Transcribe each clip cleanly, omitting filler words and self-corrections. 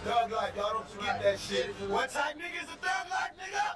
Thug life, y'all don't forget that shit. What type nigga is a thug life, nigga?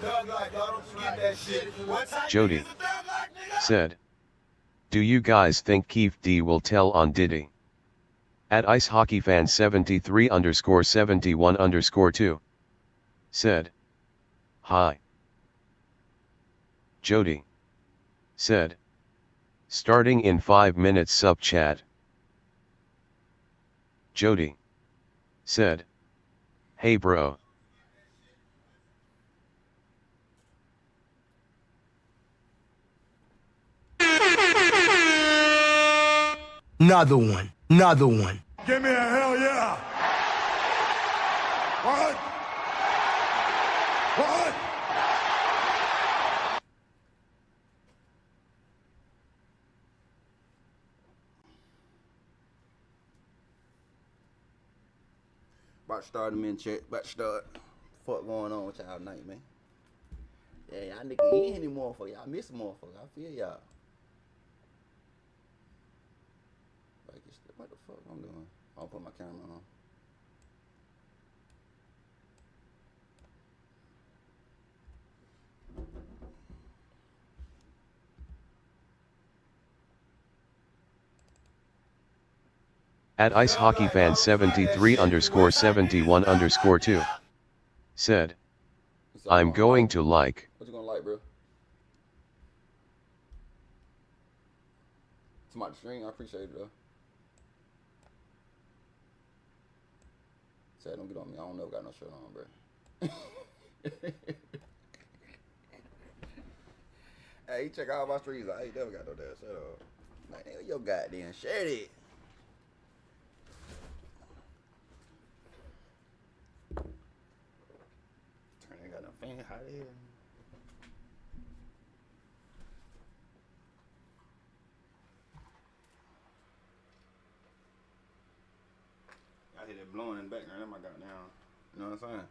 Thug life, y'all don't forget that shit. What type Jody nigga is a thug life, nigga? said, "Do you guys think Keefe D will tell on Diddy?" At Ice Hockey Fan 73_71_2 said, "Hi." Jody said, "Starting in 5 minutes sub chat." Jody said, "Hey bro." Another one. Another one. Give me a hell yeah. What? What? About to start them in check. About to start. Fuck going on with y'all night, man. Yeah, y'all nigga in any motherfucker. Y'all miss a motherfucker. I feel y'all. Like, what the fuck I'm doing? I'll put my camera on. At Ice Hockey Fan 73_71_2 said, "I'm going to like." What you gonna like, bro? To my stream, I appreciate it, though. Say, don't get on me. I don't never got no shirt on, bro. Hey, you check out my streams. I ain't never got no damn shirt on. Man, your goddamn shirt it. Turn ain't got no fan hot here. I hear that blowing in the background. That my goddamn. You know what I'm saying?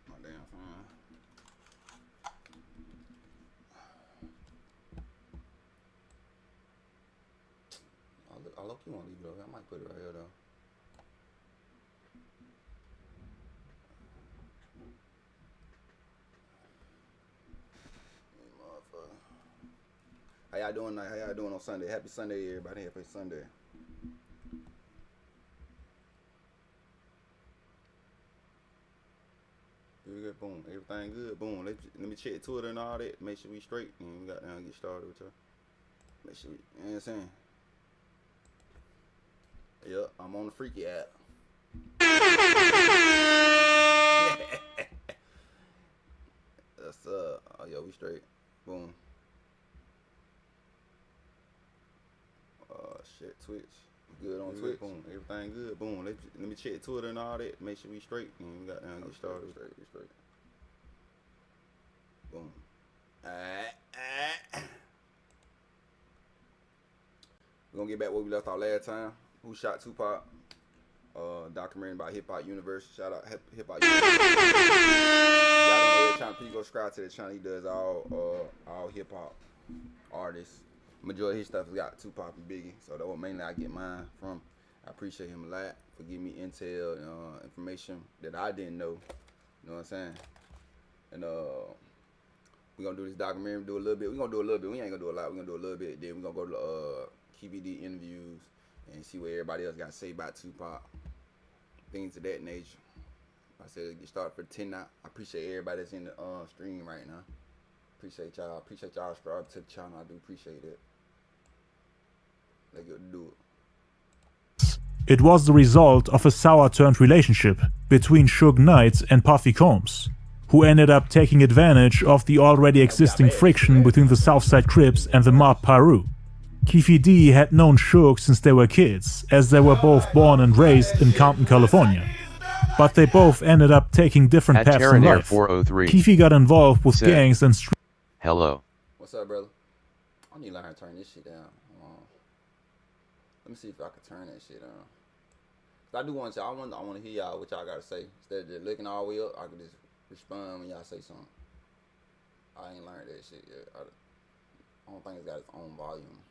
My damn phone. I look, you want to leave it over. I might put it right here though. How y'all doing tonight? How y'all doing on Sunday? Happy Sunday, everybody. Happy Sunday. Good, boom. Everything good, boom. Let me check Twitter and all that. Make sure we straight. And we got down and get started with y'all. Make sure we, you know what I'm saying? Yep, I'm on the Freaky app. That's oh yo, we straight. Boom. Shit, Twitch. Good on Twitch. Boom. Everything good. Boom. Let me check Twitter and all that. Make sure we straight. And we got down and get started. We straight. Boom. We're gonna get back where we left off last time. Who shot Tupac? Documentary about Hip Hop Universe. Shout out Hip Hop Universe. Y'all don't know that channel. Please go subscribe to the channel. He does all hip hop artists. Majority of his stuff has got Tupac and Biggie, so that's what mainly I get mine from. I appreciate him a lot for giving me intel, information that I didn't know. You know what I'm saying? And we're gonna do this documentary, do a little bit. We're gonna do a little bit. We ain't gonna do a lot. We're gonna do a little bit. Then we're gonna go to Keefe D interviews and see what everybody else got to say about Tupac. Things of that nature. I said get started for 10 now. I appreciate everybody that's in the stream right now. Appreciate y'all. Appreciate y'all subscribe to the channel. I do appreciate it. Let's go do it. It was the result of a sour-turned relationship between Suge Knight and Puffy Combs, who ended up taking advantage of the already existing friction between the Southside Crips and the Mob Piru. Keefe D had known Suge since they were kids, as they were both born and raised in Compton, California. But they both ended up taking different paths in life. 403. Keefe got involved with Zip. gangs and street. Hello. What's up, brother? I need to learn how to turn this shit down. Let me see if I can turn that shit down. I do want y'all. I want to hear y'all what y'all got to say. Instead of just looking all the way up, I can just respond when y'all say something. I ain't learned that shit yet. I don't think it's got its own volume.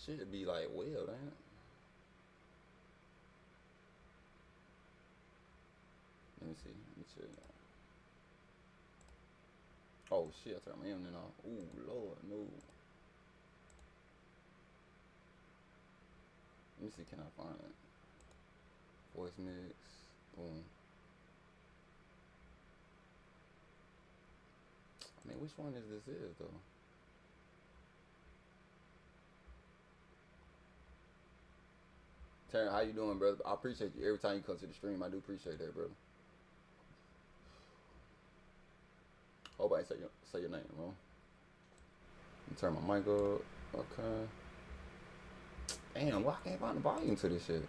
Should be like well, ain't it? Let me see. Let me check. Oh shit! I turned my internet off. Ooh, Lord, no. Let me see. Can I find it? Voice mix. Boom. I mean, which one is this though? Terrence, how you doing, brother? I appreciate you every time you come to the stream. I do appreciate that, brother. Hope I ain't say your name wrong. Let me turn my mic up. Okay. Damn, why I can't find the volume to this shit?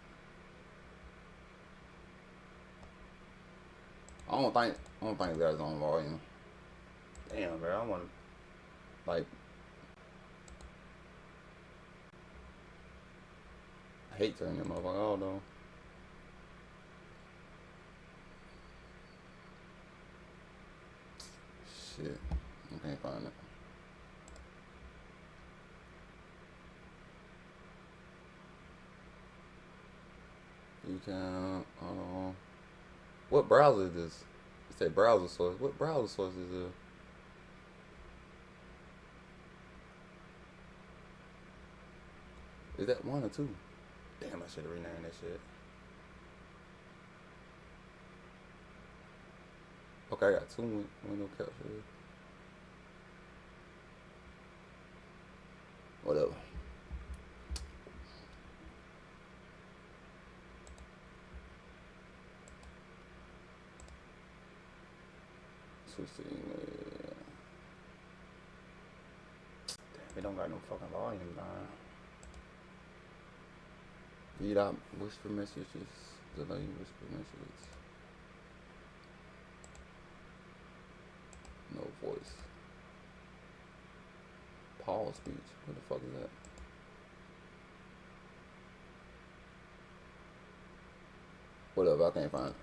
I don't think it's got its own volume. Damn, bro. I want to like. I hate turning that motherfucker off though. Shit, I can't find it. You can, what browser is this? It said browser source. What browser source is this? Is that 1 or 2? Damn, I should have renamed that shit. Okay, I got 2 window capture. Whatever. Switch to English. Damn, it don't got no fucking volume down. Read out whisper messages. Delay whisper messages. No voice. Paul speech. What the fuck is that? Whatever, I can't find it.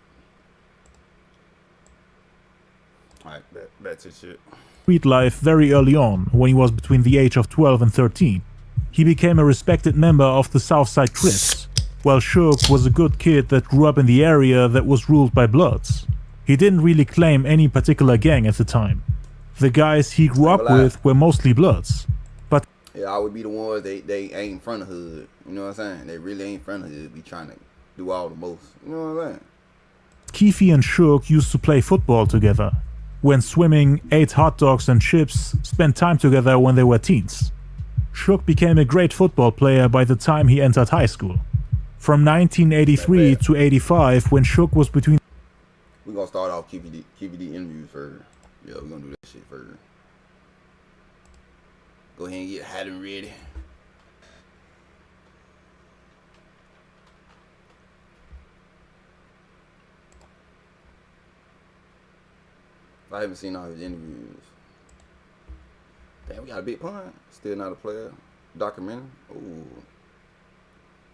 Alright, back to shit. Street life very early on, when he was between the age of 12 and 13. He became a respected member of the Southside Crips, while Suge was a good kid that grew up in the area that was ruled by Bloods. He didn't really claim any particular gang at the time. The guys he grew up with were mostly Bloods. But yeah, I would be the ones they ain't front of hood. You know what I'm saying? They really ain't front of hood. Be trying to do all the most. You know what I'm saying? Keefe and Suge used to play football together. Went swimming, ate hot dogs and chips, spent time together when they were teens. Suge became a great football player by the time he entered high school. From 1983 to 85, when Suge was between... We're gonna start off Keefe D interviews first. Yeah, we're gonna do that shit first. Go ahead and get hot and ready. I haven't seen all his interviews. Damn, we got a big pun. Still not a player. Documentary. Ooh.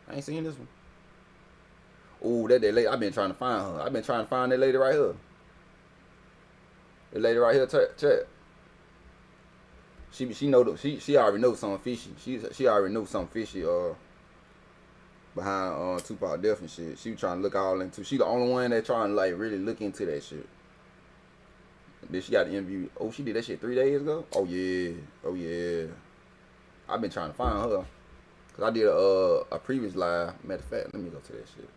I ain't seen this one. Ooh, that lady. I've been trying to find her. I've been trying to find that lady right here. That lady right here, chat. She already knows something fishy. She already knows something fishy behind Tupac death and shit. She was trying to look all into. She the only one that trying to like really look into that shit. Then she got the interview. Oh, she did that shit 3 days ago? Oh yeah. I've been trying to find her. Cause I did a previous live. Matter of fact, let me go to that shit.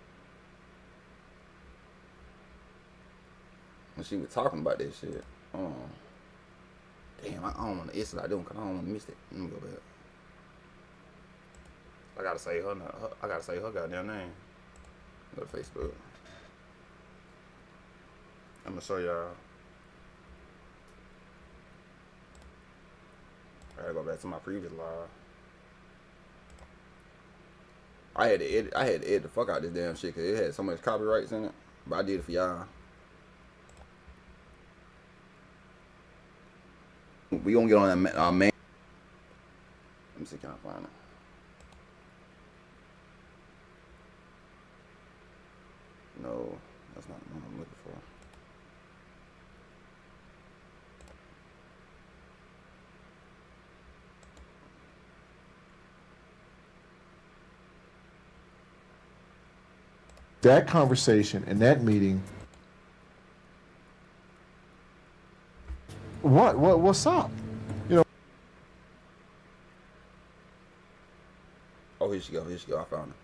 When she was talking about that shit. Damn, I don't want to answer I don't, cause I don't want to miss it. Let me go back. I gotta say her. I gotta say her goddamn name. Go to Facebook. I'm gonna show y'all. I gotta go back to my previous live. I had to edit the fuck out this damn shit because it had so much copyrights in it. But I did it for y'all. We gonna get on that main. Let me see, can I find it? No, that's not what I'm looking for. That conversation and that meeting. What's up? You know. Oh, here she go. I found her.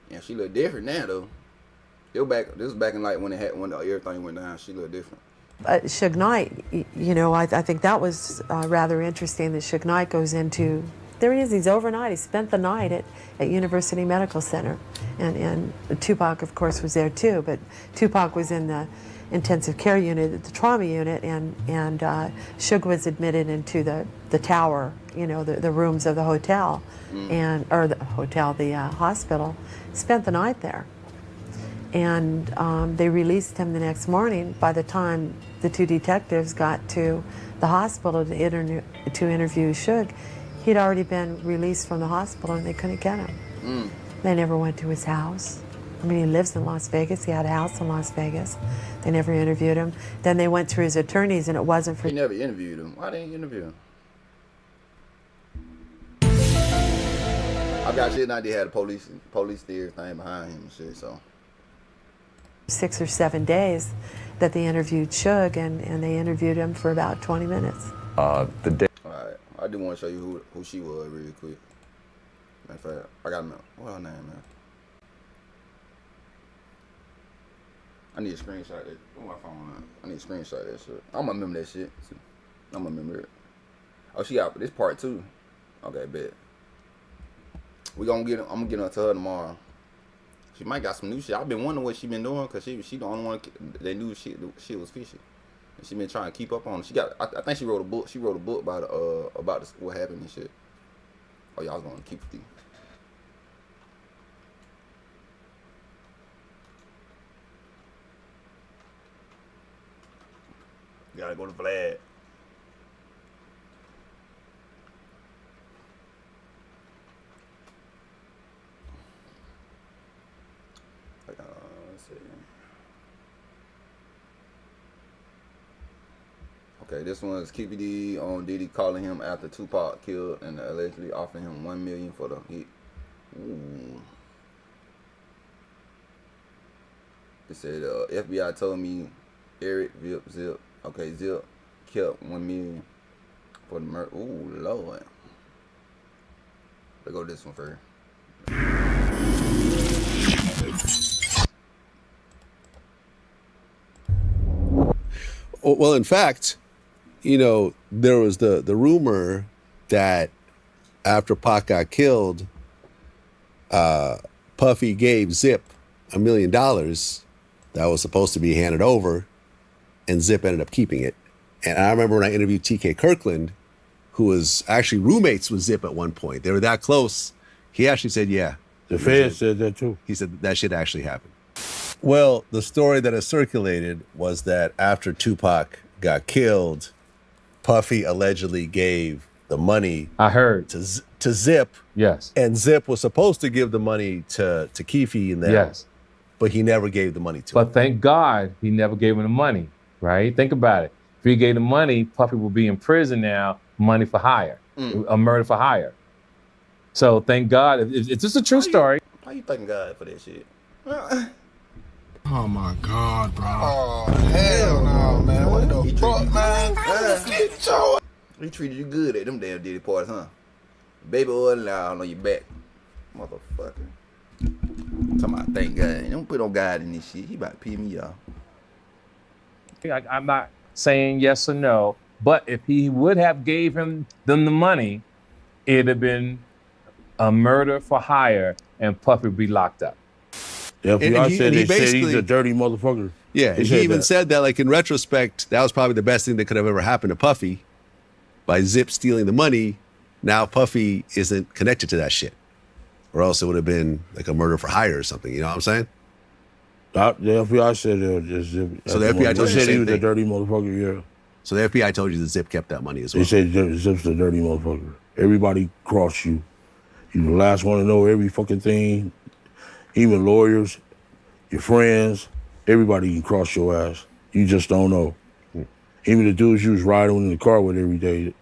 Yeah, she look different now though. This was back in like when everything went down. She looked different. Suge Knight, you know, I think that was rather interesting that Suge Knight goes into. There he is, he's overnight. He spent the night at University Medical Center. And Tupac, of course, was there too, but Tupac was in the intensive care unit, the trauma unit, and Suge was admitted into the tower, you know, the rooms of the hotel, the hospital, spent the night there. And they released him the next morning. By the time the two detectives got to the hospital to interview Suge, he'd already been released from the hospital and they couldn't get him. They never went to his house. I mean, he lives in Las Vegas. He had a house in Las Vegas. They never interviewed him. Then they went through his attorneys and it wasn't for... They never interviewed him. Why didn't you interview him? I got shit and I did have a police steers thing behind him and shit, so... 6 or 7 days that they interviewed Suge and they interviewed him for about 20 minutes. Alright, I do want to show you who she was really quick. Matter of fact, I got what her name, man? I need a screenshot that. Where my phone at? I need a screenshot that shit. I'm gonna remember that shit. I'm gonna remember it. Oh, she got this part 2. Okay, bet. I'm gonna get her to her tomorrow. She might got some new shit. I've been wondering what she been doing because she the only one that knew shit was fishy. And she been trying to keep up on it. She got. I think she wrote a book. She wrote a book about what happened and shit. Oh, y'all was going to Keefe D. Gotta go to Vlad. Okay, this one is Keefe D on Diddy calling him after Tupac killed and allegedly offering him $1 million for the hit. Ooh. It said FBI told me Eric Zip. Okay, Zip kept $1 million for the murder. Ooh, Lord. Let's go this one first. Well, in fact, you know, there was the rumor that after Pac got killed, Puffy gave Zip $1 million that was supposed to be handed over, and Zip ended up keeping it. And I remember when I interviewed TK Kirkland, who was actually roommates with Zip at one point. They were that close. He actually said, yeah. The Fed said that too. He said that shit actually happened. Well, the story that has circulated was that after Tupac got killed, Puffy allegedly gave the money. I heard to Zip. Yes. And Zip was supposed to give the money to Keefe and them. Yes. But he never gave the money to him. But thank God he never gave him the money, right? Think about it. If he gave the money, Puffy would be in prison now, money for hire, a murder for hire. So thank God. It's just a true story. How you thanking God for that shit? Oh my God, bro. Oh, hell no, man. What the fuck, man? He treated you good at them damn Diddy parties, huh? Baby oil loud on your back. Motherfucker. Talking about thank God. Don't put no God in this shit. He about to pee me off. I'm not saying yes or no, but if he would have gave them the money, it'd have been a murder for hire and Puffy would be locked up. The FBI said he's a dirty motherfucker. Yeah, and he even said that, like, in retrospect, that was probably the best thing that could have ever happened to Puffy. By Zip stealing the money, now Puffy isn't connected to that shit. Or else it would have been like a murder for hire or something, you know what I'm saying? The FBI said Zip. So the FBI told you the he same was a thing. dirty motherfucker, yeah. So the FBI told you that Zip kept that money as well. They said Zip's a dirty motherfucker. Everybody cross you. You the last one to know every fucking thing. Even lawyers, your friends, everybody can cross your ass. You just don't know. Even the dudes you was riding in the car with every day,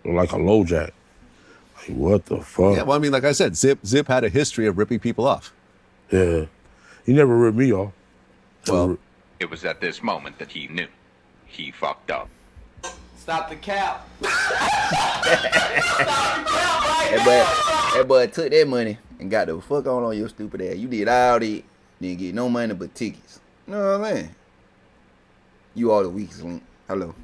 like a low jack. Like, what the fuck? Yeah, well, I mean, like I said, Zip had a history of ripping people off. Yeah. He never ripped me off. Well, it was at this moment that he knew. He fucked up. Stop the cap. That boy took that money and got the fuck on your stupid ass. You did all that, didn't get no money but tickets. You know what I'm saying? You are the weakest link. Hello.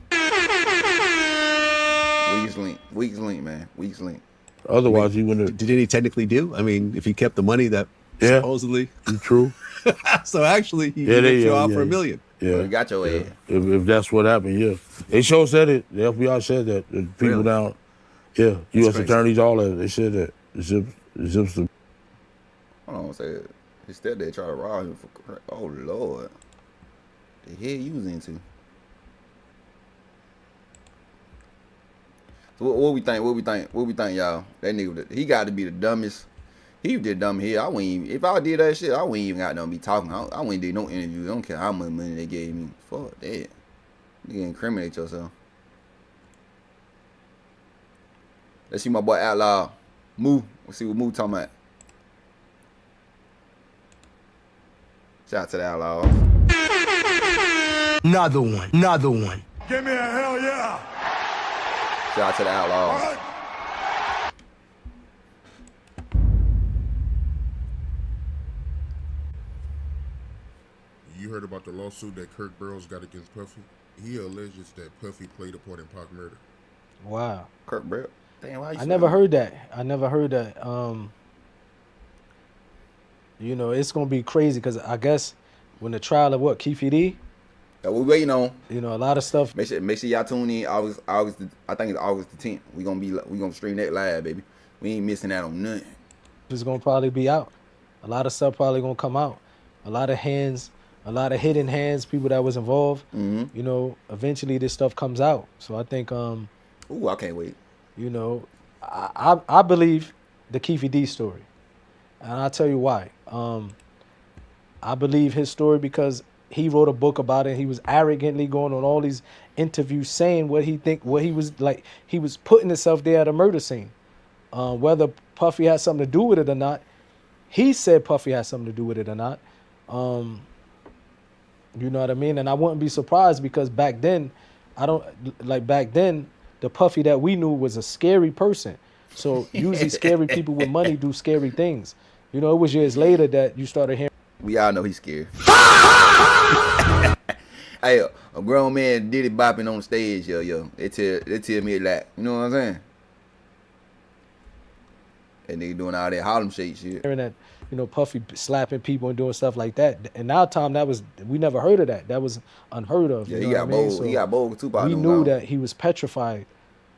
Weakest link, man. Weakest link. Otherwise, he wouldn't have. Did he technically do? I mean, if he kept the money that supposedly. True. So actually, he ripped you off for $1 million. Yeah. He got your ass. If that's what happened, yeah. They sure said it. The FBI said that. The people down, yeah, U.S. crazy. attorneys, all that, they said that. Zip's the. Hold on, say his stepdad tried to rob him for. Oh Lord, the hell you was into? So what we think? What we think, y'all? That nigga, he got to be the dumbest. He did dumb here. I wouldn't even, if I did that shit, I wouldn't even got nothing to be talking. I wouldn't do no interview. I don't care how much money they gave me. Fuck that. You can incriminate yourself. Let's see my boy Outlaw. Moo. Let's see what Moo talking about. Shout out to the Outlaw. Another one. Another one. Give me a hell yeah. Shout out to the Outlaws. You heard about the lawsuit that Kirk Burrows got against Puffy? He alleges that Puffy played a part in Pac murder. Wow. Kirk Burrows? Damn, why you I never heard that. You know, it's going to be crazy because I guess when the trial of Keefe D? That we waiting on. You know, a lot of stuff. Make sure y'all tune in. August. I think it's August the 10th. We gonna stream that live, baby. We ain't missing out on nothing. It's gonna probably be out. A lot of stuff probably gonna come out. A lot of hands, a lot of hidden hands, people that was involved. Mm-hmm. You know, eventually this stuff comes out. So I think. Ooh, I can't wait. You know, I believe the Keefe D story, and I'll tell you why. I believe his story because he wrote a book about it. He was arrogantly going on all these interviews saying what he was like. He was putting himself there at a murder scene. Whether Puffy had something to do with it or not, he said Puffy had something to do with it or not. You know what I mean? And I wouldn't be surprised because back then, the Puffy that we knew was a scary person. So usually scary people with money do scary things. You know, it was years later that you started hearing. We all know he's scared. Hey, a grown man Diddy bopping on stage, yo. They tell me like, you know what I'm saying? And they doing all that Harlem Shake shit. Hearing that, you know, Puffy slapping people and doing stuff like that. And our time, we never heard of that. That was unheard of. Yeah, you know he got bold. So he got bold with Tupac. We knew that he was petrified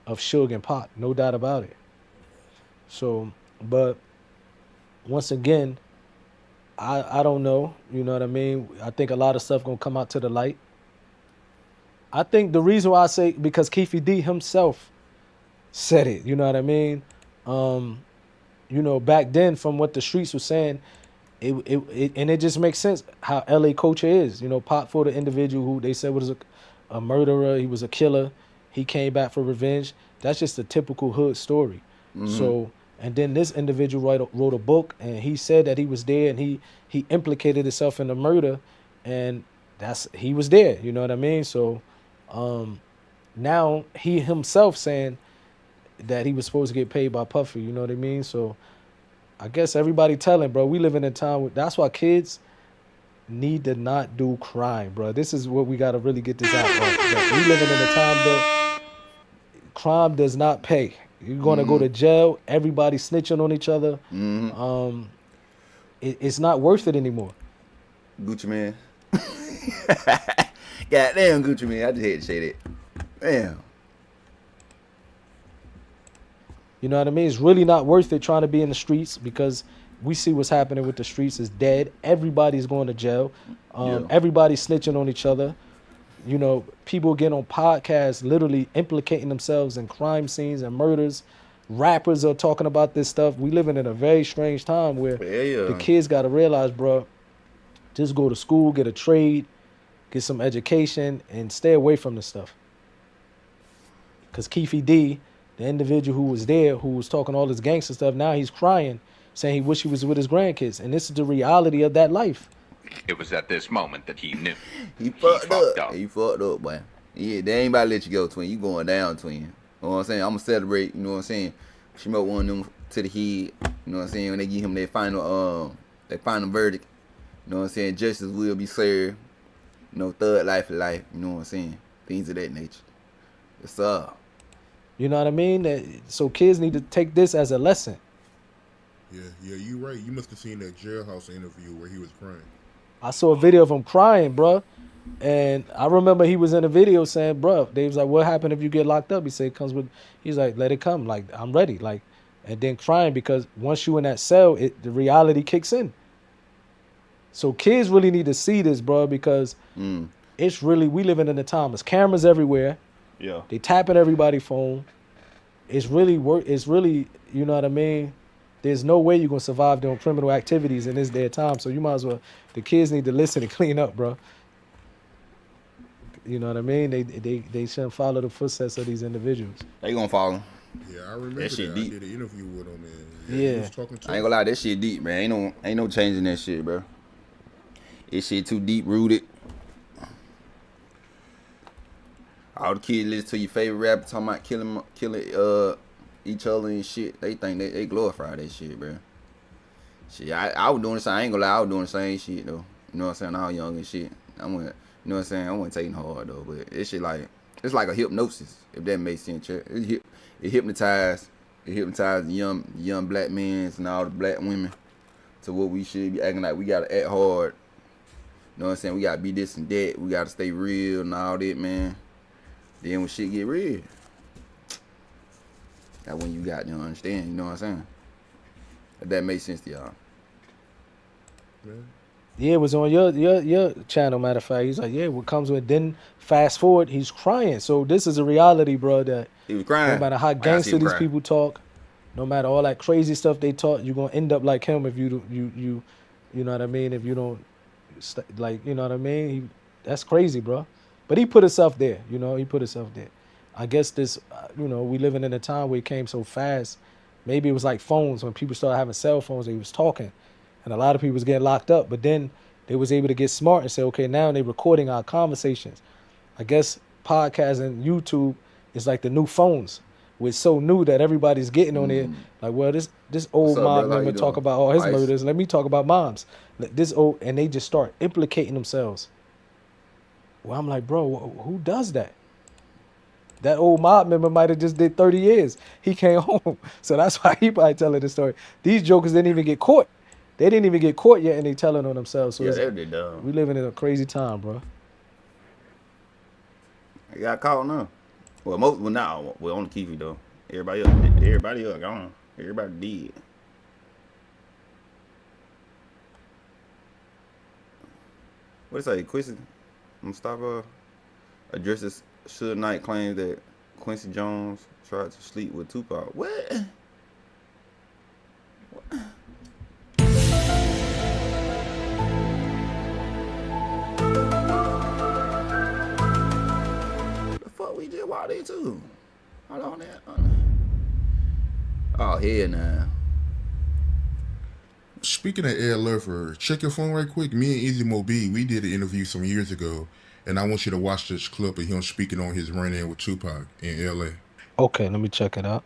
of Suge and Pac, no doubt about it. So, but once again, I don't know. You know what I mean? I think a lot of stuff gonna come out to the light. I think the reason why I say because Keefe D himself said it. You know what I mean? You know, back then, from what the streets were saying, it just makes sense how LA culture is. You know, Pac for the individual who they said was a murderer, he was a killer, he came back for revenge. That's just a typical hood story. Mm-hmm. So, and then this individual wrote a book, and he said that he was there, and he implicated himself in the murder, and he was there. You know what I mean? So, now he himself saying that he was supposed to get paid by Puffy, you know what I mean? So I guess everybody telling, bro, we live in a time that's why kids need to not do crime, bro. This is what we got to really get this out, bro. We living in a time, though, crime does not pay. You're going to go to jail, everybody snitching on each other. Mm-hmm. It's not worth it anymore. Gucci Man. Goddamn Gucci Man, I just hate to say that. Damn. You know what I mean? It's really not worth it trying to be in the streets because we see what's happening with the streets is dead. Everybody's going to jail. Everybody's snitching on each other. You know, people get on podcasts literally implicating themselves in crime scenes and murders. Rappers are talking about this stuff. We living in a very strange time where the kids got to realize, bro, just go to school, get a trade, get some education, and stay away from this stuff. Because Keefe D, the individual who was there, who was talking all this gangster stuff, now he's crying, saying he wish he was with his grandkids. And this is the reality of that life. It was at this moment that he knew. He fucked up. He fucked up, boy. Yeah, they ain't about to let you go, twin. You going down, twin. You know what I'm saying? I'm going to celebrate, you know what I'm saying? Smoke one of them to the head, you know what I'm saying? When they give him their final verdict, you know what I'm saying? Justice will be served. You know, thug life is life, you know what I'm saying? Things of that nature. What's up? You know what I mean? So kids need to take this as a lesson. Yeah, you right. You must have seen that Jailhouse interview where he was crying. I saw a video of him crying, bro. And I remember he was in a video saying, bro, they was like, what happened if you get locked up? He said, he's like, let it come. Like, I'm ready. Like, and then crying because once you in that cell, the reality kicks in. So kids really need to see this, bro, because it's really, we living in a time. There's cameras everywhere. Yeah. They tapping everybody's phone. It's really, you know what I mean? There's no way you're going to survive doing criminal activities in this day of time. So you might as well, the kids need to listen and clean up, bro. You know what I mean? They shouldn't follow the footsteps of these individuals. They going to follow. Yeah, I remember that shit deep. I did an interview with him, man. Yeah. He was talking to I ain't gonna lie, that shit deep, man. Ain't no changing that shit, bro. This shit too deep rooted. All the kids listen to your favorite rapper talking about killing each other and shit. They think they glorify that shit, bro. Shit, I was doing the same. I ain't gonna lie, I was doing the same shit though. You know what I'm saying? I was young and shit. You know what I'm saying? I wasn't taking hard though, but it's shit like it's like a hypnosis, if that makes sense. It hypnotized the young black men and all the black women to what we should be acting like. We gotta act hard. You know what I'm saying? We gotta be this and that. We gotta stay real and all that, man. Then when shit get real, that's when you got to understand, you know what I'm saying? If that makes sense to y'all. Yeah, it was on your channel, matter of fact. He's like, yeah, what comes with, then fast forward, he's crying. So this is a reality, bro, that he was crying. No matter how gangster these people talk, no matter all that crazy stuff they talk, you're going to end up like him if you know what I mean? If you don't like, you know what I mean? That's crazy, bro. But he put himself there, you know. He put himself there. I guess this, you know, we living in a time where it came so fast. Maybe it was like phones when people started having cell phones. They was talking, and a lot of people was getting locked up. But then they was able to get smart and say, okay, now they're recording our conversations. I guess podcast and YouTube is like the new phones. It's so new that everybody's getting on it. Like, well, this old mob member talk about all his murders. Let me talk about moms. This old, and they just start implicating themselves. Well, I'm like, bro, who does that? That old mob member might have just did 30 years. He came home. So that's why he probably telling the story. These jokers didn't even get caught. They didn't even get caught yet, and they telling on themselves. So yeah, they dumb. We living in a crazy time, bro. They got caught now. Well, only Keefe though. Everybody else gone. Everybody dead. What is that? Quincy? Mustafa addresses Suge Knight claims that Quincy Jones tried to sleep with Tupac. What? The fuck we just walked into? Hold on there. Oh, here now. Speaking of Ed Lurfer, check your phone right quick. Me and Easy Mo B, we did an interview some years ago, and I want you to watch this clip of him speaking on his run-in with Tupac in L.A. Okay, let me check it out.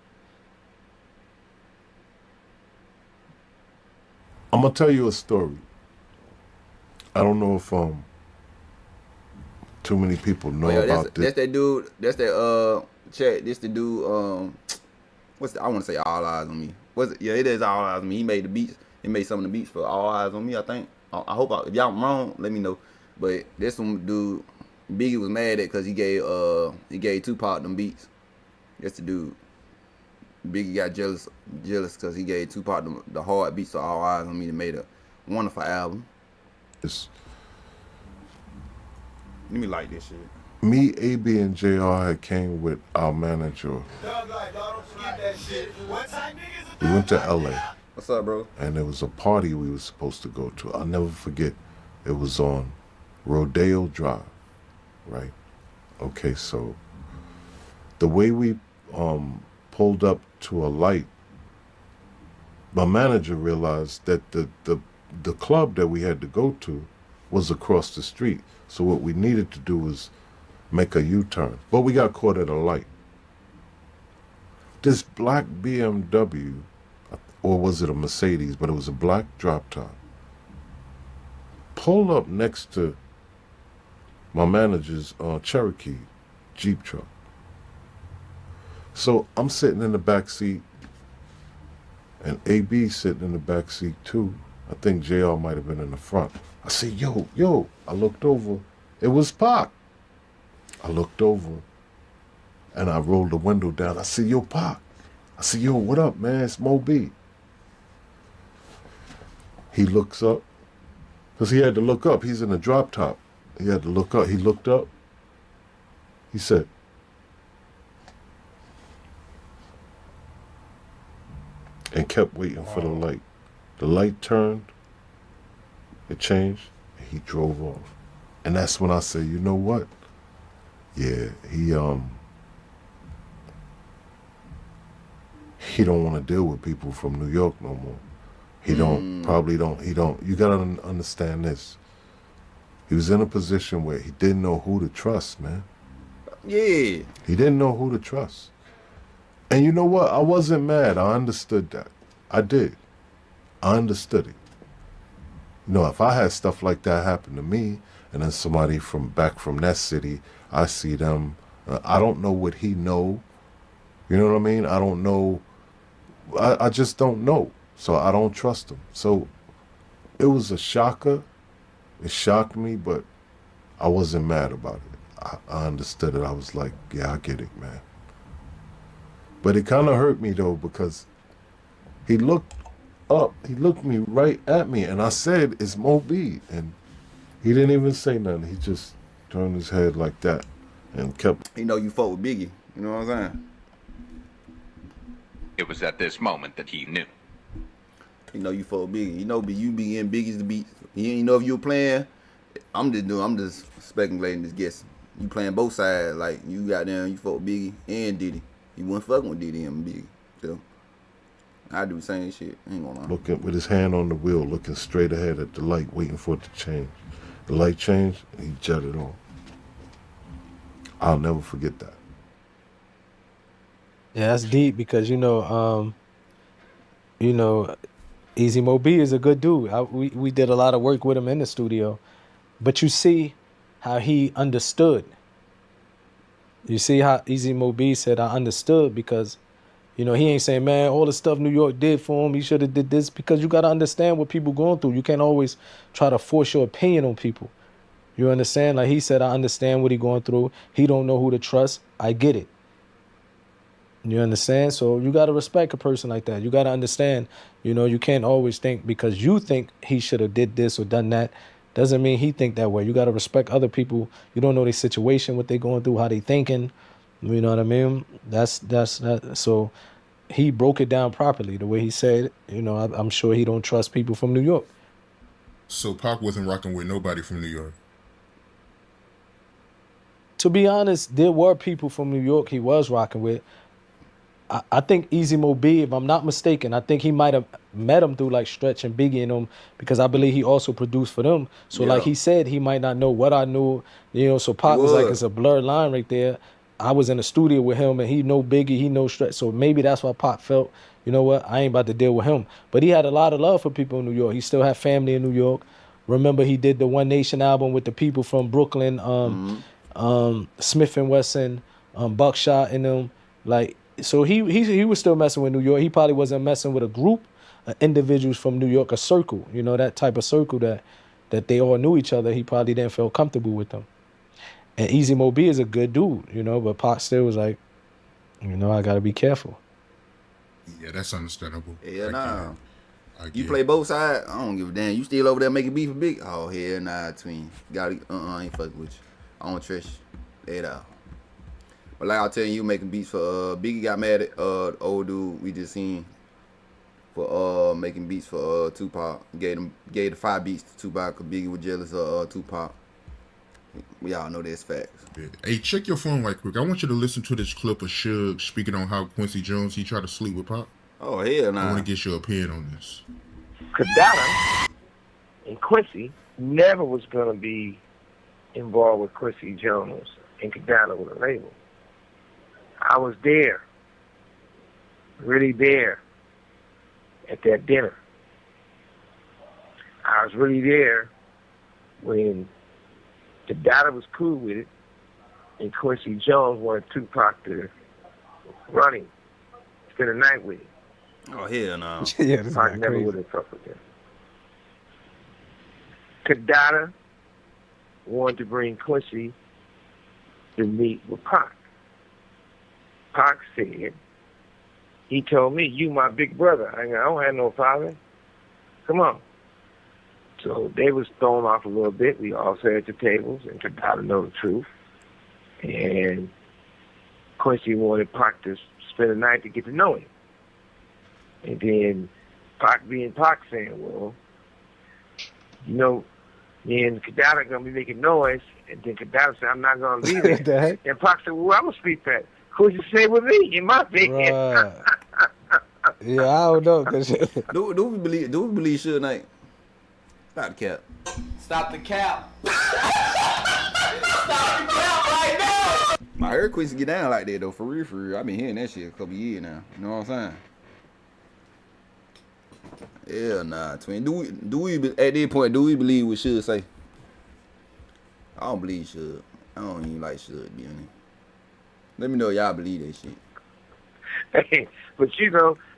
I'm gonna tell you a story. I don't know if too many people know about this. That's that dude. That's that chat. This the dude. I want to say All Eyes on Me. Was it? Yeah, it is All Eyes on Me. He made the beats. He made some of the beats for All Eyes on Me, I think. I hope if y'all wrong, let me know. But this one dude, Biggie was mad at because he gave Tupac them beats. That's the dude. Biggie got jealous because he gave Tupac the hard beats for All Eyes on Me. That made a wonderful album. Let me like this shit. Me, AB, and JR had came with our manager. We went to LA. What's up, bro? And there was a party we were supposed to go to. I'll never forget. It was on Rodeo Drive, right? Okay, so the way we pulled up to a light, my manager realized that the club that we had to go to was across the street. So what we needed to do was make a U-turn. But we got caught at a light. This black BMW, or was it a Mercedes, but it was a black drop top, pulled up next to my manager's Cherokee Jeep truck. So I'm sitting in the back seat, and AB sitting in the back seat too. I think JR might have been in the front. I said, yo. I looked over. It was Pac. I looked over, and I rolled the window down. I said, yo, Pac. I said, yo, what up, man? It's Mo B. He looks up, because he had to look up. He's in a drop top. He had to look up. He looked up. He said, and kept waiting for the light. The light turned, it changed, and he drove off. And that's when I said, you know what? Yeah, he don't want to deal with people from New York no more. He probably don't, you gotta understand this. He was in a position where he didn't know who to trust, man. Yeah. He didn't know who to trust. And you know what? I wasn't mad. I understood that. I did. I understood it. You know, if I had stuff like that happen to me, and then somebody back from that city, I see them, I don't know what he know. You know what I mean? I don't know. I just don't know. So I don't trust him. So it was a shocker. It shocked me, but I wasn't mad about it. I understood it. I was like, yeah, I get it, man. But it kind of hurt me, though, because he looked up. He looked me right at me, and I said, it's Mo B. And he didn't even say nothing. He just turned his head like that and kept... He know you fuck with Biggie. You know what I'm saying? It was at this moment that he knew. He know you fuck with Biggie. You know you be in Biggie's the beats. He ain't know if you were playing I'm just speculating, just guessing. You playing both sides, like you got down, you fuck Biggie and Diddy. You wasn't fucking with Diddy and Biggie. So I do the same shit. I ain't gonna lie. Looking with his hand on the wheel, looking straight ahead at the light, waiting for it to change. The light changed, and he jetted on. I'll never forget that. Yeah, that's deep because Easy Mo B is a good dude. We did a lot of work with him in the studio, but you see how he understood. You see how Easy Mo B said, "I understood," because he ain't saying, "Man, all the stuff New York did for him, he should have did this," because you got to understand what people going through. You can't always try to force your opinion on people. You understand? Like he said, "I understand what he going through. He don't know who to trust. I get it." You understand? So you got to respect a person like that. You got to understand, you can't always think because you think he should have did this or done that. Doesn't mean he think that way. You got to respect other people. You don't know their situation, what they going through, how they thinking. You know what I mean? That's that. So he broke it down properly the way he said it. I'm sure he don't trust people from New York. So Pac wasn't rocking with nobody from New York. To be honest, there were people from New York he was rocking with. I think Easy Mo B, if I'm not mistaken, I think he might have met him through like Stretch and Biggie and them, because I believe he also produced for them. So like he said, he might not know what I knew, so Pac was like, it's a blurred line right there. I was in the studio with him and he know Biggie, he know Stretch. So maybe that's why Pac felt, you know what, I ain't about to deal with him. But he had a lot of love for people in New York. He still had family in New York. Remember he did the One Nation album with the people from Brooklyn, Smith and Wesson, Buckshot and them, like. So he was still messing with New York. He probably wasn't messing with a group of individuals from New York, a circle, that type of circle that they all knew each other. He probably didn't feel comfortable with them. And Easy Mo B is a good dude, but Pac still was like, I got to be careful. Yeah, that's understandable. Yeah, nah. You play both sides, I don't give a damn. You still over there making beef for Big? Oh, hell nah, twin. I ain't fucking with you. I don't trust you at all. But like I was telling you, making beats for Biggie got mad at the old dude we just seen for making beats for Tupac. Gave the 5 beats to Tupac because Biggie was jealous of Tupac. We all know that's facts. Yeah. Hey, check your phone right quick. I want you to listen to this clip of Suge speaking on how Quincy Jones, he tried to sleep with Pac. Oh, hell nah. I want to get your opinion on this. Kadada and Quincy never was going to be involved with Quincy Jones and Kadada with a label. I was there, really there, at that dinner. I was really there when the data was cool with it, and Quincy Jones wanted Tupac to run him, spend the night with him. Oh, hell no. Yeah, this Pac never would have fucked with him. Kadada wanted to bring Quincy to meet with Pac. Pac said, he told me, you my big brother. I don't have no father. Come on. So they was thrown off a little bit. We all sat at the tables and got to know the truth. And Quincy wanted Pac to spend the night to get to know him. And then Pac being Pac saying, well, me and Kadada going to be making noise. And then Kadada said, I'm not going to leave it. And Pac said, well, I'm going to sleep that. Who'd you say with me in my bed? Yeah, I don't know. Cause do we believe Suge Knight? Stop the cap. Stop the cap. Stop the cap right now. I heard Quincy get down like that though, for real. I've been hearing that shit a couple years now. You know what I'm saying? Yeah, nah, twin. Do we at this point do we believe what Suge say? I don't believe Suge. I don't even like Suge, to be honest. Let me know y'all believe that shit. Hey, but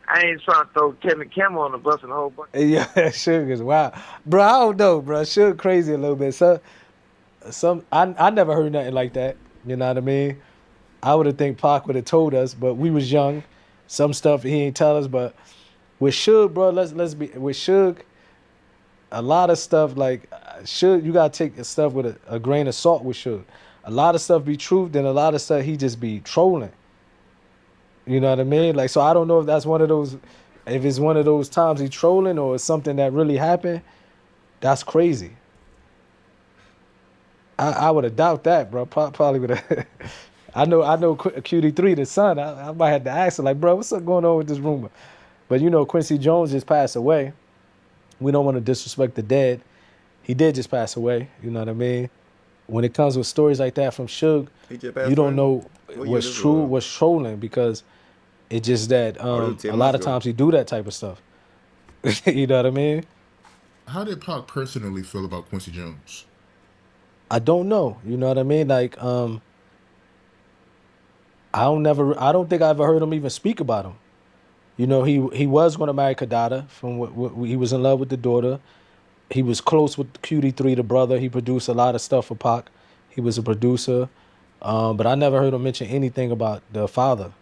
I ain't trying to throw Kevin Campbell on the bus and a whole bunch. Yeah, Suge is wild. Bro, I don't know, bro. Suge crazy a little bit. So, I never heard nothing like that. You know what I mean? I would have think Pac would have told us, but we was young. Some stuff he ain't tell us, but with Suge, bro, let's be with Suge. A lot of stuff like Suge, you gotta take stuff with a grain of salt with Suge. A lot of stuff be truth, then a lot of stuff he just be trolling. You know what I mean? Like, so I don't know if that's one of those, if it's one of those times he trolling or it's something that really happened. That's crazy. I would have doubt that, bro. Probably would have. I know QD3, the son. I might have to ask her, like, bro, what's up going on with this rumor? But you know, Quincy Jones just passed away. We don't want to disrespect the dead. He did just pass away. You know what I mean? When it comes with stories like that from Suge, you don't know what's true, what's trolling, because it's just that a lot of times he do that type of stuff. You know what I mean? How did Pac personally feel about Quincy Jones? I don't know. You know what I mean? Like, I don't think I ever heard him even speak about him. You know, he was going to marry Kadada. From what he was in love with the daughter. He was close with QD3, the brother. He produced a lot of stuff for Pac. He was a producer, but I never heard him mention anything about the father.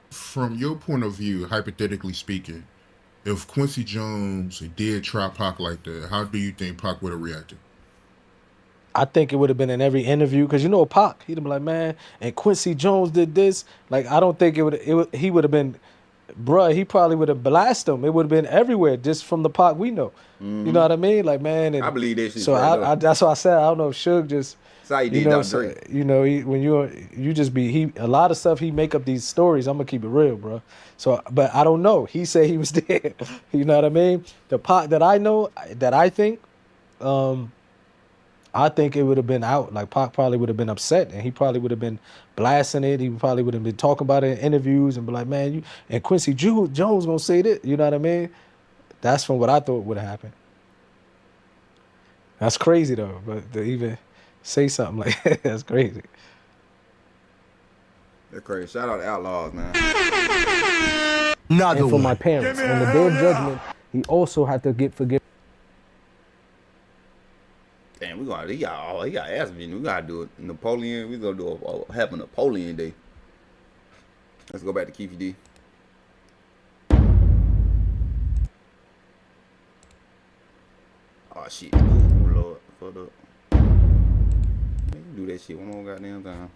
From your point of view, hypothetically speaking, if Quincy Jones did try Pac like that, how do you think Pac would have reacted? I think it would have been in every interview, because you know Pac, he'd be like, man, and Quincy Jones did this. Like, I don't think he would have been, bruh, he probably would have blasted him. It would have been everywhere, just from the Pac we know. Mm-hmm. You know what I mean? Like, man. And I believe that shit. So I that's why I said, I don't know if Suge just, you know, when you just be, a lot of stuff he make up these stories, I'm going to keep it real, bro. So, but I don't know. He said he was dead. You know what I mean? The Pac that I know, that I think it would have been out. Like, Pac probably would have been upset, and he probably would have been blasting it. He probably would have been talking about it in interviews and be like, man, and Quincy Jones gonna say that. You know what I mean? That's from what I thought would have happened. That's crazy though, but to even say something like that, that's crazy. They're crazy. Shout out to Outlaws, man. And for my parents, on the day of judgment, he also had to get forgiven. Damn, he got ass beating. We gotta do it. Napoleon. We gonna do a happy Napoleon Day. Let's go back to Keefe D. Oh shit. Oh Lord. Fucked up. Man, do that shit one more goddamn time.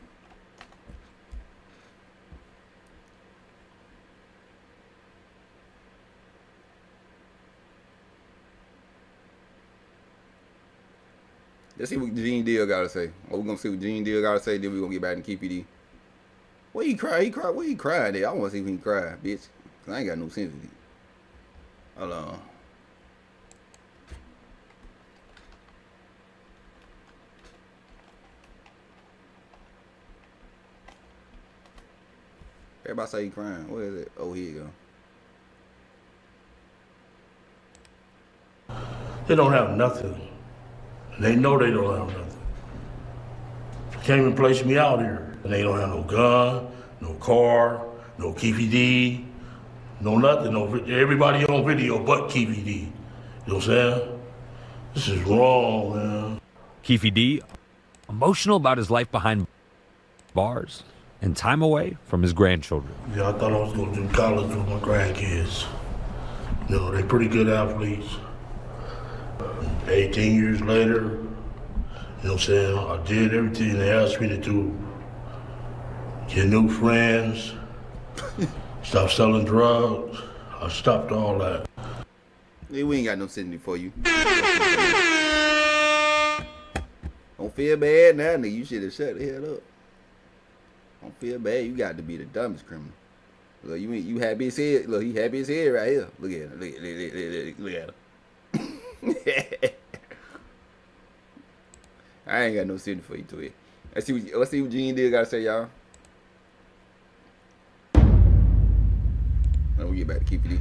Let's see what Gene Deal gotta say. We're gonna see what Gene Deal gotta say, then we're gonna get back to Keefe D. What he cry? What he crying there? I wanna see if he cry, bitch. Cause I ain't got no sympathy. Hold on. Everybody say he crying. Where is it? Oh, here you go. They don't have nothing. They know they don't have nothing. They can't even place me out here. And they don't have no gun, no car, no Keefe D, no nothing. No, everybody on video but Keefe D. You know what I'm saying? This is wrong, man. Keefe D, emotional about his life behind bars and time away from his grandchildren. Yeah, I thought I was going to do college with my grandkids. You know, they pretty good athletes. 18 years later, you know what I'm saying, I did everything they asked me to do. Get new friends, stop selling drugs. I stopped all that. Yeah, we ain't got no sympathy for you. Don't feel bad now, nigga. You should have shut the hell up. Don't feel bad. You got to be the dumbest criminal. Look, you happy as head. Look, he happy as head right here. Look at him. Look at him. I ain't got no sympathy for you to it. Let's see what Gene Deal gotta say, y'all. Then we get back to Keefe D.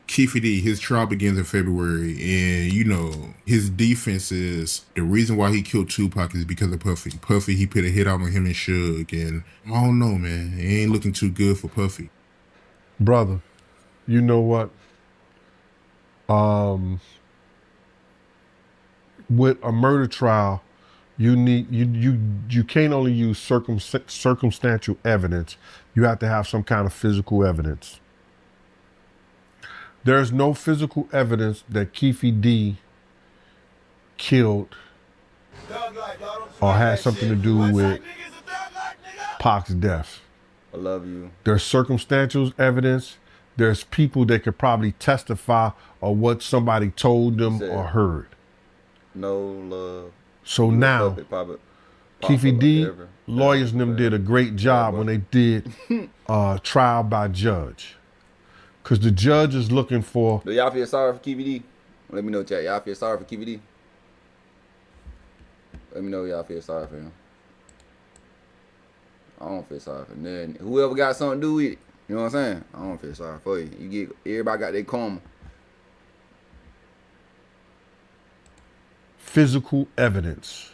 Keefe D, his trial begins in February, and you know his defense is the reason why he killed Tupac is because of Puffy. Puffy, he put a hit out on him and Suge, and I don't know, man. It ain't looking too good for Puffy. Brother, you know what? With a murder trial, you can't only use circumstantial evidence. You have to have some kind of physical evidence. There's no physical evidence that Keefe D killed or had something to do with Pac's death. I love you. There's circumstantial evidence. There's people that could probably testify or what somebody told them or heard. No love. So now, Keefe D, lawyers and them did a great job when they did trial by judge. Because the judge is looking for... Do y'all feel sorry for Keefe D? Let me know, chat. Y'all feel sorry for Keefe D? Let me know y'all feel sorry for him. I don't feel sorry for nothing. Whoever got something to do with it, you know what I'm saying? I don't feel sorry for you. Everybody got their karma. Physical evidence.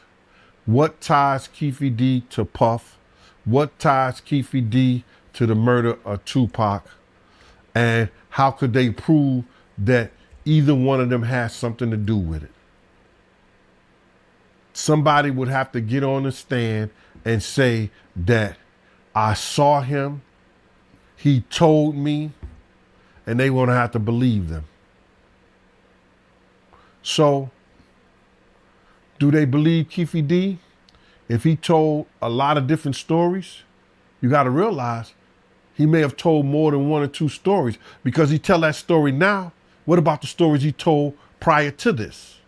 What ties Keefe D to Puff? What ties Keefe D to the murder of Tupac? And how could they prove that either one of them has something to do with it? Somebody would have to get on the stand and say that I saw him, he told me, and they want to have to believe them. So, do they believe Keefe D? If he told a lot of different stories, you got to realize he may have told more than one or two stories, because he tell that story now. What about the stories he told prior to this?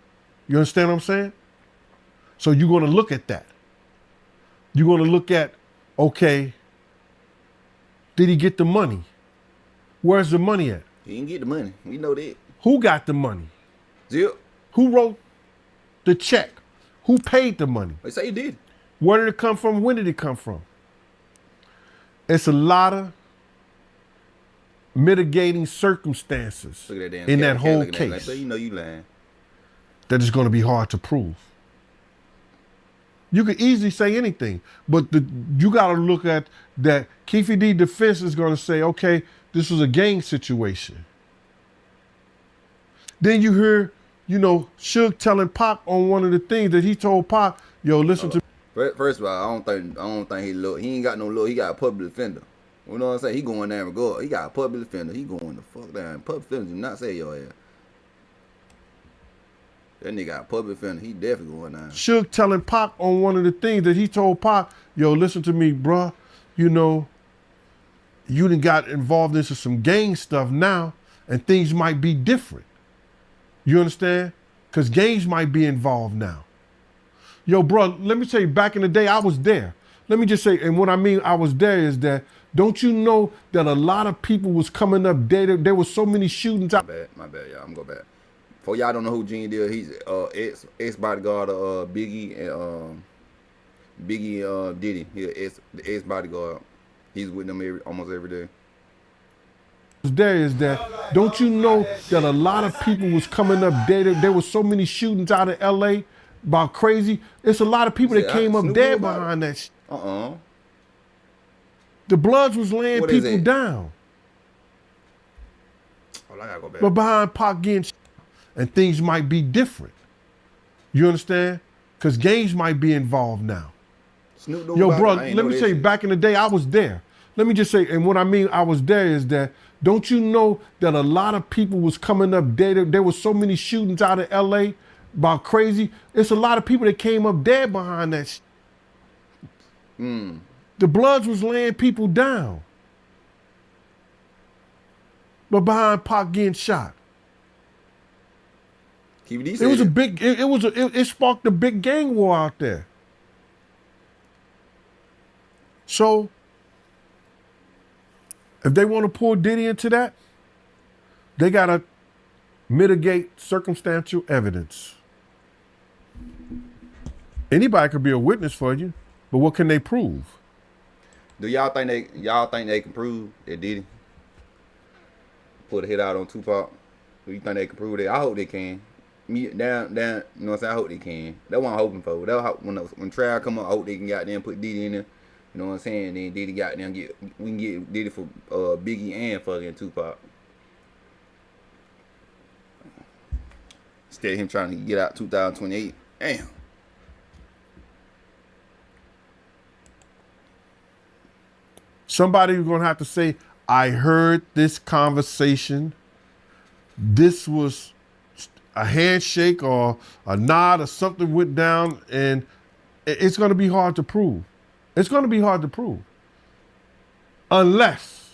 You understand what I'm saying? So you're going to look at that. You're going to look at, okay, did he get the money? Where's the money at? He didn't get the money. We know that. Who got the money? Zip. Who wrote the check? Who paid the money? They say he did. Where did it come from? When did it come from? It's a lot of mitigating circumstances in that whole case. So you know you lying. That is going to be hard to prove. You could easily say anything, but you got to look at that. Keefe D defense is going to say, okay, this was a gang situation. Then you hear, Suge telling Pac on one of the things that he told Pac, yo, listen to. First of all, I don't think he look. He ain't got no look. He got a public defender. You know what I'm saying? He going down regard. He got a public defender. He going the fuck down. Public defender do not say your ass. That nigga got a public defender. He definitely going down. Suge telling Pac on one of the things that he told Pac, yo, listen to me, bruh. You done got involved into some gang stuff now, and things might be different. You understand? Because gangs might be involved now. Yo, bro, let me tell you, back in the day, I was there. Let me just say, and what I mean I was there is that, don't you know that a lot of people was coming up dead? There was so many shootings out. My bad, y'all. I'm going back. For y'all don't know who Gene Deal, he's ex bodyguard of Biggie and Diddy. He's the ex bodyguard. He's with them almost every day. There is that, don't you know that a lot of people was coming up dead? There was so many shootings out of LA about crazy. It's a lot of people that came up dead behind that shit. The Bloods was laying people down. Oh, I gotta go back. But behind Pac getting shot, and things might be different. You understand? Because gangs might be involved now. Yo, bro, let me tell you, back in the day, I was there. Let me just say, and what I mean I was there is that, don't you know that a lot of people was coming up dead? There was so many shootings out of LA about crazy. It's a lot of people that came up dead behind that shit. The Bloods was laying people down. But behind Pac getting shot. It was a big, it sparked a big gang war out there. So, if they want to pull Diddy into that, they got to mitigate circumstantial evidence. Anybody could be a witness for you, but what can they prove? Do y'all think they can prove that Diddy put a hit out on Tupac? Do you think they can prove that? I hope they can. Me down, you know what I'm saying? I hope they can. That's what I'm hoping for. When trial come up, I hope they can goddamn put Diddy in there. You know what I'm saying? Then Diddy goddamn we can get Diddy for Biggie and fucking Tupac. Instead of him trying to get out 2028. Damn. Somebody's gonna have to say, I heard this conversation. This was a handshake or a nod or something went down, and it's gonna be hard to prove. It's gonna be hard to prove. Unless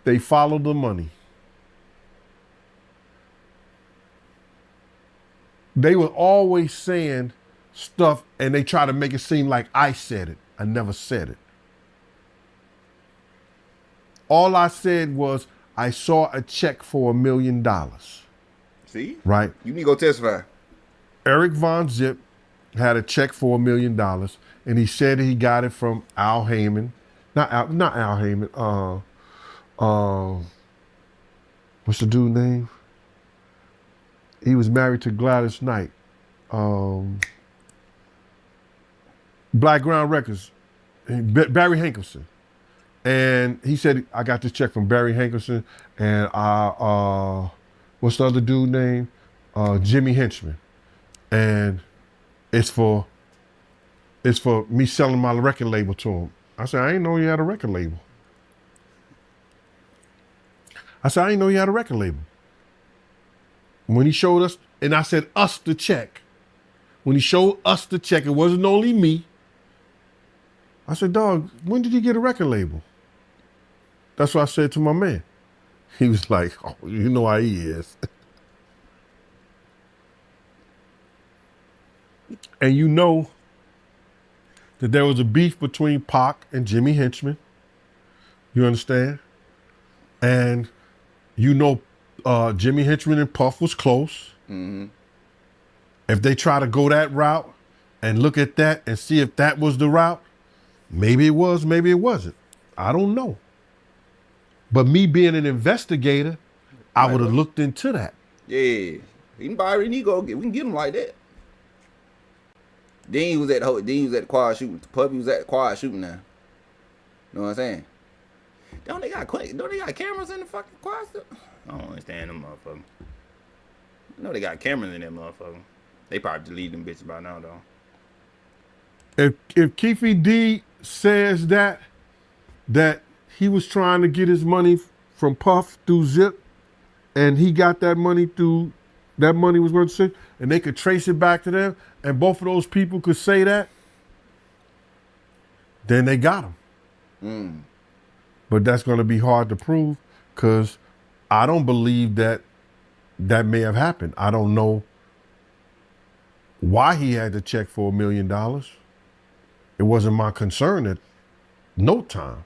they follow the money. they were always saying stuff and they try to make it seem like I said it. I never said it. All I said was I saw a check for $1 million. See? Right? You need to go testify. Eric Von Zip had a check for $1 million, and he said he got it from Al Heyman. Not Al Heyman. What's the dude's name? He was married to Gladys Knight. Black Ground Records. Barry Hankerson. And he said, I got this check from Barry Hankerson, and what's the other dude's name? Jimmy Henchman. And it's for me selling my record label to him. I said, I didn't know you had a record label. When he showed us, and I said us the check. When he showed us the check, it wasn't only me. I said, dog, when did you get a record label? That's what I said to my man. He was like, oh, you know how he is. And you know that there was a beef between Pac and Jimmy Henchman. You understand? And you know Jimmy Henchman and Puff was close. Mm-hmm. If they try to go that route and look at that and see if that was the route, maybe it was, maybe it wasn't. I don't know. But me being an investigator, I would have looked into that. Yeah. We can get him like that. Then he was at the quad shooting. Puppy was at the quad shooting now. You know what I'm saying? Don't they got cameras in the fucking quad stuff? I don't understand them motherfuckers. You know they got cameras in that motherfucker. They probably delete them bitches by now though. If Keefe D says that he was trying to get his money from Puff through Zip, and he got that money was worth $6, and they could trace it back to them, and both of those people could say that, then they got him. Mm. But that's going to be hard to prove because I don't believe that may have happened. I don't know why he had to check for $1 million. It wasn't my concern at no time.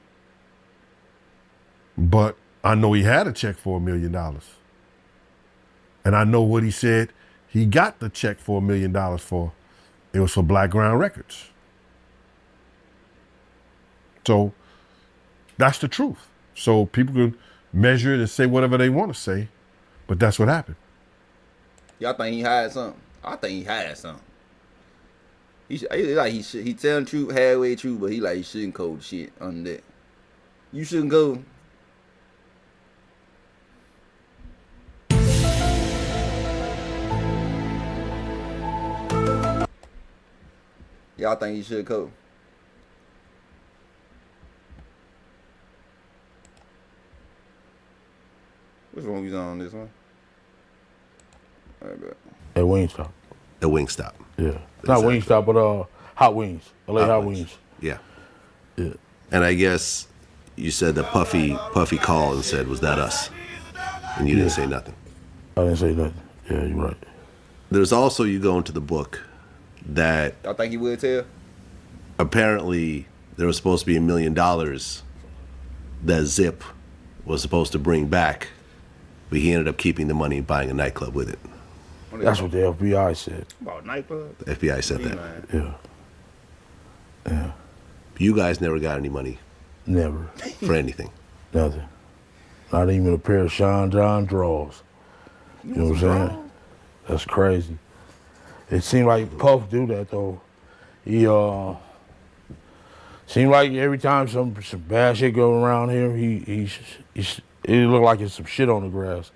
But I know he had a check for $1 million. And I know what he said he got the check for $1 million for. It was for Black Ground Records. So that's the truth. So people can measure it and say whatever they want to say, but that's what happened. Y'all think he had something? I think he had something. He telling the truth, halfway true, but he shouldn't code shit on that. You shouldn't go. Y'all think he should code? Which one we on this one? All right, bet. At Wingstop. At Wingstop. Yeah. Not Wingstop, but Hot Wings. LA Hot Wings. Yeah. Yeah. And I guess you said that Puffy called and said, was that us? And you didn't say nothing. I didn't say nothing. Yeah, you're right. There's also, you go into the book that I think he would tell. Apparently there was supposed to be $1 million that Zip was supposed to bring back, but he ended up keeping the money and buying a nightclub with it. That's what the FBI said. About nightclub? The FBI said that. Yeah. Yeah. You guys never got any money? Never. For anything? Nothing. Not even a pair of Sean John drawers. You know what I'm saying? That's crazy. It seemed like Puff do that though. He seemed like every time some bad shit go around here, it look like it's some shit on the grass.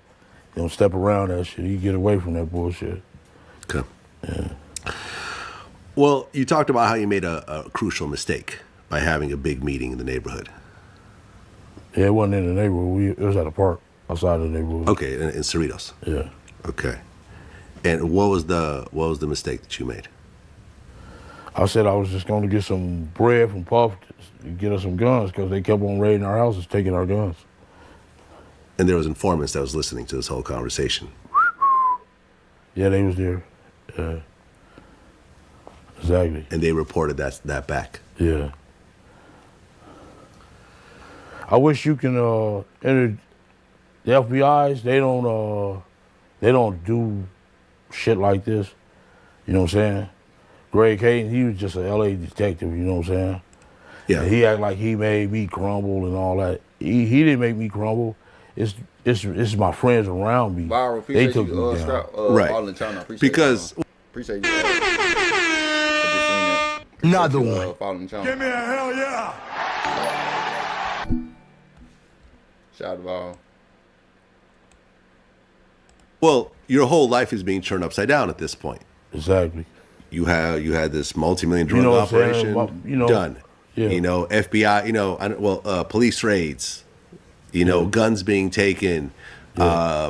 He don't step around that shit. He get away from that bullshit. Okay. Yeah. Well, you talked about how you made a crucial mistake by having a big meeting in the neighborhood. Yeah, it wasn't in the neighborhood. It was at a park outside the neighborhood. Okay, in Cerritos. Yeah. Okay. And what was the mistake that you made? I said I was just going to get some bread from Puff to get us some guns because they kept on raiding our houses, taking our guns. And there was informants that was listening to this whole conversation. Yeah, they was there. Yeah. Exactly. And they reported that back. Yeah. I wish you can enter the FBI's. They don't do shit like this. You know what I'm saying? Greg Hayden, he was just an LA detective. You know what I'm saying? Yeah. And he act like he made me crumble and all that. He didn't make me crumble. It's my friends around me. Viral, They appreciate took you, me down. Scrap, Right. all in China. Appreciate Because you, appreciate you. I just seen that. Appreciate Another you, one. following China. Give me a hell yeah. Shout out to Val. Well, your whole life is being turned upside down at this point. Exactly. You had this multi-million drug You know what I'm saying? operation Well, you know, done. yeah. You know, FBI. You know, police raids. You know, guns being taken.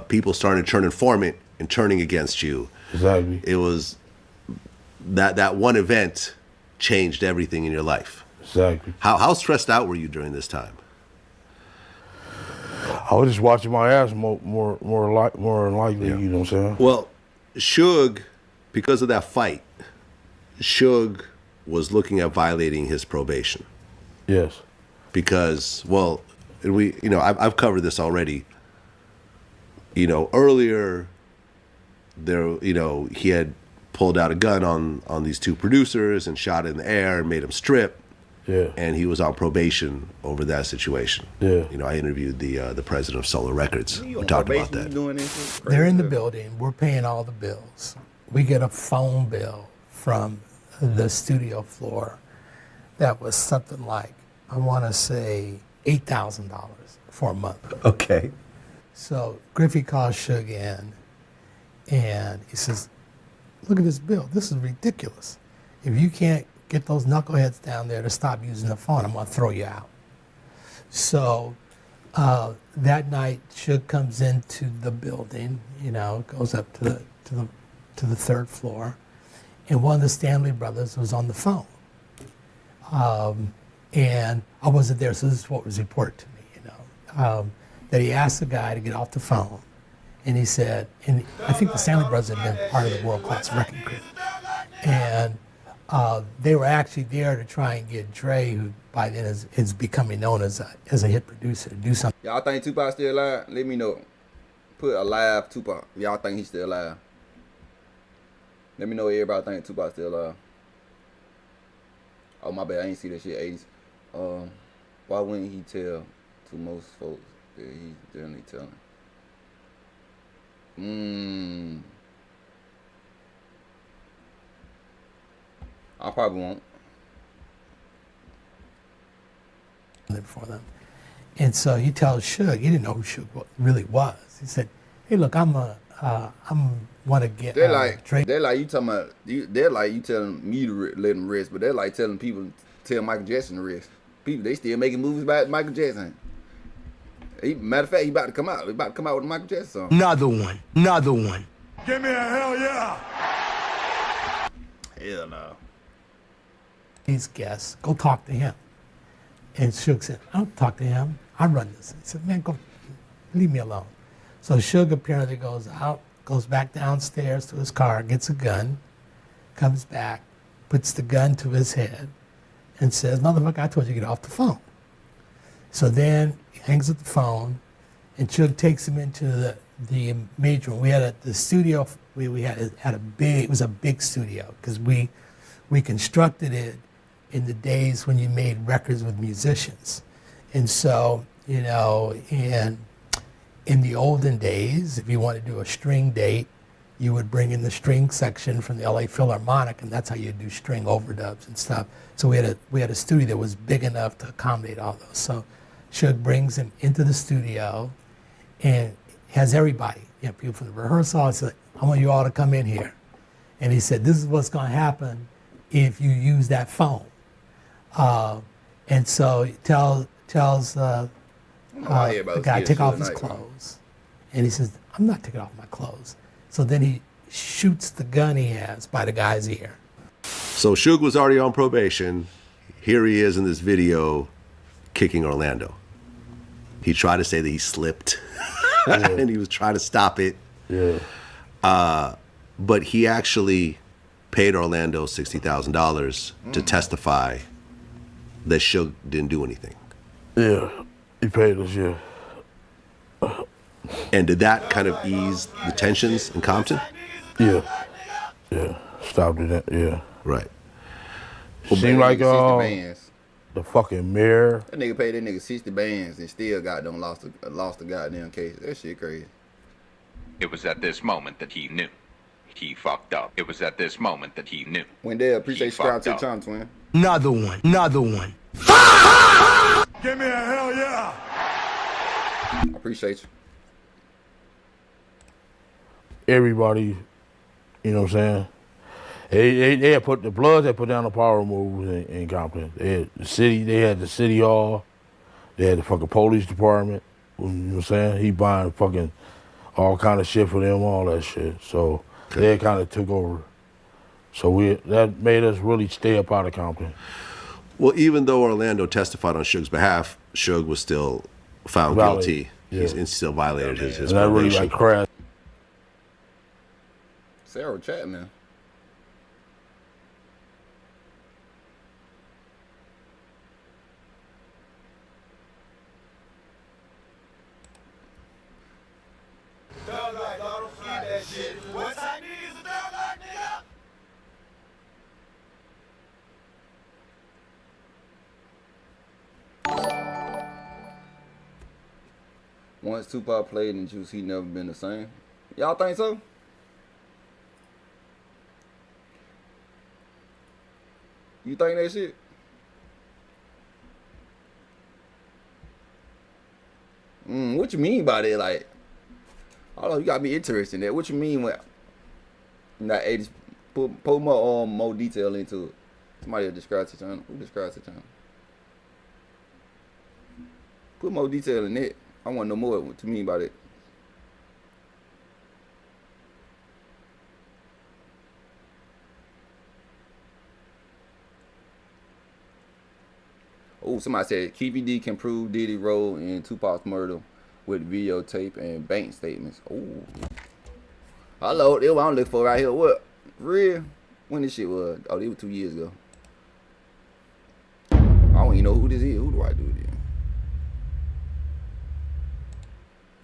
People starting to turn informant and turning against you. Exactly. It was that one event changed everything in your life. Exactly. How stressed out were you during this time? I was just watching my ass more than likely. You know what I'm saying? Well, Suge, because of that fight, Suge was looking at violating his probation. Yes. Because, well, I've covered this already. You know, earlier there, he had pulled out a gun on these two producers and shot it in the air and made them strip. Yeah. And he was on probation over that situation. Yeah. You know, I interviewed the president of Solar Records. We talked about that. They're in the building. We're paying all the bills. We get a phone bill from the studio floor that was something like, I want to say, $8,000 for a month. Okay. So Griffey calls Suge in, and he says, look at this bill. This is ridiculous. If you can't get those knuckleheads down there to stop using the phone, I'm going to throw you out. So that night, Suge comes into the building, goes up to the third floor, and one of the Stanley brothers was on the phone. And I wasn't there, so this is what was reported to me, that he asked the guy to get off the phone. And he said, and I think the Stanley brothers had been part of the world-class wrecking crew. And they were actually there to try and get Dre, who by then is becoming known as a hit producer, to do something. Y'all think Tupac still alive? Let me know. Put alive Tupac. Y'all think he's still alive? Let me know everybody think Tupac still alive. Oh, my bad. I ain't see that shit. 80s. Why wouldn't he tell to most folks that he's definitely telling? I probably won't. For them. And so he tells Suge, he didn't know who Suge really was. He said, hey, look, I'm want to get They're like Dre. you talking about they're like you telling me to let him rest, but they're like telling people tell Michael Jackson to rest. People, they still making movies about Michael Jackson. Matter of fact, he about to come out. He about to come out with a Michael Jackson song. Another one. Give me a hell yeah. Hell no. These guests, go talk to him. And Suge said, I don't talk to him. I run this. He said, man, go, leave me alone. So Suge apparently goes out, goes back downstairs to his car, gets a gun, comes back, puts the gun to his head, and says, motherfucker, I told you to get off the phone. So then he hangs up the phone, and Suge takes him into the major room. We had the studio, we had a big, it was a big studio, because we constructed it in the days when you made records with musicians. And so, in the olden days, if you wanted to do a string date, you would bring in the string section from the LA Philharmonic, and that's how you do string overdubs and stuff. So we had a studio that was big enough to accommodate all those. So Suge brings him into the studio and has everybody, people from the rehearsal. He said, I want you all to come in here. And he said, this is what's going to happen if you use that phone. And so he tells the guy to take off his clothes. And he says, I'm not taking off my clothes. So then he shoots the gun he has by the guy's ear. So Suge was already on probation. Here he is in this video kicking Orlando. He tried to say that he slipped and he was trying to stop it. Yeah. But he actually paid Orlando $60,000 to testify that Suge didn't do anything. Yeah, he paid us, yeah. And did that kind of ease the tensions in Compton? Yeah, yeah. Stopped it, yeah. Right. Well, seemed like the fucking mayor. That nigga paid that nigga 60 bands and still goddamn lost the goddamn case. That shit crazy. It was at this moment that he knew. He fucked up. It was at this moment that he knew. Wendell, appreciate you subscribing to the channel, twin. Another one. Another one. Give me a hell yeah. I appreciate you. Everybody, you know what I'm saying? They had put the Bloods, they put down the power moves in Compton. They had the city hall, they had the fucking police department, you know what I'm saying? He buying fucking all kind of shit for them, all that shit. So they kind of took over. So that made us really stay up out of Compton. Well, even though Orlando testified on Suge's behalf, Suge was still found guilty. Yeah. He's still violated his and that really like crashed. Sarah Chapman. Once Tupac played in Juice, he never been the same. Y'all think so? You think that shit? What you mean by that? Like, I don't know, you gotta be interested in that. What you mean when that 80s? Put more detail into it. Somebody will describe the channel. Who describes the channel? Put more detail in it. I want to know more what you mean by that. Oh, somebody said Keefe D can prove Diddy role in Tupac's murder with videotape and bank statements. Oh, hello, that's what I'm looking for right here. What? Real? When this shit was? Oh, it was 2 years ago. I don't even know who this is. Who do I do it?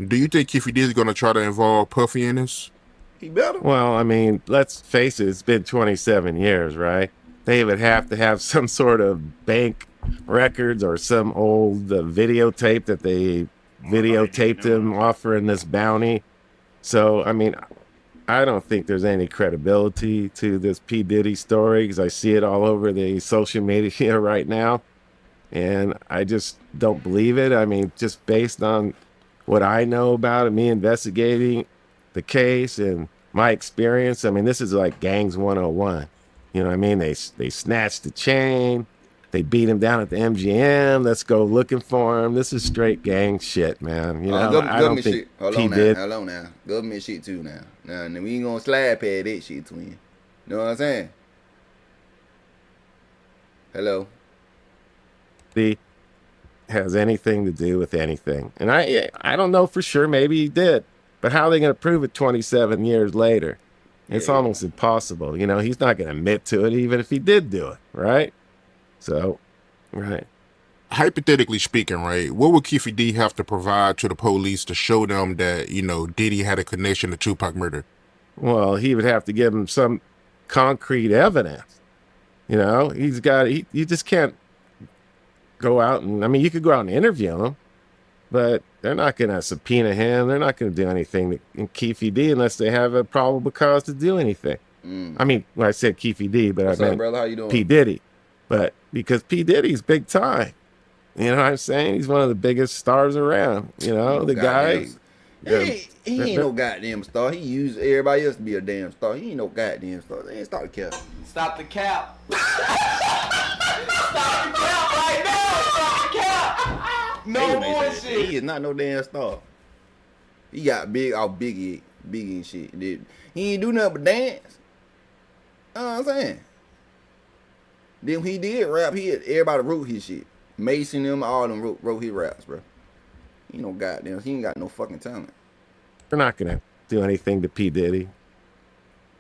Do you think Keefe D is going to try to involve Puffy in this? He better. Well, I mean, let's face it, it's been 27 years, right? They would have to have some sort of bank records or some old videotape that they videotaped him offering this bounty. So, I mean, I don't think there's any credibility to this P. Diddy story because I see it all over the social media right now. And I just don't believe it. I mean, just based on what I know about it, me investigating the case and my experience. I mean, this is like Gangs 101. You know what I mean? They snatched the chain. They beat him down at the MGM. Let's go looking for him. This is straight gang shit, man. You know, I don't think Hold on now. Government shit too now. Now, we ain't gonna slap pad that shit, twin. You know what I'm saying? Hello? Has anything to do with anything. And I don't know for sure, maybe he did, but how are they going to prove it 27 years later? It's almost impossible. You know, he's not going to admit to it even if he did do it, right? So, right. Hypothetically speaking, right, what would Keefe D have to provide to the police to show them that, you know, Diddy had a connection to Tupac murder? Well, he would have to give him some concrete evidence. You know, you just can't go out and, I mean, you could go out and interview him, but they're not going to subpoena him. They're not going to do anything in Keefe D unless they have a probable cause to do anything. I mean, well, I said Keefe D, but I meant brother? How you doing? P. Diddy. But because P. Diddy's big time. You know what I'm saying? He's one of the biggest stars around. You know, the guy. He ain't no goddamn star. He used everybody else to be a damn star. He ain't no goddamn star. They ain't start the cap. Stop the cap. Stop the cap right now. Stop the cap. No bullshit. He is not no damn star. He got big off Biggie and shit. He ain't do nothing but dance. You know what I'm saying? Then when he did rap, everybody wrote his shit. Mason them, all them wrote his raps, bro. He ain't no goddamn, he ain't got no fucking talent. They're not gonna do anything to P. Diddy.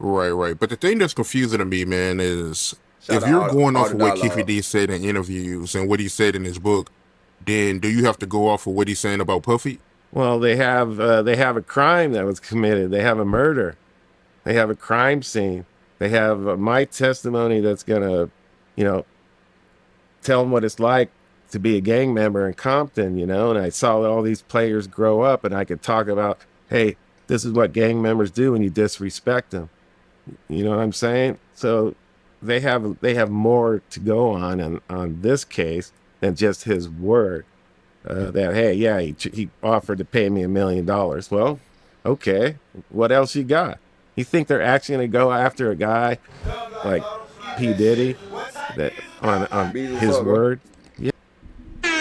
Right. But the thing that's confusing to me, man, is Shout if out you're all- going all off the of what dialogue. Keefe D said in interviews and what he said in his book, then do you have to go off of what he's saying about Puffy? Well, they have a crime that was committed. They have a murder. They have a crime scene. They have my testimony that's gonna, tell them what it's like to be a gang member in Compton, and I saw all these players grow up, and I could talk about, hey, this is what gang members do when you disrespect them. You know what I'm saying? So they have more to go on this case than just his word. That, hey, yeah, he offered to pay me $1 million. Well, okay, what else you got? You think they're actually going to go after a guy like P. Diddy that on his word? Yeah. Shout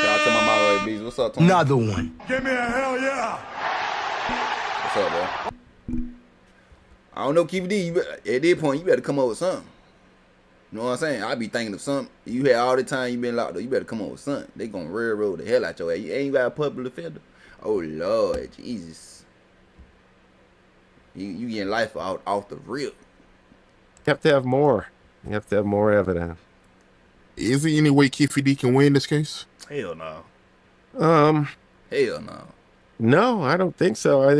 out to my moderator, Bees. What's up, Tony? Another one. Give me a hell yeah. What's up, bro? I don't know, Keefe D. At this point, you better come up with something. You know what I'm saying? I be thinking of something. You had all the time you been locked up. You better come up with something. They gonna railroad the hell out your ass. You ain't got a public defender. Oh Lord, Jesus. You getting life off the rip. You have to have more. You have to have more evidence. Is there any way Keefe D can win this case? Hell no. Hell no. No, I don't think so. I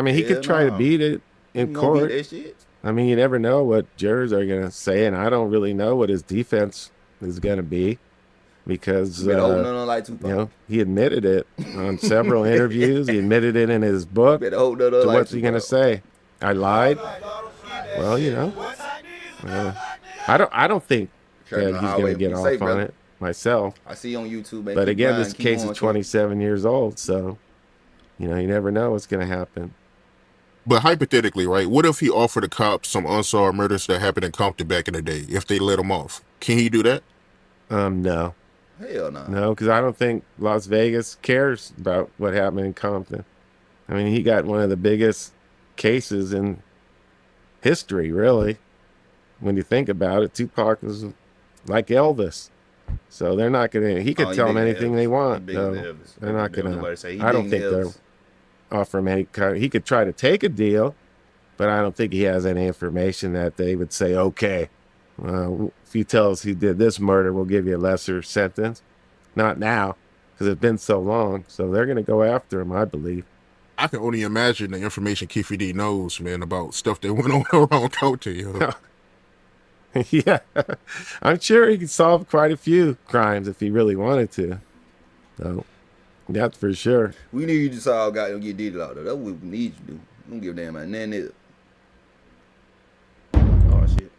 mean, he could try to beat it in court. Beat that shit? I mean, you never know what jurors are going to say, and I don't really know what his defense is going to be because, he admitted it on several interviews. He admitted it in his book. So what's he going to say? I lied? Well, I don't think that he's going to get off on it myself. I see on YouTube, man. But again, this case is 27 years old, so, you never know what's going to happen. But hypothetically, right, what if he offered the cops some unsolved murders that happened in Compton back in the day, if they let him off? Can he do that? No. Hell no. No, because I don't think Las Vegas cares about what happened in Compton. I mean, he got one of the biggest cases in history, really. When you think about it, Tupac was like Elvis. So they're not going to, he could tell them anything they want. They're not going to, I don't think they're offer him any kind. He could try to take a deal, but I don't think he has any information that they would say, okay, if you tell us he did this murder, we'll give you a lesser sentence. Not now, because it's been so long. So they're going to go after him, I believe. I can only imagine the information Keefe D knows, man, about stuff that went on around Compton. Yeah, I'm sure he could solve quite a few crimes if he really wanted to. So that's for sure. We need you to all got to get Diddy out there. That's what we need you to do. Don't give a damn about nothing else. Oh shit.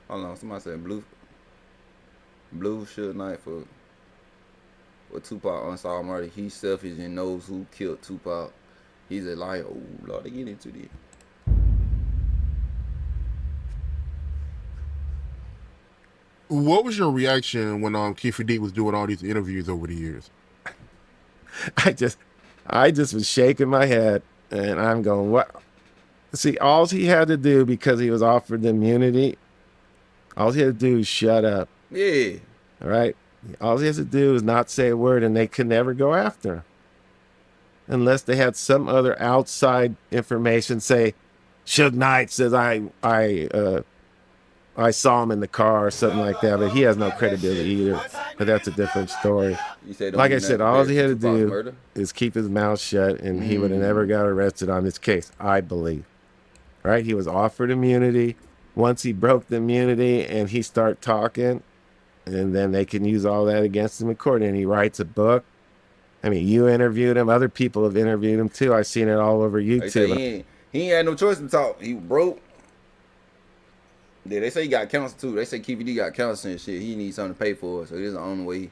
Hold on, somebody said blue Suge Knight for Tupac unsolved murder. He's selfish and knows who killed Tupac. He's a liar. Oh Lord, they get into this. What was your reaction when Keefe D was doing all these interviews over the years? I just was shaking my head, and I'm going, what? See, all he had to do, because he was offered the immunity, all he had to do is shut up. Yeah. All right? All he has to do is not say a word, and they could never go after him. Unless they had some other outside information, say, Suge Knight says I saw him in the car or something like that, but he has no credibility either. But that's a different story. Like I said, all he had to do is keep his mouth shut, and he would have never got arrested on this case, I believe. Right? He was offered immunity. Once he broke the immunity and he started talking, and then they can use all that against him in court, and he writes a book. I mean, you interviewed him. Other people have interviewed him, too. I've seen it all over YouTube. He ain't had no choice to talk. He broke. Yeah, they say he got counsel too. They say Keefe D got counsel and shit. He needs something to pay for it, so this is the only way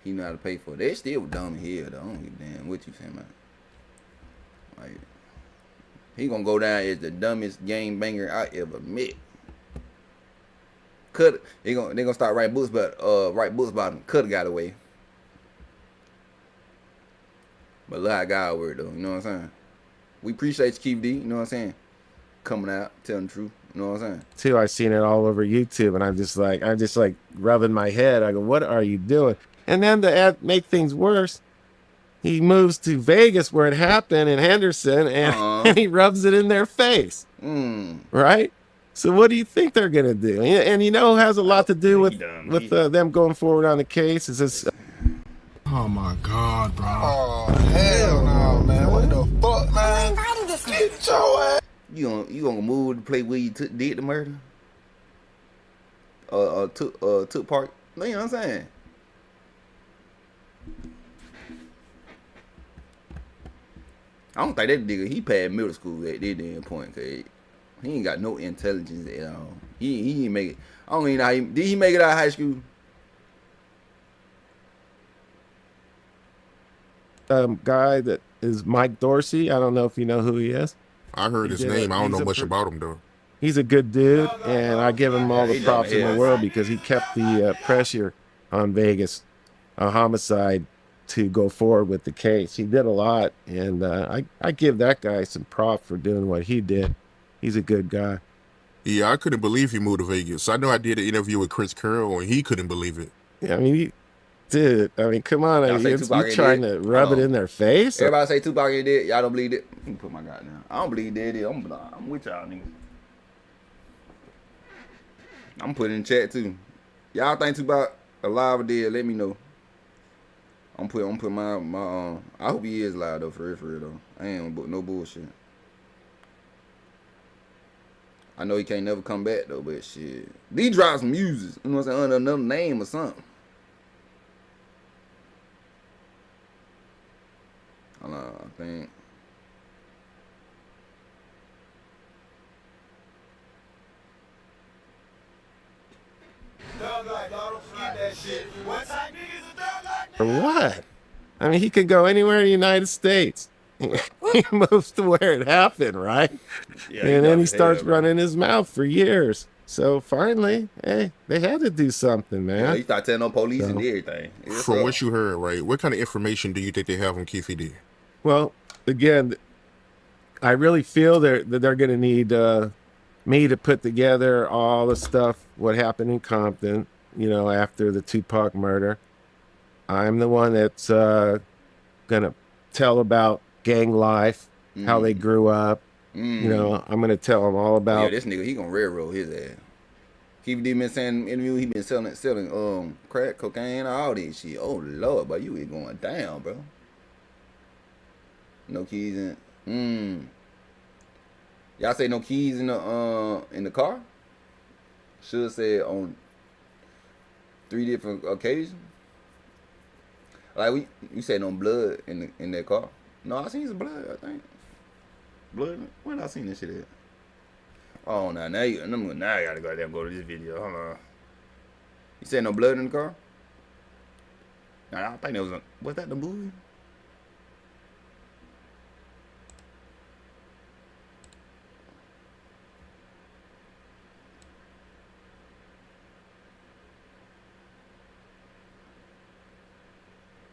he know how to pay for it. They still dumb here though. I don't give a damn what you saying, man. Like, he gonna go down as the dumbest game banger I ever met. They gonna start writing books, but write books about him. Coulda got away. But look how God worked though. You know what I'm saying? We appreciate you, Keefe D. You know what I'm saying? Coming out, telling the truth. You know what I'm saying? Too, I've seen it all over YouTube, and I'm just like rubbing my head. I go, what are you doing? And then to make things worse, he moves to Vegas where it happened in Henderson, and he rubs it in their face. Right? So what do you think they're gonna do? And you know, it has a lot to do with them going forward on the case. Is this? Oh my God, bro. Oh hell no, man. What the fuck, man? Get your ass. You gonna move to play where you did the murder? Took part. You know what I'm saying? I don't think that nigga, he passed middle school at this damn point, cause he ain't got no intelligence at all. He ain't make it. I don't even know how did he make it out of high school? Guy that is Mike Dorsey. I don't know if you know who he is. I heard his name. I don't know much about him though. He's a good dude, and I give him all the props in the world because he kept the pressure on Vegas, homicide, to go forward with the case. He did a lot, and I give that guy some props for doing what he did. He's a good guy. Yeah, I couldn't believe he moved to Vegas. I know I did an interview with Chris Curl, and he couldn't believe it. Yeah, I mean, dude, I mean, come on. You're trying to rub it in their face? Everybody say Tupac ain't dead. Y'all don't believe it? Let me put my God down. I don't believe dead. I'm with y'all niggas. I'm putting in chat too. Y'all think Tupac alive or dead? Let me know. I'm putting my I hope he is alive though, for real though. I ain't no bullshit. I know he can't never come back though, but shit. These drops some music, you know what I'm saying, under another name or something. Hold on, I think. For what? I mean, he could go anywhere in the United States. He moves to where it happened, right? Yeah, and then he starts running his mouth for years. So finally, hey, they had to do something, man. Yeah, he started telling on police and everything. From what you heard, right, what kind of information do you think they have on Keefe D? Well, again, I really feel that they're going to need me to put together all the stuff, what happened in Compton, you know, after the Tupac murder. I'm the one that's going to tell about gang life, how they grew up. You know, I'm going to tell them all about... Yeah, this nigga, he going to railroad his ass. Keefe D been saying in the interview, he been selling crack, cocaine, all this shit. Oh, Lord, but you ain't going down, bro. No keys in... Y'all say no keys in the car? Should say on 3 different occasions. Like you said no blood in that car. No, I seen some blood, I think. Blood? When I seen this shit at? Oh, now I gotta go to this video. Hold on. You said no blood in the car? Nah, I think that was that the movie?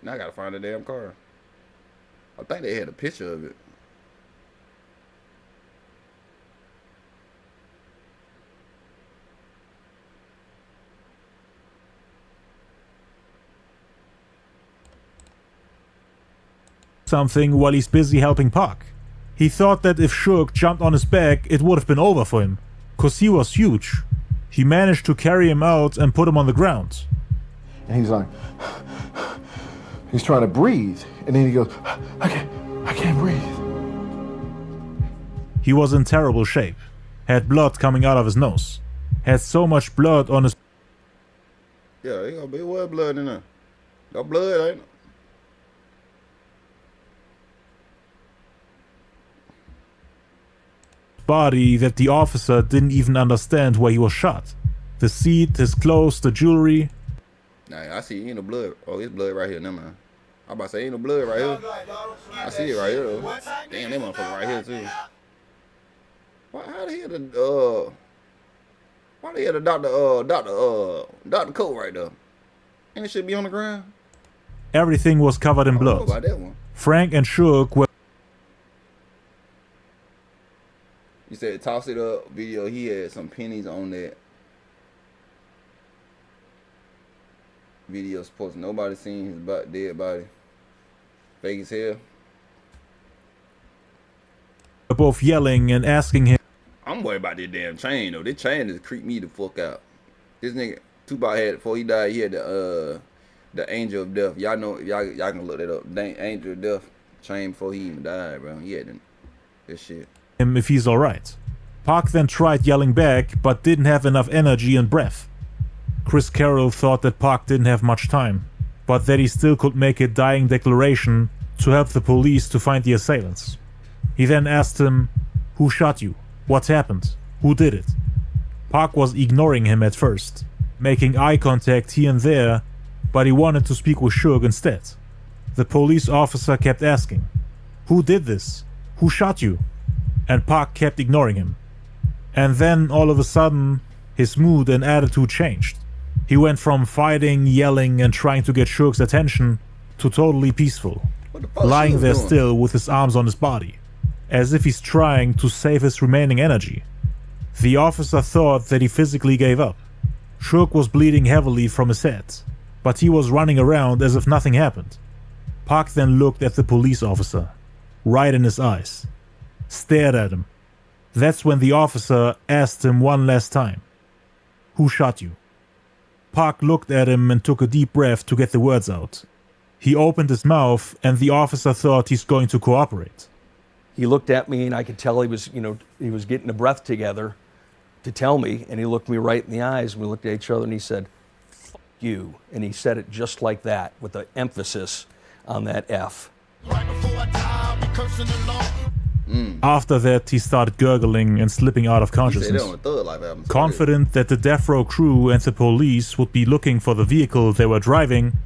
Now I gotta find the damn car. I think they had a picture of it. Something while he's busy helping Pac. He thought that if Suge jumped on his back, it would have been over for him, cause he was huge. He managed to carry him out and put him on the ground. And he's like, he's trying to breathe, and then he goes, I can't breathe. He was in terrible shape, had blood coming out of his nose, had so much blood on his... Yeah, there gonna be what blood in there? Got blood, ain't it? body that the officer didn't even understand where he was shot. The seat, his clothes, the jewelry. Nah, I see ain't no blood. Oh, it's blood right here. Never mind. I'm about to say ain't no blood right here. I see it right here though. Damn, that motherfucker right here too. How the hell why the hell the doctor coat right there? And it should be on the ground. Everything was covered in blood. About that one. Frank and Suge were... You said toss it up video. He had some pennies on that video. Supposed nobody seen his dead body. Fake as hell. Both yelling and asking him. I'm worried about this damn chain though. This chain just creeped me the fuck out. This nigga Tupac had before he died. He had the Angel of Death. Y'all know y'all can look that up. The Angel of Death chain before he even died, bro. He had this shit. Him if he's alright. Pac then tried yelling back, but didn't have enough energy and breath. Chris Carroll thought that Pac didn't have much time, but that he still could make a dying declaration to help the police to find the assailants. He then asked him, "Who shot you? What happened? Who did it?" Pac was ignoring him at first, making eye contact here and there, but he wanted to speak with Suge instead. The police officer kept asking, "Who did this? Who shot you?" And Pac kept ignoring him. And then all of a sudden, his mood and attitude changed. He went from fighting, yelling, and trying to get Suge's attention to totally peaceful, lying there still with his arms on his body, as if he's trying to save his remaining energy. The officer thought that he physically gave up. Suge was bleeding heavily from his head, but he was running around as if nothing happened. Pac then looked at the police officer, right in his eyes, stared at him. That's when the officer asked him one last time, "Who shot you?" Pac looked at him and took a deep breath to get the words out. He opened his mouth and the officer thought he's going to cooperate. He looked at me and I could tell he was getting the breath together to tell me, and he looked me right in the eyes and we looked at each other and he said, "Fuck you." And he said it just like that with the emphasis on that F. After that, he started gurgling and slipping out of consciousness. Confident that the death row crew and the police would be looking for the vehicle they were driving,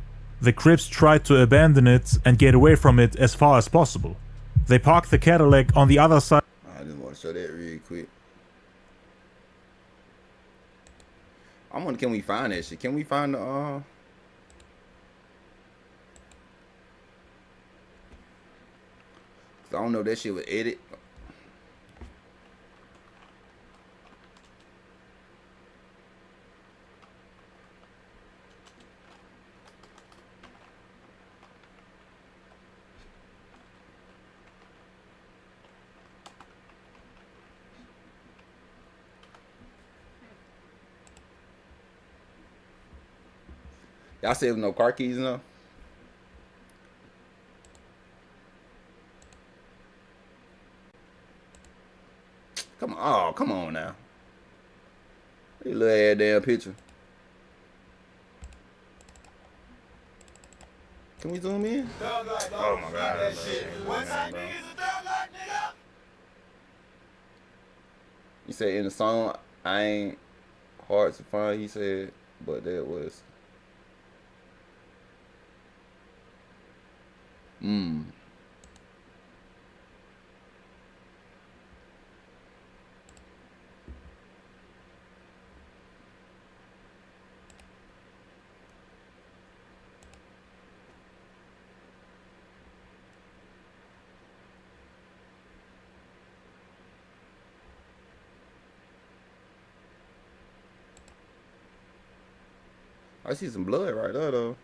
the Crips tried to abandon it and get away from it as far as possible. They parked the Cadillac on the other side. I just want to show that real quick. I'm wondering, can we find that shit? Can we find the I don't know if that shit was edit. Y'all say there's no car keys enough? Come on, oh, come on now. You little ass damn picture. Can we zoom in? Oh my god. You said in the song, I ain't hard to find, he said, but that was. I see some blood right there, though.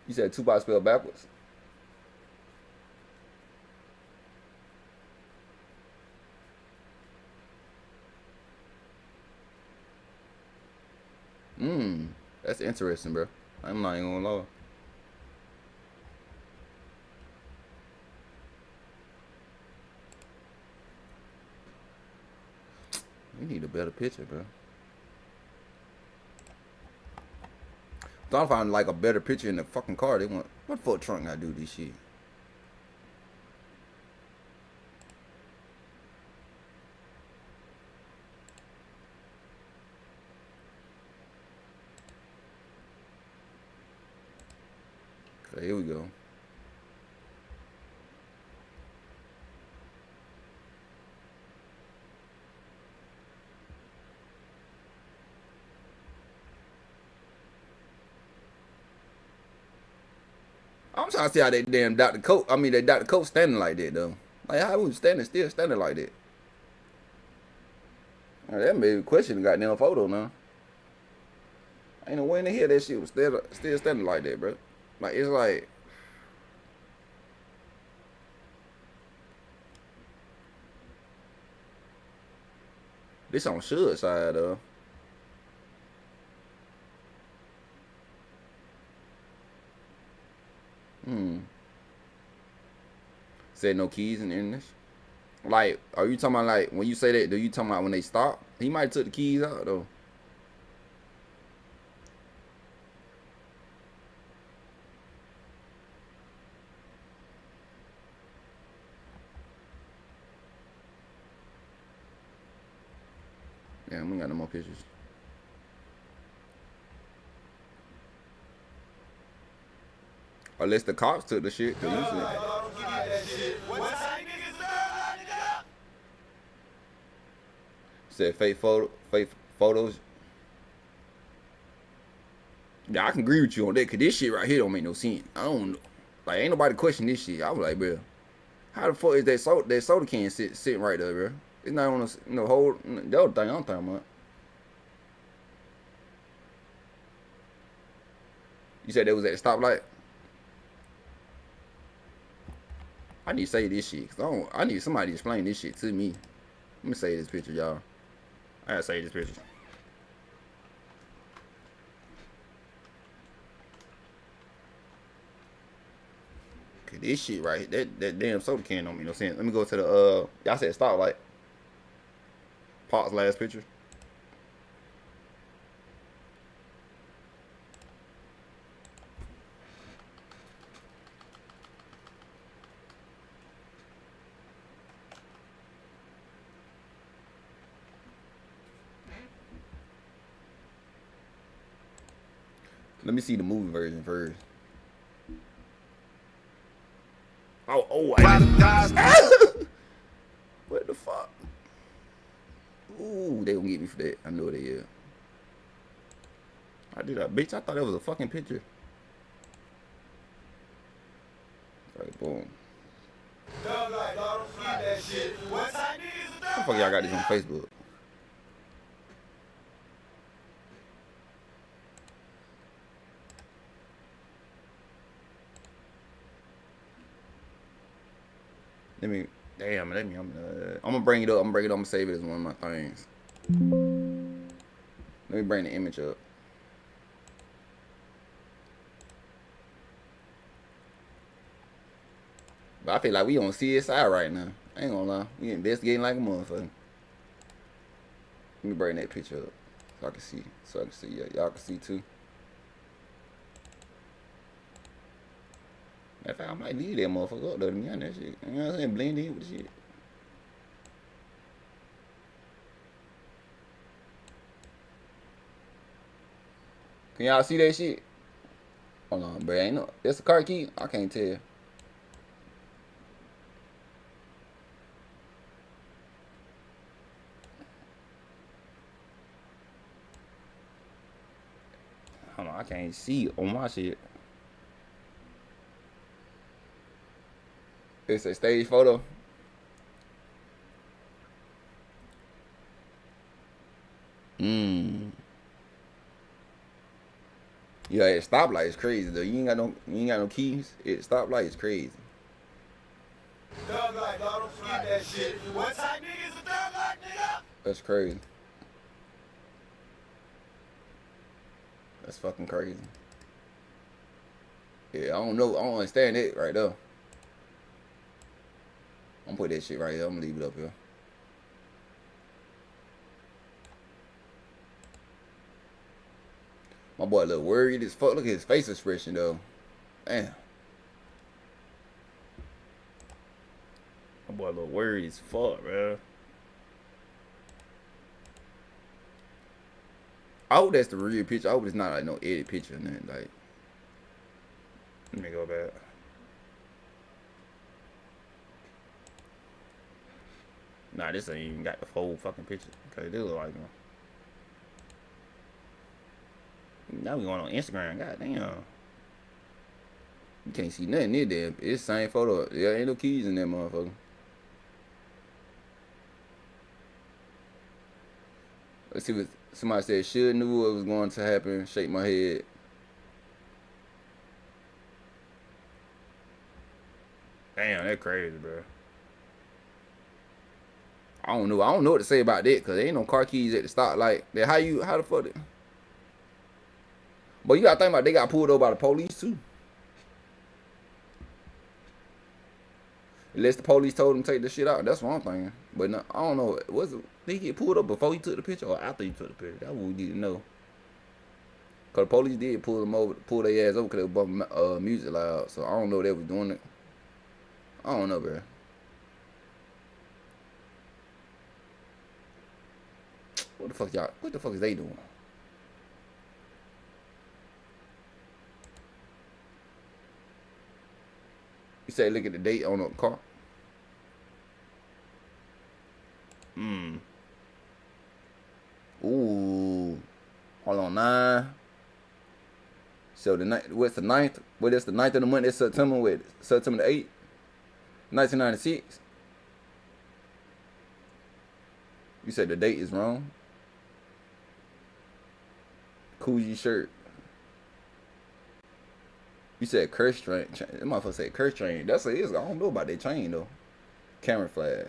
You said Tupac spelled backwards? That's interesting, bro. I'm not even gonna lie. We need a better picture, bro. Thought I found like a better picture in the fucking car. They want what fuck trunk I do this shit. Okay, here we go. I'm trying to see how they damn Dr. Coat. I mean, they Dr. Coat standing like that though. Like how was still standing like that? That made me question the goddamn photo now. Ain't no way in the hell that shit was still standing like that, bro. Like it's like. This on Suge's side though. Said no keys in English. Like, are you talking about like when you say that? Do you talking about when they stop? He might have took the keys out though. Yeah, we ain't got no more pictures. Unless the cops took the shit. Said fake photos. Yeah, I can agree with you on that, cause this shit right here don't make no sense. I don't know. Like ain't nobody question this shit. I was like, bro, how the fuck is that soda can sitting right there, bro? It's not on the whole the other thing I'm talking about. You said they was at the stoplight? I need to say this shit, cause I need somebody to explain this shit to me. Let me say this picture, y'all. I gotta say this picture. Okay, this shit right, that damn soda can don't make no sense. Let me go to the y'all said stoplight. Pac's last picture. Let me see the movie version first. Oh, what the fuck? Ooh, they gonna get me for that. I know they is. I did that, bitch. I thought that was a fucking picture. Alright, boom. How the fuck y'all got this on Facebook? I'm gonna bring it up. I'm gonna save it as one of my things. Let me bring the image up. But I feel like we on CSI right now. I ain't gonna lie. We investigating like a motherfucker. Let me bring that picture up so I can see. Yeah, y'all can see too. In fact, I might leave that motherfucker up though, to be honest. Shit. You know what I'm saying? Blend in with the shit. Can y'all see that shit? Hold on, bro. Ain't no. That's a car key? I can't tell. Hold on, I can't see on my shit. It's a stage photo. Yeah, at stoplight is crazy though. You ain't got no keys. At stoplight is crazy. Thug life, dog, don't forget that shit. What type nigga is a thug life, nigga? That's crazy. That's fucking crazy. Yeah, I don't know. I don't understand it right there. I'm gonna put that shit right here. I'm gonna leave it up here. My boy a little worried as fuck. Look at his face expression though. Damn. My boy a little worried as fuck, bro. I hope that's the real picture. I hope it's not like no edit picture or nothing. Like, let me go back. Nah, this ain't even got the whole fucking picture. Okay, this look like one. Now we going on Instagram. God damn. You can't see nothing in there. It's the same photo. There ain't no keys in that motherfucker. Let's see what somebody said. Should knew what was going to happen. Shake my head. Damn, that crazy, bro. I don't know. I don't know what to say about that because there ain't no car keys at the stoplight. How the fuck it? But you gotta think about they got pulled over by the police too. Unless the police told him to take the shit out. That's what I'm thinking. But no, I don't know. Did he get pulled up before he took the picture or after he took the picture? That's what we need to know. Cause the police did pull them over, pull their ass over because they were bumping music loud. So I don't know if they was doing it. I don't know, bro. What the fuck y'all? What the fuck is they doing? You say look at the date on the car. Ooh. Hold on, 9. So the night. What's the 9th? What is the 9th of the month? It's September. With September the 8th, 1996. You said the date is wrong. Coogee shirt. You said curse train. That motherfucker said curse train. That's what it is. I don't know about that chain though. Camera flash.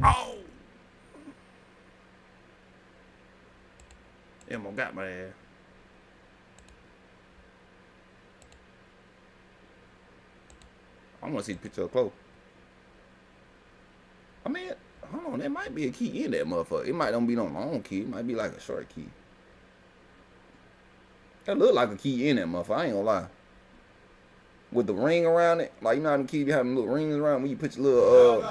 Oh. Emma got my ass. I want to see the picture up close. I mean, hold on. There might be a key in that motherfucker. It might not be no long key. It might be like a short key. That look like a key in that motherfucker. I ain't gonna lie. With the ring around it, like you know how the key be having little rings around when you put your little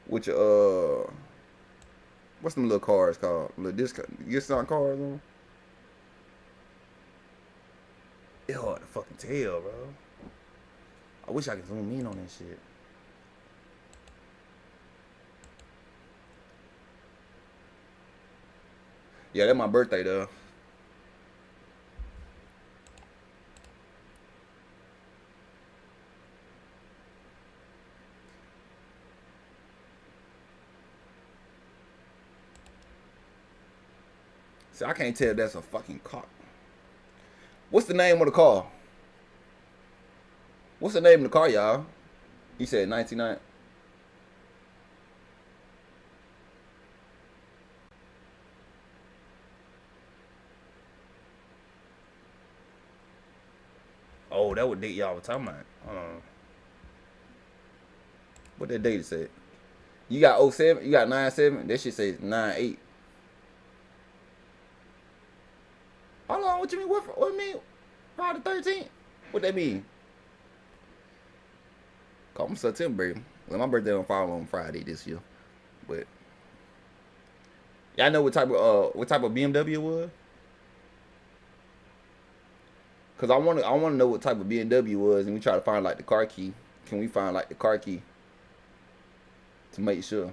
with your what's them little cards called? Little discount cards on. It's hard to fucking tell, bro. I wish I could zoom in on that shit. Yeah, that's my birthday though. See, I can't tell if that's a fucking car. What's the name of the car? What's the name of the car, y'all? He said 99. Oh, that what date y'all was talking about. Hold on. What that date said? You got 07, you got 97. That shit says 98. Hold on, what you mean? What you mean? Friday the 13th? What that mean? Call me September. Well, my birthday don't fall on Friday this year, but y'all know what type of BMW it was? Cause I want to know what type of BMW it was, and we try to find like the car key. Can we find like the car key to make sure?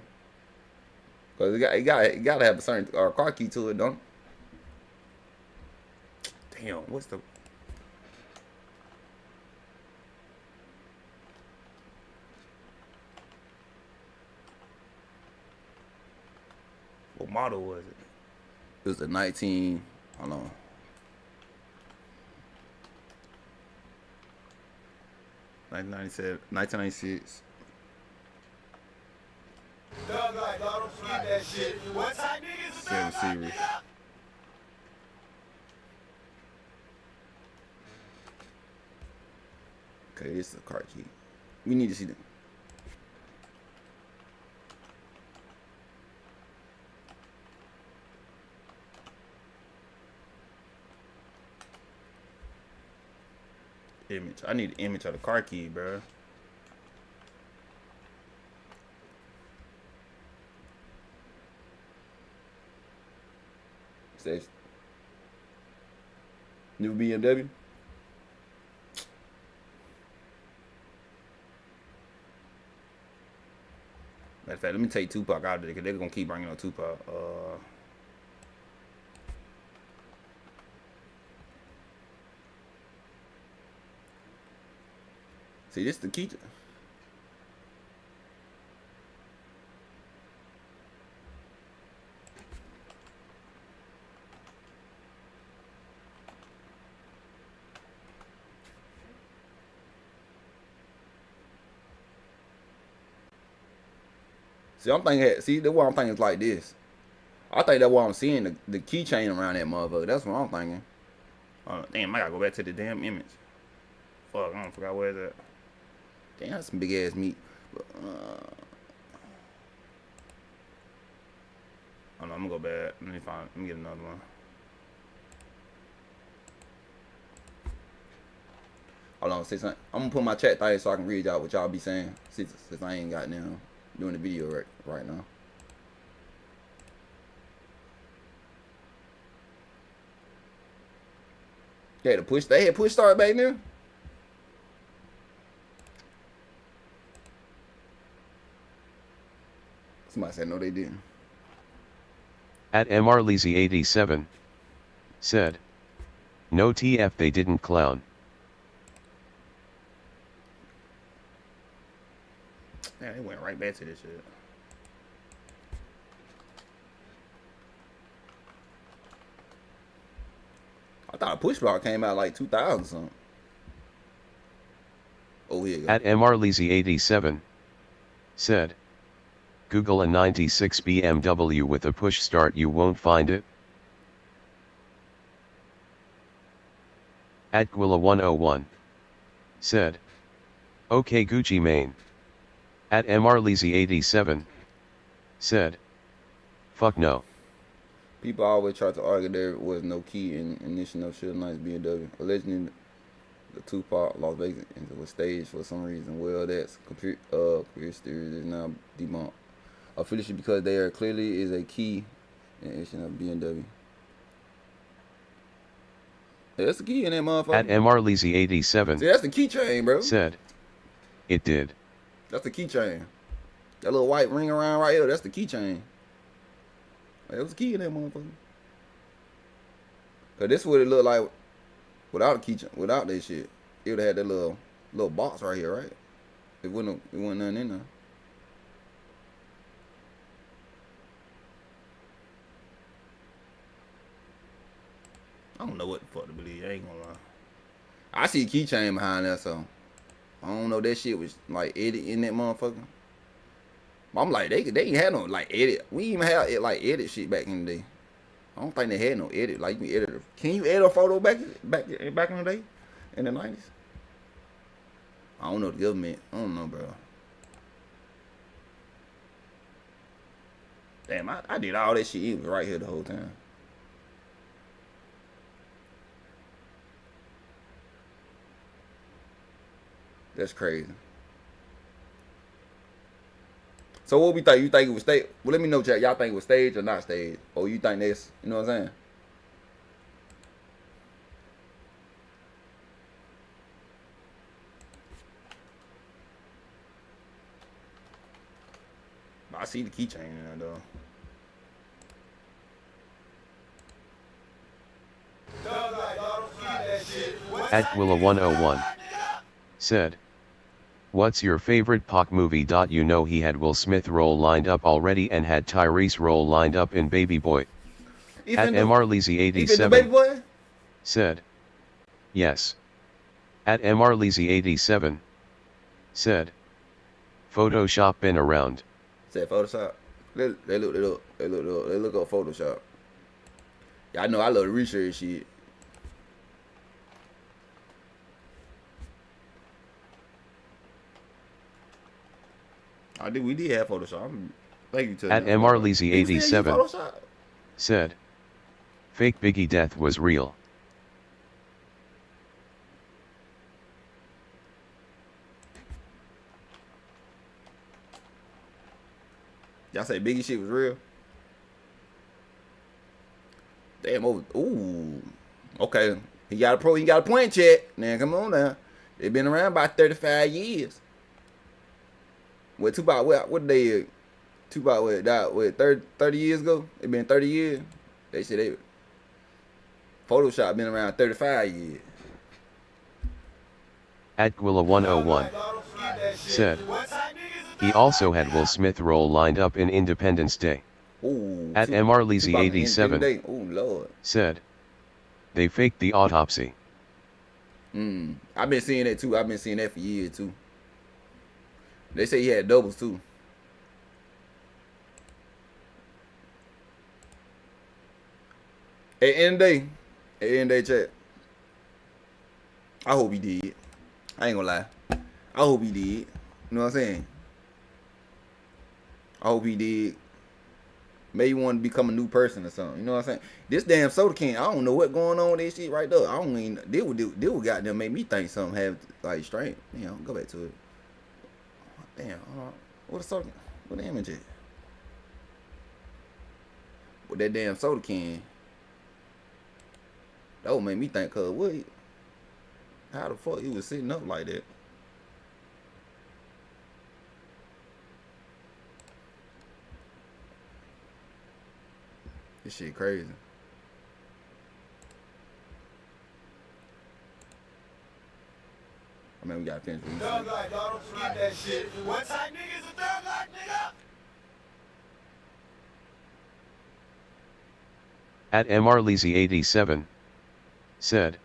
Cause it got to have a certain car key to it, don't it? Damn, what's the? What model was it? It was a 19. Hold on. 1997, 1996. Dogg like, dog, don't forget that shit. What type niggas is 7 Series. Okay, this is the car key. We need to see them. Image. I need an image of the car key, bro. Says new BMW. Matter of fact, let me take Tupac out of there because they're gonna keep bringing on Tupac. See, this the key. See, I'm thinking. See, that's what I'm thinking is like this. I think that's what I'm seeing the keychain around that motherfucker. That's what I'm thinking. Damn, I gotta go back to the damn image. Fuck, I don't forgot where it's at. Damn, that's some big ass meat. But, oh no, I'm gonna go back. Let me get another one. Hold on, I'm gonna put my chat thing so I can read y'all what y'all be saying. Since I ain't got now doing the video right now. They had push start back there. Somebody said no, they didn't. At MRLeezy87 said, no TF, they didn't clown. Yeah, they went right back to this shit. I thought Push Block came out like 2000 something. Oh, here you go. At MRLeezy87 said, Google a 96 BMW with a push start, you won't find it. At Gwilla101 said, okay Gucci Mane. At MRLeezy87 said, fuck no. People always try to argue there was no key in ignition of Suge Knight's BMW. Allegedly, the Tupac Las Vegas was staged for some reason. Well, that's conspiracy theory is now debunked. Officially, because there clearly is a key in ignition of BMW. Yeah, that's the key in that motherfucker. At MRLeezy87 see, that's the keychain, bro. Said, it did. That's the keychain. That little white ring around right here, that's the keychain. That was the key in that motherfucker. Cause this would it look like without a keychain, without that shit. It would have had that little box right here, right? It wasn't nothing in there. I don't know what the fuck to believe. I ain't gonna lie. I see a keychain behind that, so I don't know that shit was like edit in that motherfucker. I'm like, they ain't had no like edit. We even had it like edit shit back in the day. I don't think they had no edit. Like you can edit. Can you edit a photo back in the day, in the 90s? I don't know the government. I don't know, bro. Damn, I did all that shit. It was right here the whole time. That's crazy. So what we think? You think it was staged? Well, let me know, chat. Y'all think it was staged or not staged? Or you think this? You know what I'm saying? I see the keychain in there, though. At Willa101 said, what's your favorite Pac movie? You know he had Will Smith role lined up already and had Tyrese role lined up in Baby Boy. At MRLeezy87 said, yes. At MRLeezy87 said, Photoshop been around. Said Photoshop. They look up Photoshop. Yeah, I know I love the research shit. We did have Photoshop. Thank you to At MRLeezy87 said, fake Biggie death was real. Y'all say Biggie shit was real? Damn, ooh. Okay. He got a point check. Now come on now. They been around about 35 years. What Tupac, what they Tupac died 30 years ago. It been 30 years. They said Photoshop been around 35 years. At Gwilla101 said, he also had Will Smith role lined up in Independence Day. Ooh, at MRLeezy87 oh Lord, said, they faked the autopsy. I've been seeing that too. I've been seeing that for years too. They say he had doubles too. At the end of the day, chat. I hope he did. I ain't gonna lie. I hope he did. You know what I'm saying? I hope he did. Maybe want to become a new person or something. You know what I'm saying? This damn soda can, I don't know what going on with this shit right there. I don't even, they would goddamn make me think something have like strange. You know, go back to it. Damn, what a soda, what the image is? With that damn soda can. That would make me think, cuz what? How the fuck he was sitting up like that? This shit crazy. I mean, we gotta finish with Thug life, y'all don't forget that shit. What type niggas a thug life, nigga? At MRLeezy87 said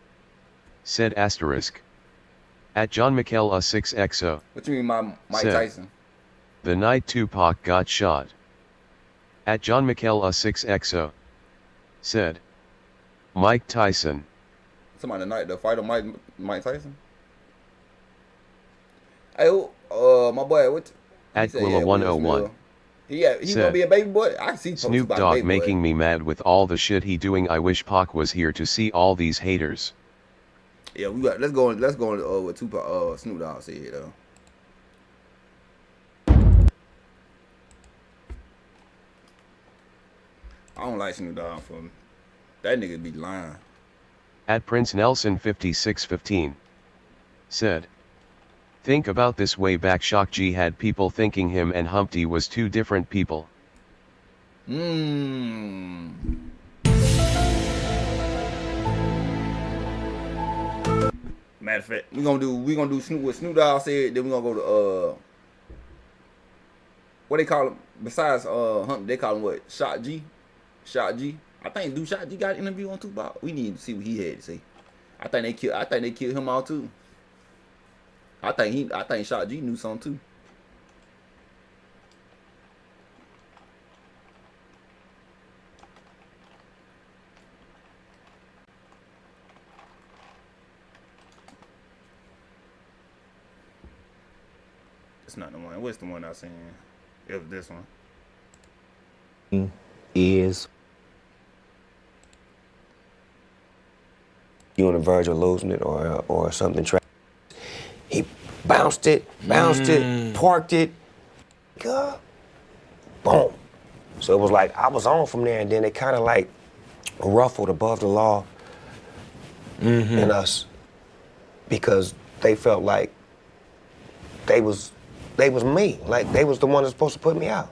asterisk. At John McKell A6XO. What you mean, Mike said, Tyson? The night Tupac got shot. At John McKell A6XO said, Mike Tyson. Somebody tonight, the fighter Mike Tyson. Hey, my boy, what? At Gwilla101 He said, gonna be a baby boy. I can see Snoop Dogg making me mad with all the shit he doing. I wish Pac was here to see all these haters. Yeah, we got. Let's go with Tupac. Snoop Dogg said though. I don't like Snoop Dogg for him. That nigga be lying. At Prince Nelson 5615 said, think about this, way back Shock G had people thinking him and Humpty was two different people. Matter of fact, we gonna do Snoop, what Snoop Dogg said. Then we gonna go to what they call him besides Humpty. They call him what? Shock G. Shock G. I think Shock G got an interview on Tupac. We need to see what he had to say. I think they killed him all too. I think Shock G knew something too. It's not the one. What's the one I seen? It was this one. Is you on the verge of losing it or something. He bounced it, parked it, boom. So it was like I was on from there, and then they kind of like ruffled above the law in us because they felt like they was me, like they was the one that's supposed to put me out.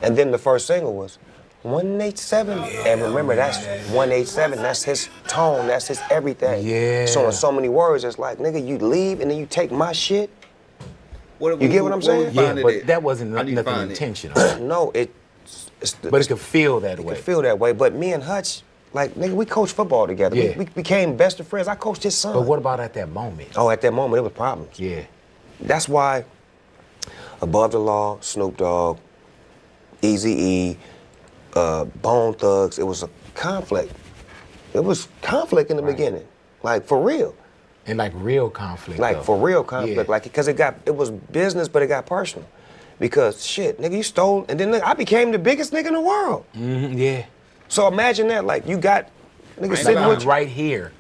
And then the first single was 187. And remember, that's 187. That's his tone. That's his everything. Yeah. So in so many words, it's like, nigga, you leave and then you take my shit. You get what I'm saying? Yeah, but that wasn't nothing intentional. No, but it could feel that way. It could feel that way. But me and Hutch, like, nigga, we coached football together. Yeah. We became best of friends. I coached his son. But what about at that moment? Oh, at that moment, it was problems. Yeah. That's why Above the Law, Snoop Dogg, Eazy-E, Bone Thugs, it was a conflict. It was conflict in the beginning, like for real. And like real conflict. Like though. for real conflict, Yeah. like because it was business, but it got personal. Because shit, nigga, you stole, and then I became the biggest nigga in the world. Yeah. So imagine that, like you got nigga sitting with you. right here.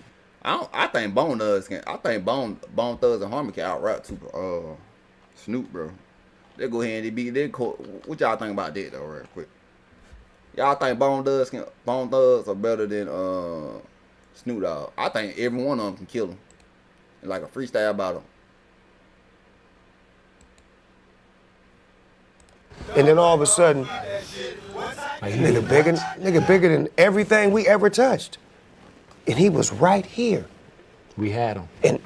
I think Bone Thugs and Harmony can out-rap to Snoop, bro. They go ahead and what y'all think about that though, real quick? Y'all think Bone Thugs are better than Snoop Dogg? I think every one of them can kill him. Like a freestyle battle. And then all of a sudden, nigga bigger than everything we ever touched. And he was right here. We had him. And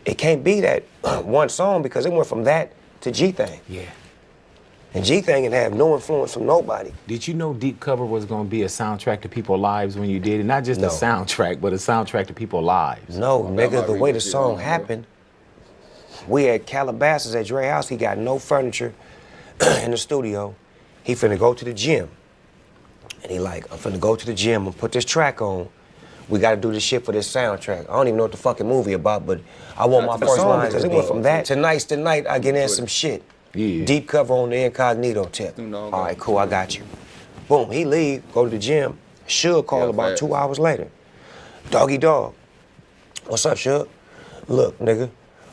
it can't be that one song because it went from that to G-Thing. Yeah. And G-Thing didn't have no influence from nobody. Did you know Deep Cover was going to be a soundtrack to people's lives when you did it? Not just a soundtrack, but a soundtrack to people's lives. No, nigga, the way the song happened, we at Calabasas at Jailhouse, he got no furniture in the studio. He finna go to the gym. And he like, I'm finna go to the gym and put this track on. We gotta do this shit for this soundtrack. I don't even know what the fucking movie about, but I want my first line because it went from that to Tonight's the Night, I get in some shit. Yeah. Deep Cover on the incognito tip. All right, cool, I got you. Boom, he leave, go to the gym. Suge call about 2 hours later. Doggy Dog. What's up, Suge? Look, nigga,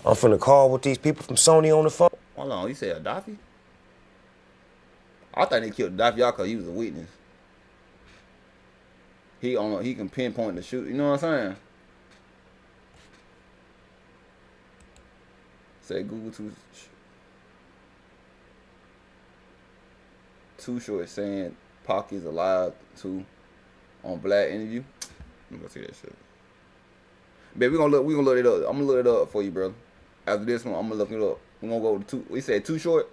I'm finna call with these people from Sony on the phone. Hold on, you said Daffy? I thought they killed Daffy y'all because he was a witness. He can pinpoint the shoot. You know what I'm saying? Say Google Too Short saying Pac is alive too on Black interview. Let me go see that shit. Babe, we gonna look it up. I'm gonna look it up for you, brother. After this one, I'm gonna look it up. We gonna go to we said Too Short.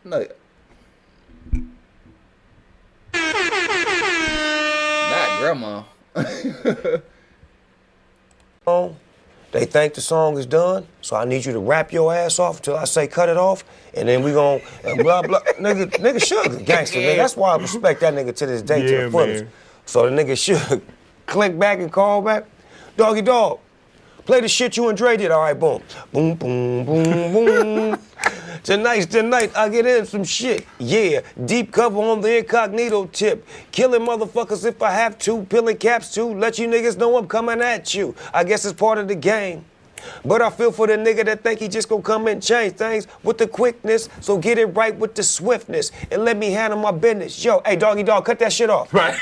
No. Not grandma. They think the song is done, so I need you to rap your ass off until I say cut it off, and then we gon' blah blah. nigga Suge gangster, nigga. That's why I respect that nigga to this day to the fullest. So the nigga Suge click back and call back, Doggy Dog, play the shit you and Dre did. All right, boom, boom, boom, boom, boom. Tonight's the night I get in some shit. Yeah, Deep Cover on the incognito tip. Killing motherfuckers if I have to. Peeling caps too. Let you niggas know I'm coming at you. I guess it's part of the game. But I feel for the nigga that think he just gonna come and change things with the quickness. So get it right with the swiftness and let me handle my business. Yo, hey, Doggy Dog, cut that shit off. Right.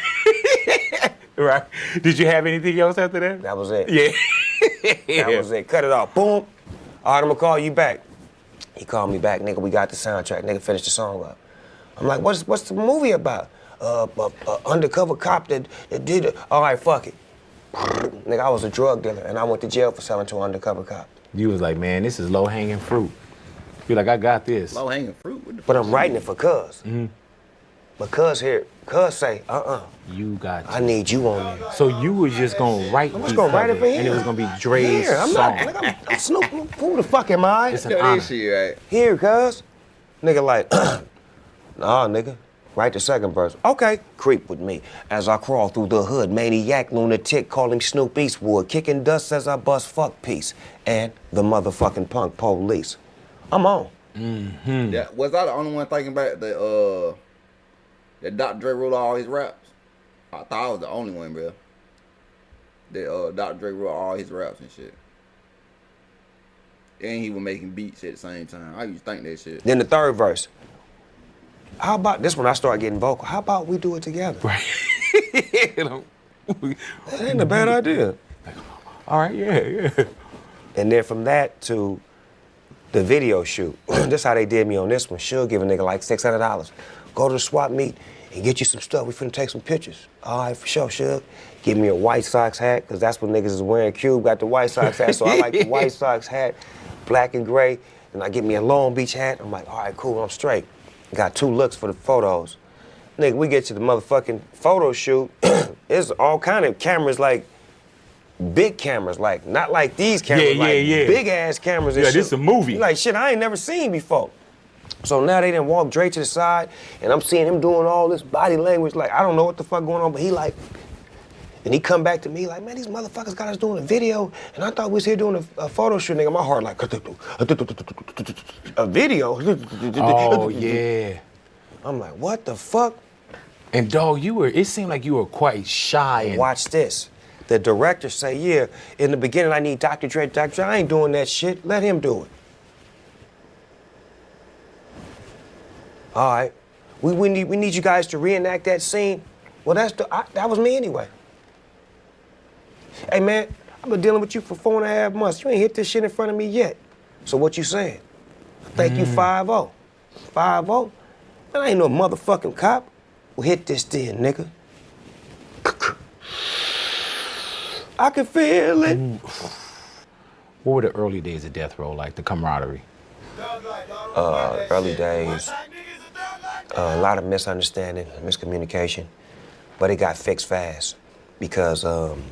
Right. Did you have anything else after that? That was it. Yeah. That was it. Cut it off. Boom. All right, I'm gonna call you back. He called me back, nigga, we got the soundtrack. Nigga, finish the song up. I'm like, what's the movie about? Undercover cop that did it. All right, fuck it. Nigga, I was a drug dealer, and I went to jail for selling to an undercover cop. You was like, man, this is low-hanging fruit. You're like, I got this. Low-hanging fruit? But I'm writing it for Cuz. But Cuz say, You got I need you on there. So you was just gonna write I'm just gonna write it for him. and it was gonna be Dre's I'm song. not, I'm Snoop. Who the fuck am I? It's an honor. Right? Here, Cuz. Nigga like, nah, nigga. Write the second verse. Okay, creep with me as I crawl through the hood. Maniac, lunatic, call him Snoop Eastwood. Kicking dust as I bust fuck piece. And the motherfucking punk police. I'm on. Yeah, was I the only one thinking about that Dr. Dre wrote all his raps? I thought I was the only one, bro. That Dr. Dre wrote all his raps and shit. And he was making beats at the same time. I used to think that shit. Then the third verse. How about this when I start getting vocal? How about we do it together? Right. That ain't a bad idea. All right, yeah. And then from that to the video shoot. This how they did me on this one. Suge give a nigga like $600. Go to the swap meet and get you some stuff. We finna take some pictures. All right, for sure, Suge. Give me a White Sox hat, because that's what niggas is wearing. Cube got the White Sox hat, so I like the White Sox hat, black and gray. And I get me a Long Beach hat. I'm like, all right, cool, I'm straight. Got 2 looks for the photos. Nigga, we get to the motherfucking photo shoot. There's all kind of cameras, like big cameras, like not like these cameras, big ass cameras. And yeah, shit. this is a movie. Like shit, I ain't never seen before. So now they done walk Dre to the side, and I'm seeing him doing all this body language. Like I don't know what the fuck going on, but he like, and he come back to me like, man, these motherfuckers got us doing a video, and I thought we was here doing a photo shoot. Nigga, my heart like, a video. Oh yeah. I'm like, what the fuck? And dog, it seemed like you were quite shy. And watch this. The director say, yeah, in the beginning I need Dr. Dre. Dr. Dre, I ain't doing that shit. Let him do it. All right. We need you guys to reenact that scene. Well, that was me anyway. Hey, man, I've been dealing with you for 4.5 months. You ain't hit this shit in front of me yet. So what you saying? I think you 5-0. 5-0? Man, I ain't no motherfucking cop. Well, hit this then, nigga. I can feel it. What were the early days of Death Row like, the camaraderie? Early days, a lot of misunderstanding, miscommunication, but it got fixed fast because I'm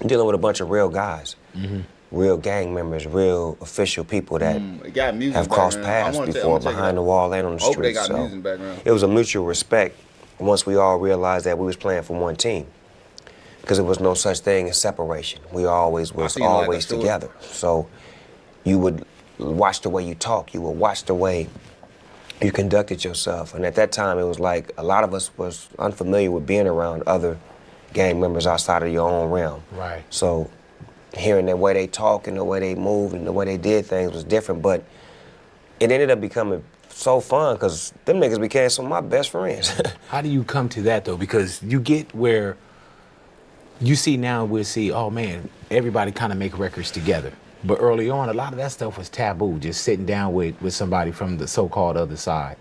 dealing with a bunch of real guys, real gang members, real official people that have crossed paths before, behind the wall and on the street. So it was a mutual respect once we all realized that we was playing for one team. Because there was no such thing as separation. We always was always together. So you would watch the way you talk. You would watch the way you conducted yourself. And at that time, it was like a lot of us was unfamiliar with being around other gang members outside of your own realm. Right. So hearing the way they talk and the way they moved and the way they did things was different. But it ended up becoming so fun because them niggas became some of my best friends. How do you come to that, though? Because you get where you see now, we'll see, oh man, everybody kind of make records together. But early on, a lot of that stuff was taboo, just sitting down with somebody from the so-called other side.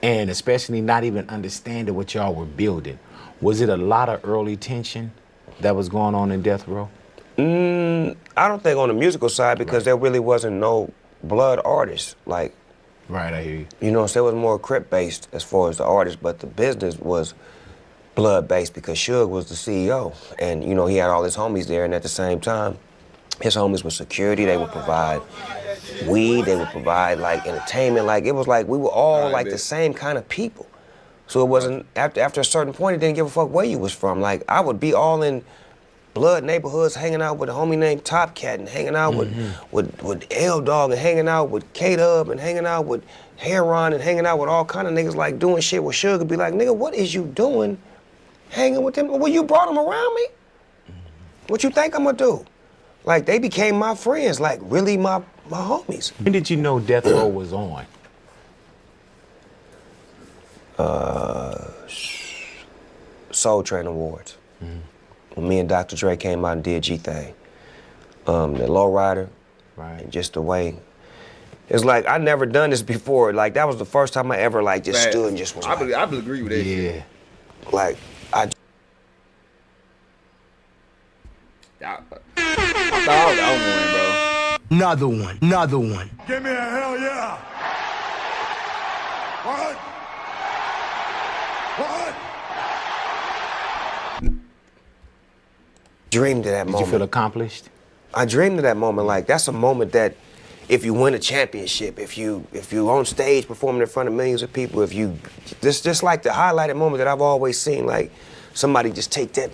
And especially not even understanding what y'all were building. Was it a lot of early tension that was going on in Death Row? I don't think on the musical side because there really wasn't no blood artists. Like, right, I hear you. You know, so it was more Crip-based as far as the artists, but the business was blood-based because Suge was the CEO. And, you know, he had all his homies there, and at the same time, his homies were security. They would provide weed, they would provide, like, entertainment. Like, it was like we were all, like, the same kind of people. So it wasn't, after a certain point, it didn't give a fuck where you was from. Like, I would be all in blood neighborhoods, hanging out with a homie named Top Cat and hanging out with L Dogg and hanging out with K-Dub and hanging out with Heron and hanging out with all kind of niggas, like, doing shit with Suge. Be like, nigga, what is you doing hanging with them? Well, you brought them around me? What you think I'm gonna do? Like, they became my friends, like, really my homies. When did you know Death Row was on? Soul Train Awards. When me and Dr. Dre came out and did G-Thing. The Lowrider, and just the way. It's like, I never done this before. Like, that was the first time I ever, like, just stood and just was like, I agree with that shit. Like, I thought I was the only one, bro. Another one. Give me a hell yeah. What? dreamed of that moment. Did you feel accomplished? I dreamed of that moment. Like, that's a moment that if you win a championship, if you on stage performing in front of millions of people, if you just like the highlighted moment that I've always seen, like somebody just take that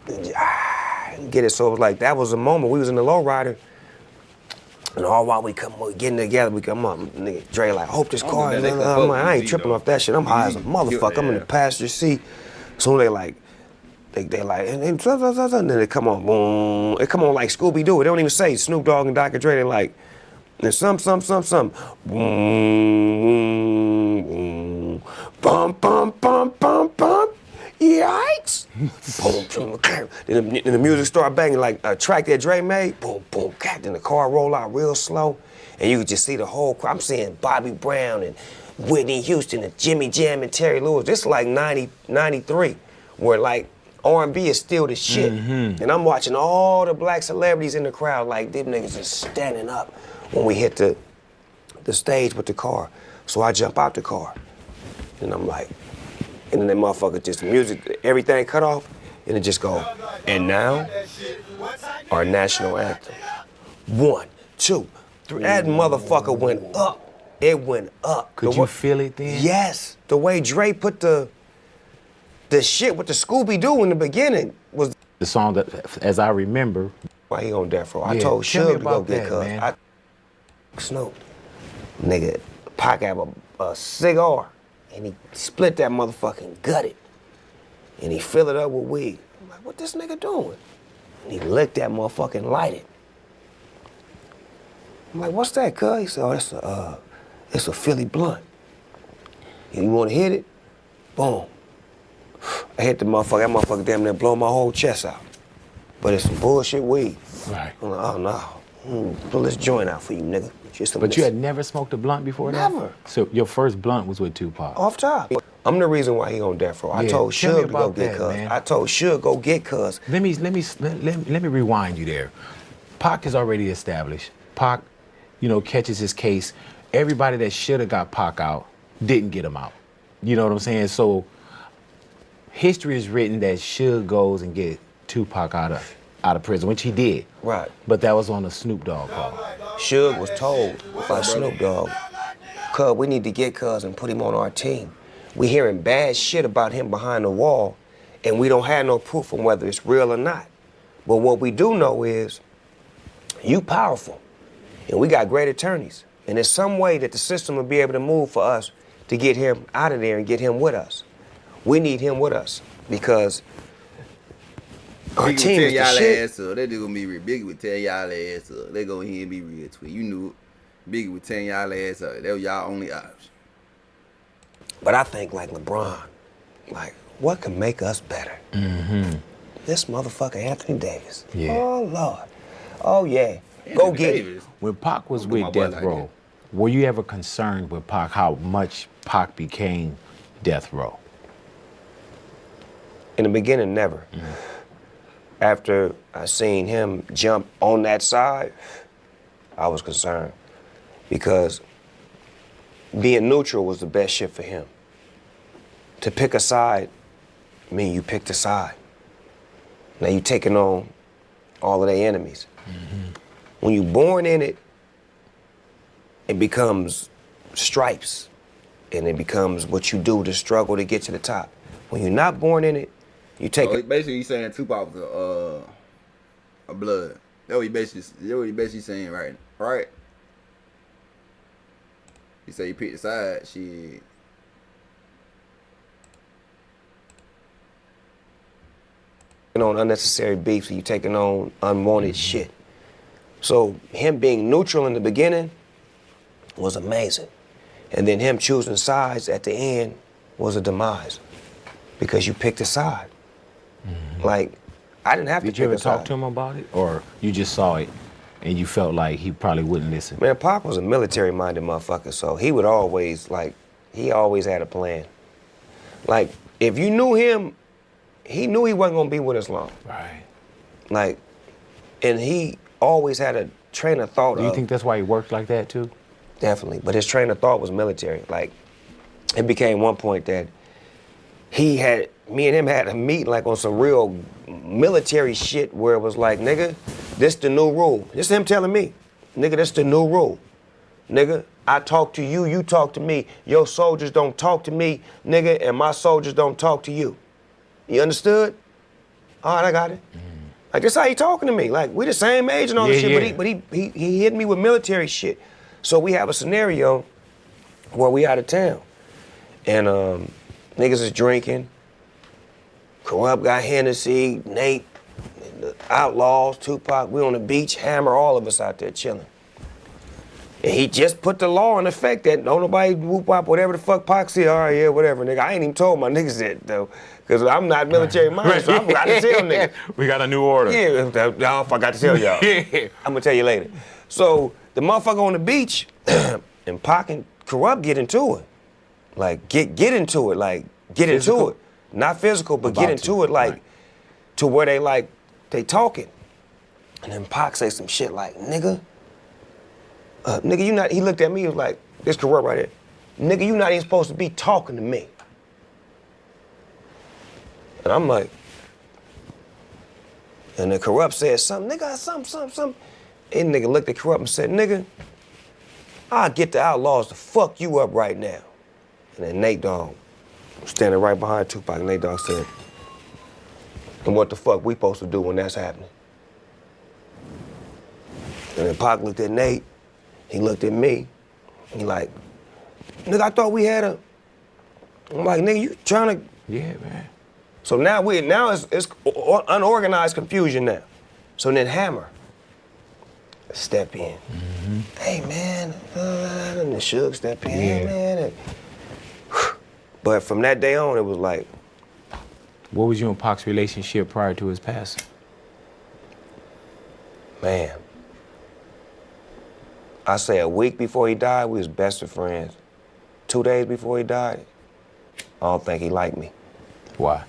and get it. So it was like, that was a moment. We was in the lowrider, and all while we getting together, we come up, nigga, Dre like, I hope this car is, I'm like, I ain't tripping off that shit. I'm high as a motherfucker. I'm in the passenger seat. So they like, they like, and then they come on, boom. It come on like Scooby-Doo. They don't even say Snoop Dogg and Dr. Dre. They like, and some, boom, boom, bum, bum, bum, bum, bum. Yikes! Boom, boom. Then the music start banging like a track that Dre made. Boom, boom, then the car roll out real slow, and you could just see the whole crowd. I'm seeing Bobby Brown and Whitney Houston and Jimmy Jam and Terry Lewis. This is like 90, 93, where like R&B is still the shit. And I'm watching all the black celebrities in the crowd, like them niggas just standing up when we hit the stage with the car. So I jump out the car, and I'm like, and then that motherfucker just, the music, everything cut off, and it just go, and now, our national anthem. 1, 2, 3. That motherfucker went up. It went up. Could you feel it then? Yes. The way Dre put the shit with the Scooby-Doo in the beginning was the song that, as I remember. Why he on death row? I told Suge to go get cut. Snoop, nigga, Pac have a cigar, and he split that motherfucker and gut it, and he fill it up with weed. I'm like, what this nigga doing? And he licked that motherfucker and light it. I'm like, what's that, cuz? He said, oh, it's a Philly blunt. And you wanna hit it? Boom. I hit the motherfucker, that motherfucker damn near blow my whole chest out. but it's some bullshit weed. Right. I'm like, oh no. Pull this joint out for you, nigga. But you had never smoked a blunt before that? Never. So your first blunt was with Tupac? Off top. I'm the reason why he on death row. I told Suge to go get Cuz. I told Suge go get Cuz. Let me rewind you there. Pac is already established. Pac, catches his case. Everybody that should have got Pac out didn't get him out. You know what I'm saying? So history is written that Suge goes and get Tupac out of prison, which he did. Right. But that was on a Snoop Dogg call. Suge was told by Snoop Dogg, Cuz, we need to get Cuz and put him on our team. We hearing bad shit about him behind the wall, and we don't have no proof on whether it's real or not. But what we do know is, you powerful, and we got great attorneys. And there's some way that the system will be able to move for us to get him out of there and get him with us. We need him with us, because our team is the shit. Ass up. That dude gonna be real. Biggie would tear y'all ass up. They go here and be real to it. You knew it. Biggie would tear y'all ass up. That was y'all only option. But I think like LeBron, like, what can make us better? Mm-hmm. This motherfucker Anthony Davis. Yeah. Oh Lord. Oh yeah. Go get it. When Pac was with Death Row, were you ever concerned with Pac how much Pac became Death Row? In the beginning, never. After I seen him jump on that side, I was concerned, because being neutral was the best shit for him. To pick a side, mean you picked a side. Now you taking on all of their enemies. When you born in it, it becomes stripes, and it becomes what you do to struggle to get to the top. When you're not born in it, you take it. Basically, he's saying Tupac was a blood. That's what he basically saying, right? Right? He said he picked a side. Shit. On unnecessary beef, so you taking on unwanted shit. So him being neutral in the beginning was amazing. And then him choosing sides at the end was a demise, because you picked a side. Like, I didn't have to pick a side. Did you ever talk to him about it, or you just saw it and you felt like he probably wouldn't listen? Man, Pac was a military-minded motherfucker, so he would always, he always had a plan. Like, if you knew him, he knew he wasn't gonna be with us long. Right. Like, and he always had a train of thought. Do you think that's why he worked like that too? Definitely, but his train of thought was military. Like, it became one point that me and him had a meeting like on some real military shit, where it was like, nigga, this the new rule. This him telling me, nigga, this the new rule. Nigga, I talk to you, you talk to me. Your soldiers don't talk to me, nigga, and my soldiers don't talk to you. You understood? All right, I got it. Like, this how he talking to me. Like, we the same age and all this shit, but he hit me with military shit. So we have a scenario where we out of town, and niggas is drinking. Corrupt got Hennessy, Nate, the Outlaws, Tupac. We on the beach, Hammer, all of us out there chilling. And he just put the law in effect that don't nobody whoop up whatever the fuck Pac said. All right, yeah, whatever, nigga. I ain't even told my niggas that, though, because I'm not military minded, so I forgot to tell niggas. We got a new order. Yeah, I forgot to tell y'all. I'm gonna tell you later. So the motherfucker on the beach, and Pac and Corrupt get into it. Like, get into it, like, get physical? Into it. Not physical, but get into it, like, to where they talking. And then Pac say some shit like, nigga, you not, he looked at me, he was like, this Corrupt right here. Nigga, you not even supposed to be talking to me. And I'm like, and the Corrupt said something, nigga, something. And nigga looked at Corrupt and said, nigga, I'll get the Outlaws to fuck you up right now. And then Nate Dogg, standing right behind Tupac, and Nate Dogg said, and what the fuck we supposed to do when that's happening? And then Pac looked at Nate, he looked at me, he like, nigga, I thought we had a, I'm like, nigga, you trying to? Yeah, man. So now it's unorganized confusion now. So then Hammer step in. Hey, man, and the Suge step in, hey, man. And, but from that day on, it was like. What was you and Pac's relationship prior to his passing? Man. I say a week before he died, we was best of friends. 2 days before he died, I don't think he liked me. Why?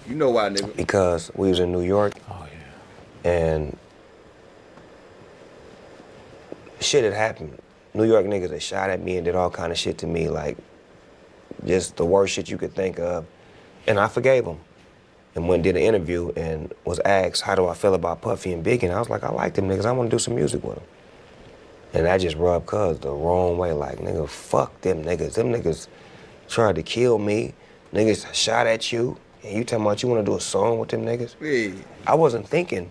You know why, nigga? Because we was in New York. Oh, yeah. And shit had happened. New York niggas that shot at me and did all kind of shit to me, like just the worst shit you could think of. And I forgave him. And went and did an interview and was asked, how do I feel about Puffy and Biggie? And I was like, I like them niggas, I want to do some music with them. And that just rubbed Cuz the wrong way, like, nigga, fuck them niggas. Them niggas tried to kill me. Niggas shot at you, and you talking about you want to do a song with them niggas? Yeah. I wasn't thinking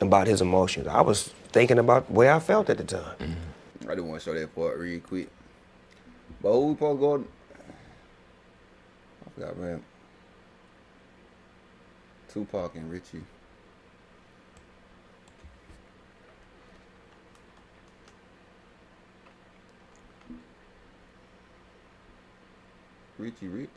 about his emotions. I was thinking about the way I felt at the time. I just want to show that part real quick. But who we supposed to go? I forgot, man. Tupac and Richie. Richie Rich.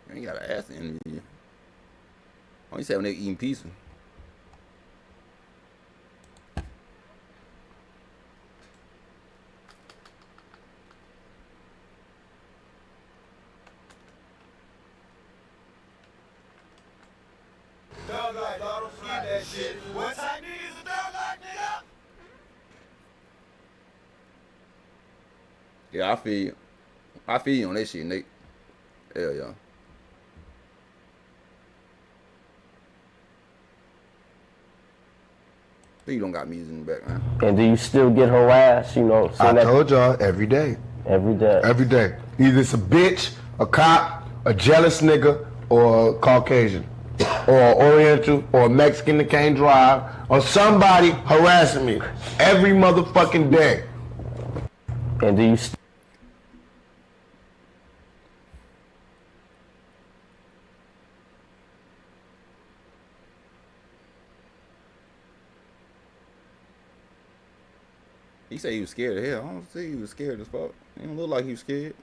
You ain't gotta ask the interview. Oh, you said when they eating pizza. Dog like, dog, don't forget that shit. What type niggas a dog like, nigga? Yeah, I feel you. I feel you on that shit, Nate. Hell yeah. You don't got music in the background. And do you still get harassed, you know? I told y'all every day. Every day. Every day. Either it's a bitch, a cop, a jealous nigga, or a Caucasian, or an Oriental, or a Mexican that can't drive, or somebody harassing me every motherfucking day. And do you He said he was scared of hell. I don't see he was scared as fuck. He don't look like he was scared.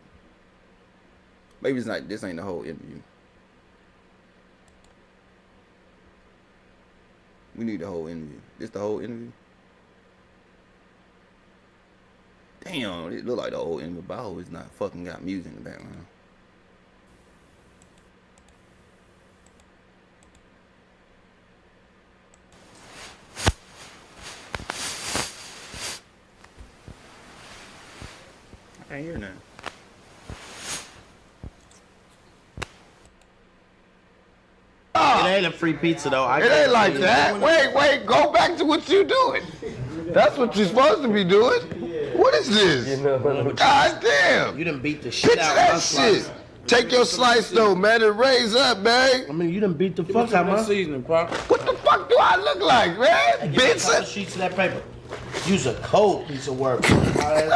Maybe it's not. This ain't the whole interview. We need the whole interview. This the whole interview. Damn, it look like the whole interview. But I hope it's not fucking got music in the background. I can't hear nothing. It ain't a free pizza though. It ain't like that. Wait, go back to what you doing. That's what you're supposed to be doing. What is this? God damn. You done beat the shit Picture out that of my shit. slice. Take your slice though, man, and raise up, man. I mean, you done beat the fuck out of my seasoning, bro. What the fuck do I look like, man? Bitch. Sheets of that paper. Use a cold piece of work. I ain't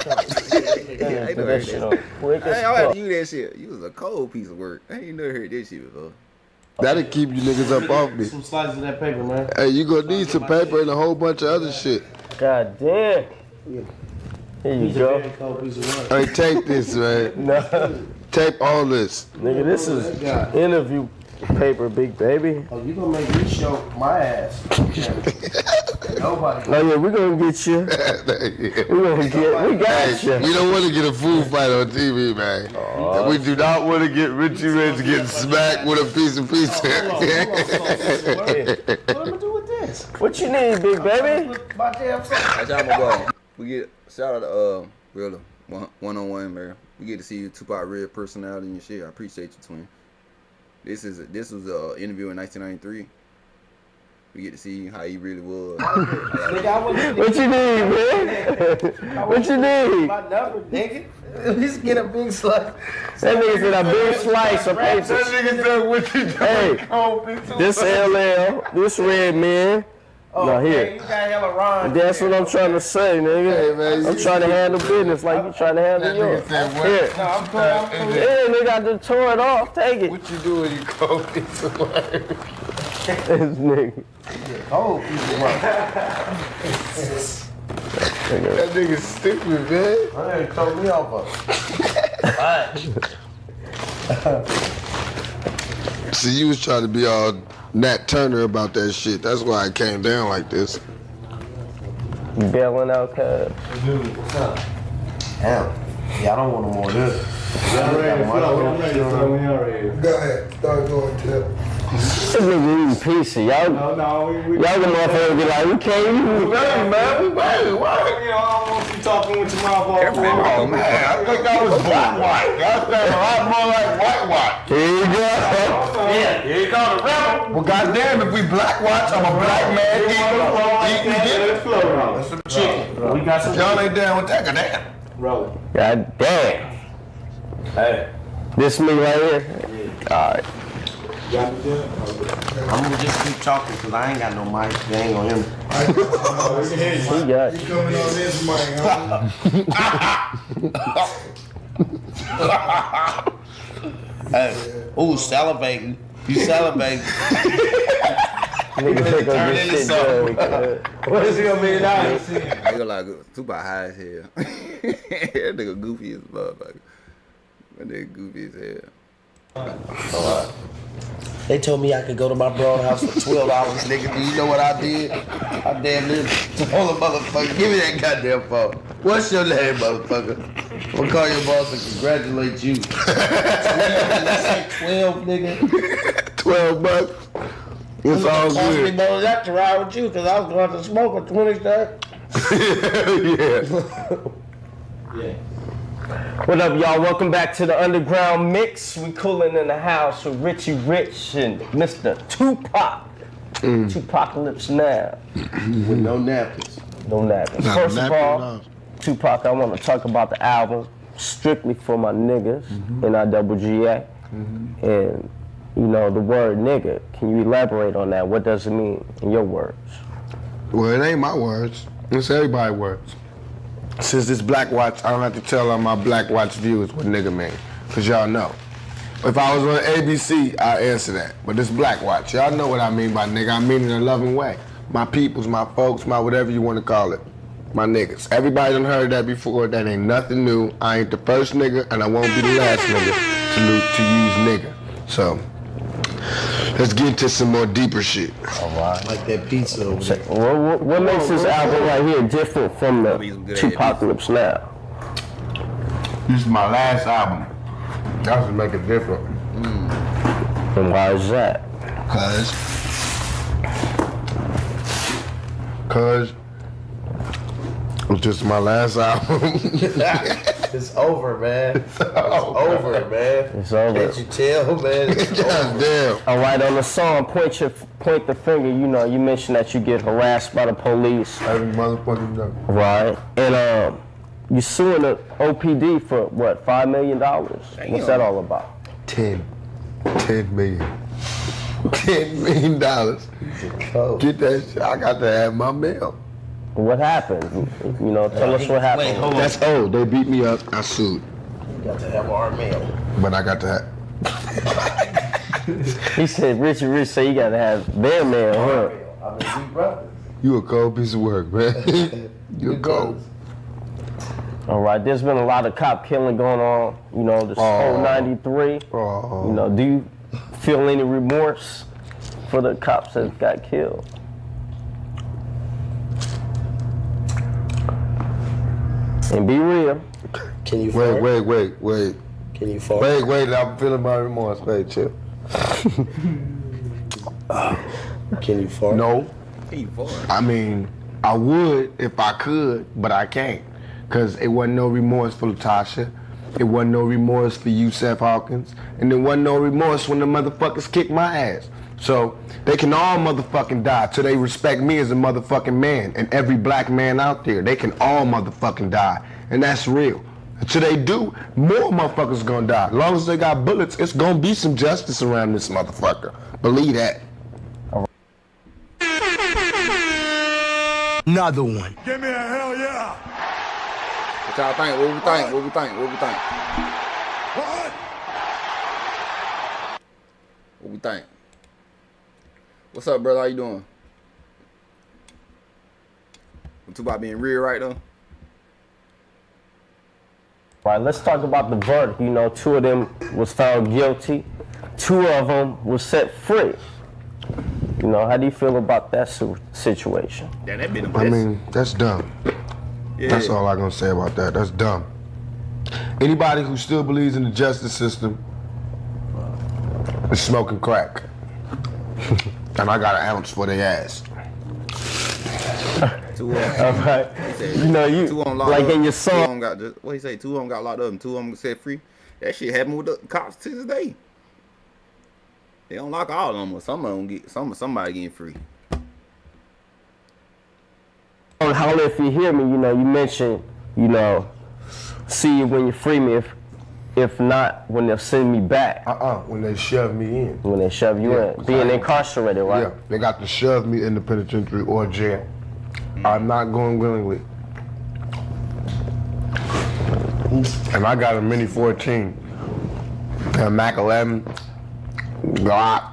never heard that. I had to use that shit. You was a cold piece of work. I ain't never heard this shit before. That'll keep you niggas up off me. Some slices of that paper, man. Hey, you gonna need some paper and a whole bunch of other shit. God damn. Here you go. Hey, tape this, man. No. Tape all this. Nigga, this is interview paper, big baby. Oh, you gonna make me show my ass. Nobody. Oh yeah, we gonna get you. We got you. We don't want to get a food fight on TV, man. And we do not want to get Richie Rich getting smacked with a piece of pizza. What am I gonna do with this? What you need, big baby? My damn self. That's how I'm gonna go. We get shout out to Real one-on-one, man. We get to see you Tupac real personality and shit. I appreciate you, twin. This was an interview in 1993. We get to see how he really was. What you need, man? What you need? My number, nigga. At least get a big slice. That nigga said a big slice of paper. That nigga said, what you doing? Hey, this LL, this red man. No, here. You got hella rhymes. That's what I'm trying to say, nigga. Hey, man, I'm trying to handle business like you trying to handle yours. Here. No, I'm cool. Yeah, nigga, I just tore it off. Take it. What you doing, you cold piece of work? This nigga. Cold piece of work. That nigga stupid, man. I ain't told me off of. See, you was trying to be all Nat Turner about that shit. That's why I came down like this. You bailing out, cuz? Dude, what's up? Hell, yeah, I don't want no more of this. I'm ready to flow. Go ahead, start going, Tip. This nigga eating pizza. Y'all the motherfuckers be like, we can't eat. We ready, man. We ready. What? You know, I don't want you talking with your mouth off. Oh, man. I think that was black white. That sounded a lot more like white. Here you go. Yeah, here you go, the rebel. Well, goddamn, if we black watch, I'm a black man eating That's some chicken. We got some. Y'all ain't down with that, goddamn. Roll it. God damn. Hey. This me right here? All right. I'm gonna just keep talking because I ain't got no mic. They ain't gonna hear me. He got You coming on this mic, huh? Hey. Ooh, salivating. You salivating. Nigga take Turn up this into shit, something. bro. What is he gonna be now? Nigga like Tupac high as hell. That nigga goofy as motherfucker. That nigga goofy as hell. They told me I could go to my broad house for $12, nigga. Do you know what I did? I damn near told a motherfucker, give me that goddamn phone. What's your name, motherfucker? I'm gonna call your boss and congratulate you. 12, nigga. 12 bucks. It's all Cost me good. more than that to ride with you because I was going to smoke with 23rd. Yeah. What up, y'all? Welcome back to the Underground Mix. We cooling in the house with Richie Rich and Mr. Tupac. Tupacalypse now. With no napkins. No napkins. Not First of napkin, all, no. Tupac, I want to talk about the album strictly for my niggas, NIWGA. And, you know, the word nigga, can you elaborate on that? What does it mean in your words? Well, it ain't my words. It's everybody's words. Since this Black Watch, I don't have to tell all my Black Watch viewers what nigga mean, because y'all know. If I was on ABC, I'd answer that. But this Black Watch, y'all know what I mean by nigga. I mean it in a loving way. My peoples, my folks, my whatever you want to call it. My niggas. Everybody done heard that before. That ain't nothing new. I ain't the first nigga, and I won't be the last nigga to use nigga. So, let's get into some more deeper shit. All right. Like that pizza over there. What makes this album right here different from the Tupacalypse now? This is my last album. That should make it different. And why is that? Cause it's just my last album. It's over, man. It's over, man. It's over. Can't you tell, man? God damn. All right, on the song, point the finger, you know, you mentioned that you get harassed by the police. Every motherfucking day. Right. And you suing the OPD for what, $5 million? What's that all about? 10 million. $10 million. Get that shit. I got to have my mail. What happened? You know, tell us what happened. Wait, hold on. That's old. They beat me up. I sued. You got to have our mail. But I got to have. He said, Richie Rich said you got to have their mail, huh? I mean, we brothers. You a cold piece of work, man. You a cold. All right, there's been a lot of cop killing going on, you know, this whole 93. You know, do you feel any remorse for the cops that got killed? And be real. Can you fart? Wait. Can you fart? Wait, I'm feeling my remorse. Wait, chill. Can you fart? No. I mean, I would if I could, but I can't. Because it wasn't no remorse for Latasha. It wasn't no remorse for Yusef Hawkins. And there wasn't no remorse when the motherfuckers kicked my ass. So they can all motherfucking die till they respect me as a motherfucking man and every black man out there. They can all motherfucking die. And that's real. Until they do, more motherfuckers gonna die. As long as they got bullets, it's gonna be some justice around this motherfucker. Believe that. Another one. Give me a hell yeah. What y'all think? What we think? What we think? What's up, brother? How you doing? Tupac being real right though. Right, let's talk about the verdict. You know, 2 of them was found guilty. 2 of them was set free. You know, how do you feel about that situation? Yeah, that been the I best. mean, that's dumb. Yeah. That's all I'm gonna say about that. That's dumb. Anybody who still believes in the justice system is smoking crack. And I got an ounce for their ass. All right. You know, you like in your song. What he say? 2 of them got locked up and 2 of them set free. That shit happened with the cops to this day. They don't lock all of them, but some of them get somebody getting free. Holla if you hear me. You know, you mentioned, you know, see you when you free me. If not, when they'll send me back. When they shove me in. When they shove you in. Being incarcerated, right? Yeah, they got to shove me in the penitentiary or jail. I'm not going willingly. And I got a Mini 14, a Mac 11, Glock.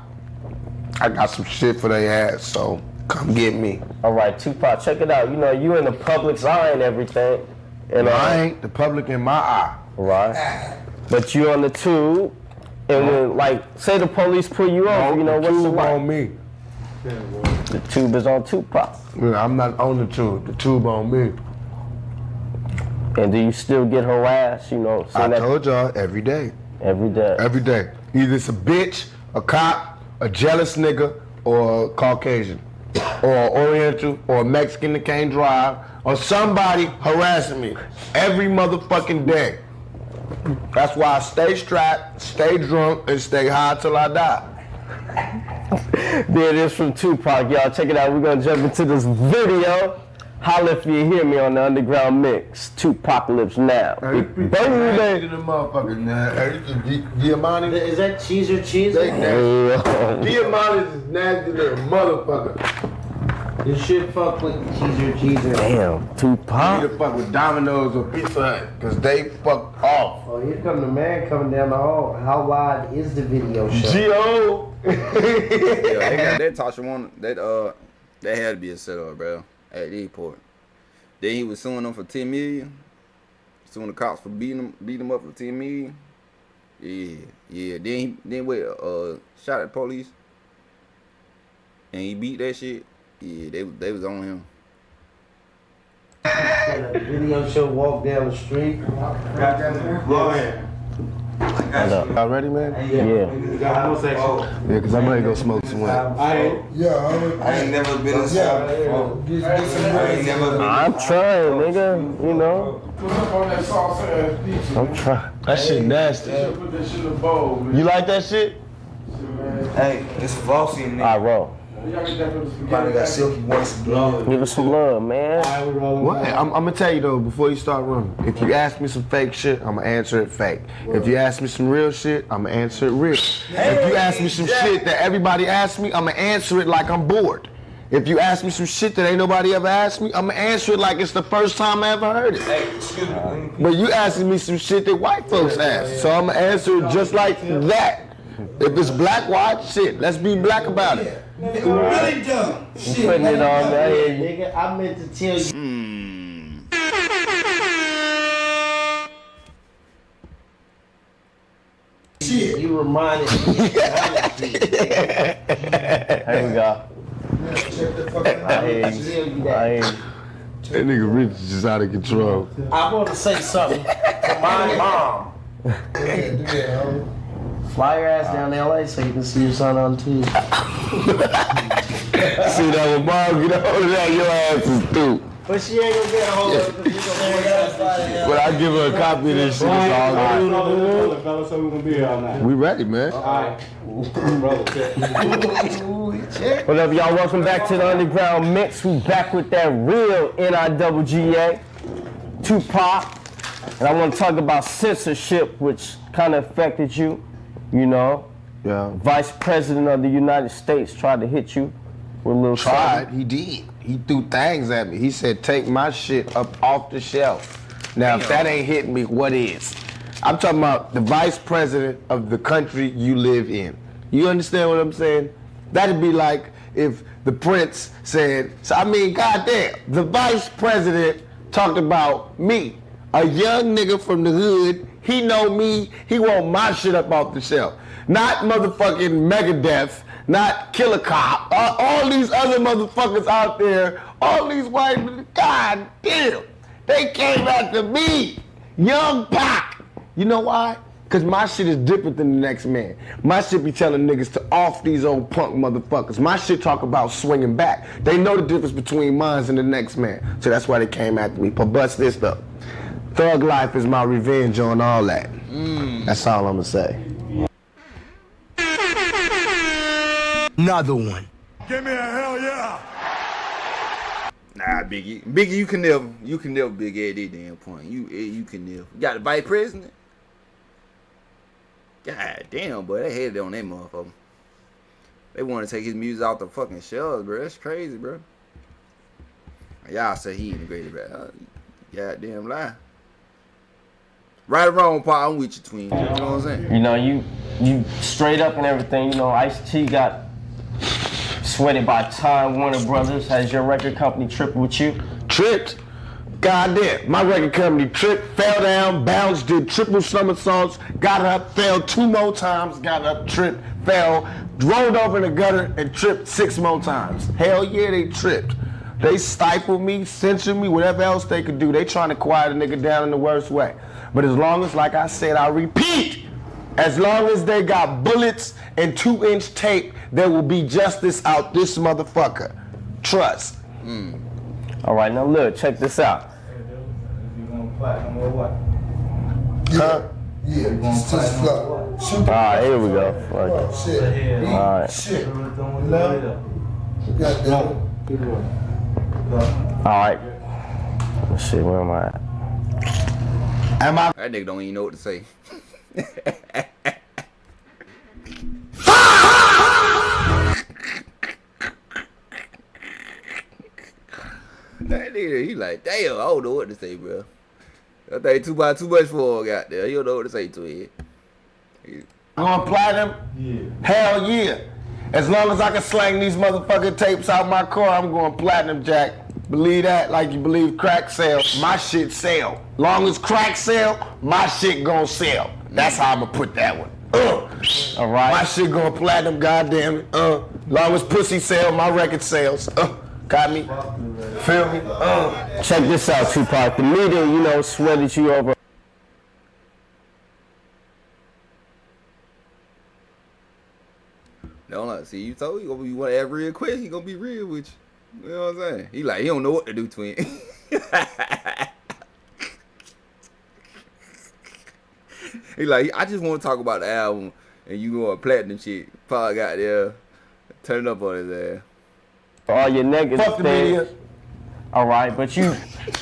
I got some shit for their ass, so come get me. All right, Tupac, check it out. You know, you in the public's eye and everything. And I ain't the public in my eye. Right. But you on the tube, and when, like, say the police pull you over, you know, what's the tube on me. The tube is on Tupac. Yeah, I'm not on the tube on me. And do you still get harassed, you know? I told y'all, every day. Every day. Every day. Either it's a bitch, a cop, a jealous nigga, or a Caucasian, or Oriental, or a Mexican that can't drive, or somebody harassing me every motherfucking day. That's why I stay strapped, stay drunk, and stay high till I die. There it is from Tupac, y'all. Check it out. We're gonna jump into this video. Holla if you hear me on the Underground Mix. Tupacalypse now. Baby. Diamante. Is that cheese or cheese? Diamante is nasty little motherfucker. You should fuck with cheeser. Damn, Tupac. You need to fuck with Domino's or Pizza Hut, cause they fucked off. Oh, here come the man coming down the hall. How wide is the video show? G.O. Yeah, they got that Tasha one. That had to be a setup, bro. At the airport. Then he was suing them for $10 million. Suing the cops for beat him up for $10 million. Yeah. Then shot at police. And he beat that shit. Yeah, they was on him. The video show walk down the street. Y'all ready, man? Yeah. Yeah, cause I'm ready to go smoke some weed. I ain't never been inside. I'm trying, nigga. You know. I'm trying. That shit nasty. You like that shit? Hey, it's flossy in there. I roll. Probably got silky voice and blood. Give us some love, man. What? I'm gonna tell you though, before you start running, if you ask me some fake shit, I'm gonna answer it fake. If you ask me some real shit, I'm gonna answer it real. If you ask me some shit that everybody asks me, I'm gonna answer it like I'm bored. If you ask me some shit that ain't nobody ever asked me, I'm gonna answer it like it's the first time I ever heard it. Hey, excuse me. But you asking me some shit that white folks ask, so I'm gonna answer it just like that. If it's black, white, shit, let's be black about it. Nigga, really dumb. Shit, Putting it on there. Nigga, I meant to tell you. Shit. You reminded me. Here we go. That nigga Rich is just out of control. I want to say something to my mom. Fly your ass down to LA so you can see your son on TV. See that when mom get a hold of that, your ass is through. But she ain't gonna get a hold of it because we gonna But I give her a copy of this shit. It's all good. We ready, man. What up, y'all? Welcome back to the Underground Mix. We back with that real NIWGA, Tupac. And I want to talk about censorship, which kind of affected you. You know, Vice President of the United States tried to hit you with a little something. He did. He threw things at me. He said, take my shit up off the shelf. Now, if that ain't hitting me, what is? I'm talking about the Vice President of the country you live in. You understand what I'm saying? That'd be like if the Prince said, so I mean, goddamn, the vice president talked about me, a young nigga from the hood. He know me, he want my shit up off the shelf. Not motherfucking Megadeth, not Killer Cop, all these other motherfuckers out there, all these white, god damn, they came after me, Young Pac. You know why? Because my shit is different than the next man. My shit be telling niggas to off these old punk motherfuckers. My shit talk about swinging back. They know the difference between mines and the next man. So that's why they came after me. But bust this though. Thug life is my revenge on all that. That's all I'm gonna say. Another one. Give me a hell yeah. Nah, Biggie, you can never Big Ed this damn point. You can never. You got the vice president. God damn, boy, they hated on that motherfucker. They want to take his music out the fucking shelves, bro. That's crazy, bro. Y'all say he integrated, bro. Goddamn lie. Right or wrong, Paul, I'm with you, twin. You know what I'm saying? You know, you straight up and everything. You know, Ice-T got sweated by Time Warner Brothers. Has your record company tripped with you? Tripped? Goddamn, my record company tripped, fell down, bounced, did triple somersaults, got up, fell 2 more times, got up, tripped, fell, rolled over in the gutter, and tripped 6 more times. Hell yeah, they tripped. They stifled me, censored me, whatever else they could do. They trying to quiet a nigga down in the worst way. But as long as, like I said, I repeat, as long as they got bullets and 2-inch tape, there will be justice out this motherfucker. Trust. All right, now look, check this out. Huh? Yeah, just flop. All right, here we go. Oh, shit. All right. Shit. Goddamn. All right. Let's see, where am I at? That nigga don't even know what to say. That nigga, he like, damn, I don't know what to say, bro. I think Tupac too much for him, goddamn. You don't know what to say to it. Going platinum? Yeah. Hell yeah. As long as I can slang these motherfucking tapes out my car, I'm going platinum, Jack. Believe that like you believe crack sell. My shit sell. Long as crack sell, my shit gon' sell. That's how I'ma put that one. All right. My shit going platinum, goddamn it. Long as pussy sell, my record sells. Got me? Feel me? Check this out, Tupac. The media, you know, sweated you over. Don't see, you told you want to ask real quick, he gonna be real with you. You know what I'm saying? He like, he don't know what to do, twin. He like, I just want to talk about the album, and you going platinum shit. Paul got there, turn up on his ass. All your negative Fuck the media. All right, but you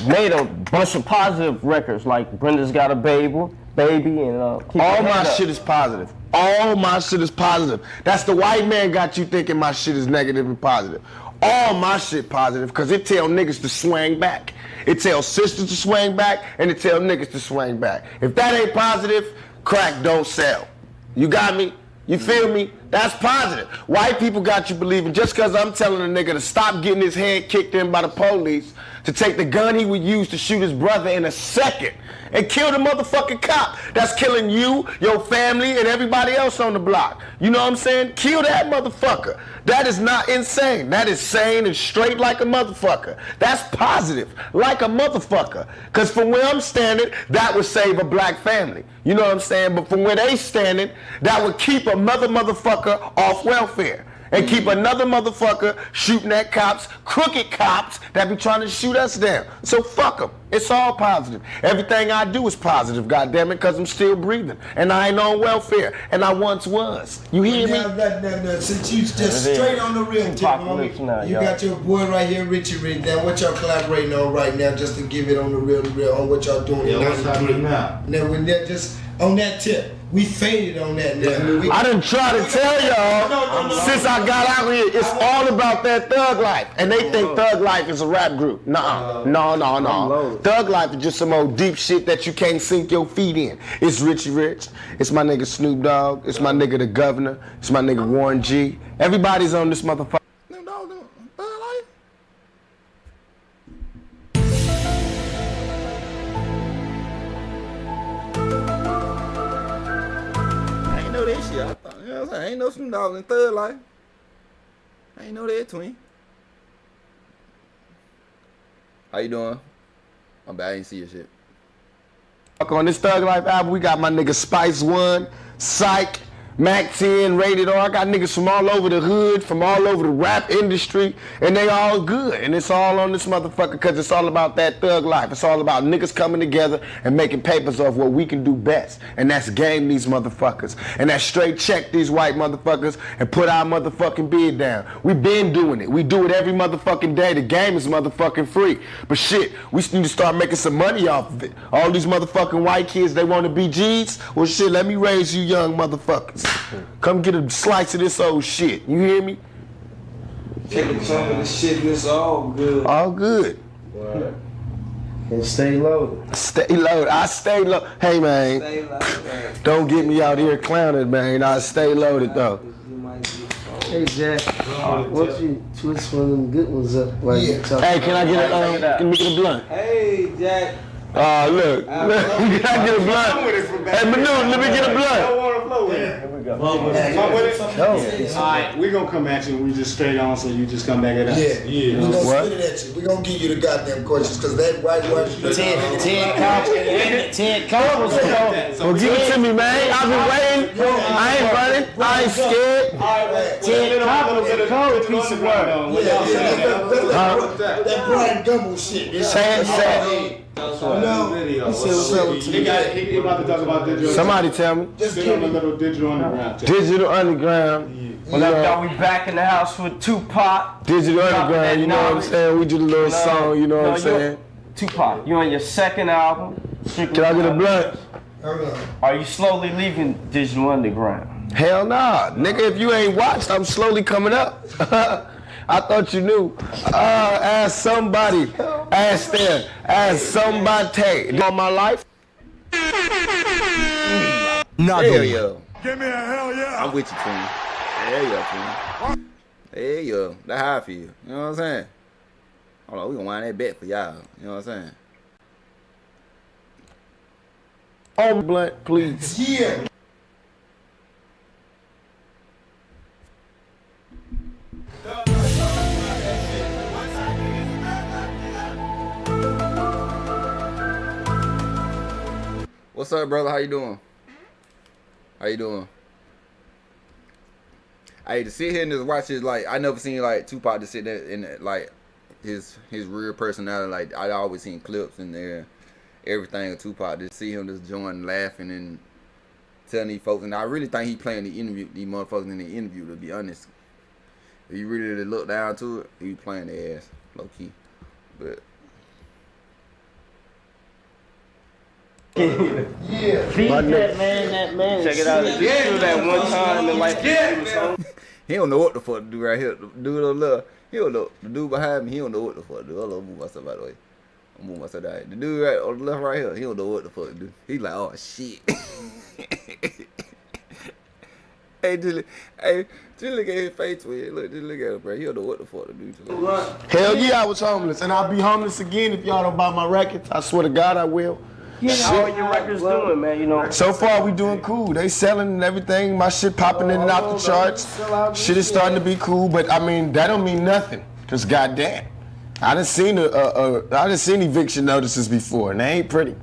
made a bunch of positive records, like Brenda's Got a Baby, and all my shit is positive. All my shit is positive. That's the white man got you thinking my shit is negative and positive. All my shit positive, because it tell niggas to swing back. It tell sisters to swing back, and it tell niggas to swing back. If that ain't positive, crack don't sell. You got me? You feel me? That's positive. White people got you believing just because I'm telling a nigga to stop getting his head kicked in by the police, to take the gun he would use to shoot his brother in a second and kill the motherfucking cop that's killing you, your family, and everybody else on the block. You know what I'm saying? Kill that motherfucker. That is not insane. That is sane and straight like a motherfucker. That's positive, like a motherfucker. Because from where I'm standing, that would save a black family. You know what I'm saying? But from where they standing, that would keep a motherfucker off welfare. And keep another motherfucker shooting at cops, crooked cops that be trying to shoot us down. So fuck them. It's all positive. Everything I do is positive, goddammit, because I'm still breathing. And I ain't on welfare. And I once was. You hear me? Now, since you just straight on the real tip, homie, you got your boy right here, Richie Rick. Now, what y'all collaborating on right now, just to give it on the real, on what y'all doing in 93. Now, when that just on that tip, We faded on that now. I done tried to tell y'all since I got out here, it's all about that thug life. And they think thug life is a rap group. Nuh-uh. No. Thug life is just some old deep shit that you can't sink your feet in. It's Richie Rich. It's my nigga Snoop Dogg. It's my nigga the Governor. It's my nigga Warren G. Everybody's on this motherfucker. I thought, you know what I'm saying? I ain't no Snoop Dogg in Thug Life. I ain't know that, twin. How you doing? I'm bad, I ain't see your shit. On this Thug Life album, we got my nigga Spice One, Psych, Mac 10, Rated R. I got niggas from all over the hood, from all over the rap industry, and they all good. And it's all on this motherfucker because it's all about that thug life. It's all about niggas coming together and making papers of what we can do best. And that's game these motherfuckers. And that's straight check these white motherfuckers and put our motherfucking bid down. We been doing it. We do it every motherfucking day. The game is motherfucking free. But shit, we need to start making some money off of it. All these motherfucking white kids, they want to be G's? Well shit, let me raise you young motherfuckers. Come get a slice of this old shit. You hear me? Take a chunk of the shit and it's all good. All good. Right. And stay loaded. Stay loaded. I stay loaded. Hey, man. Stay loaded, man. Don't get me out here clowning, man. I stay loaded, though. Hey, Jack. What's you twist one of them good ones up? Like Hey, can I get a blunt? Hey, Jack. Look. Can I get a blunt? Hey, Manu, let me get a blunt. Here we go. Alright, we're gonna come at you and we just straight on, so you just come back at us. Yeah. We're gonna spit it at you. We're gonna give you the goddamn questions, because that white 10 combos. Well, give it to me, man. I've been waiting. I ain't running. I ain't scared. 10 combos is a cold piece of work. That Brian Gumble shit. Sad. No, he about to talk about digital. Somebody tell me. Just get on a little digital underground. Digital Underground. What up, y'all? We back in the house with Tupac. Digital Underground, you know what I'm saying? We did a little song, you know what I'm saying? Tupac, you on your second album. Can I get a blunt? Are you slowly leaving Digital Underground? Hell nah. Nigga, if you ain't watched, I'm slowly coming up. I thought you knew. Ask somebody. Ask there. Ask somebody. All my life? Hell yeah. Give me a hell yeah. I'm with you, twin. Hell yeah, twin. Hell yeah. That's how I feel. You know what I'm saying? Hold on, we gonna wind that bet for y'all. You know what I'm saying? Oh, blunt, please. Yeah. What's up, brother? How you doing? How you doing? Hey, to sit here and just watch his, like, I never seen like Tupac to sit there in like his real personality. Like, I always seen clips in there, everything of Tupac. To see him just join laughing and telling these folks, and I really think he playing the interview, these motherfuckers in the interview. To be honest, if you really look down to it, he playing their ass low key, but. Yeah. Feed that man. Check it out. Just do that one time in life. He don't know what the fuck to do right here. The dude don't love. He don't know. The dude behind me, he don't know what the fuck to do. Hold on, move myself out of the way. I'm moving myself out. The dude right on the left right here, he don't know what the fuck to do. He like, oh shit. Hey, just look at his face. Look, just look at him, bro. He don't know what the fuck to do. Hell yeah, I was homeless, and I'll be homeless again if y'all don't buy my records. I swear to God, I will. How are your records doing, man? You know. So far, we doing cool. They selling and everything. My shit popping in and out the charts. Shit is starting to be cool, but I mean that don't mean nothing. Cause goddamn, I done seen eviction notices before, and they ain't pretty.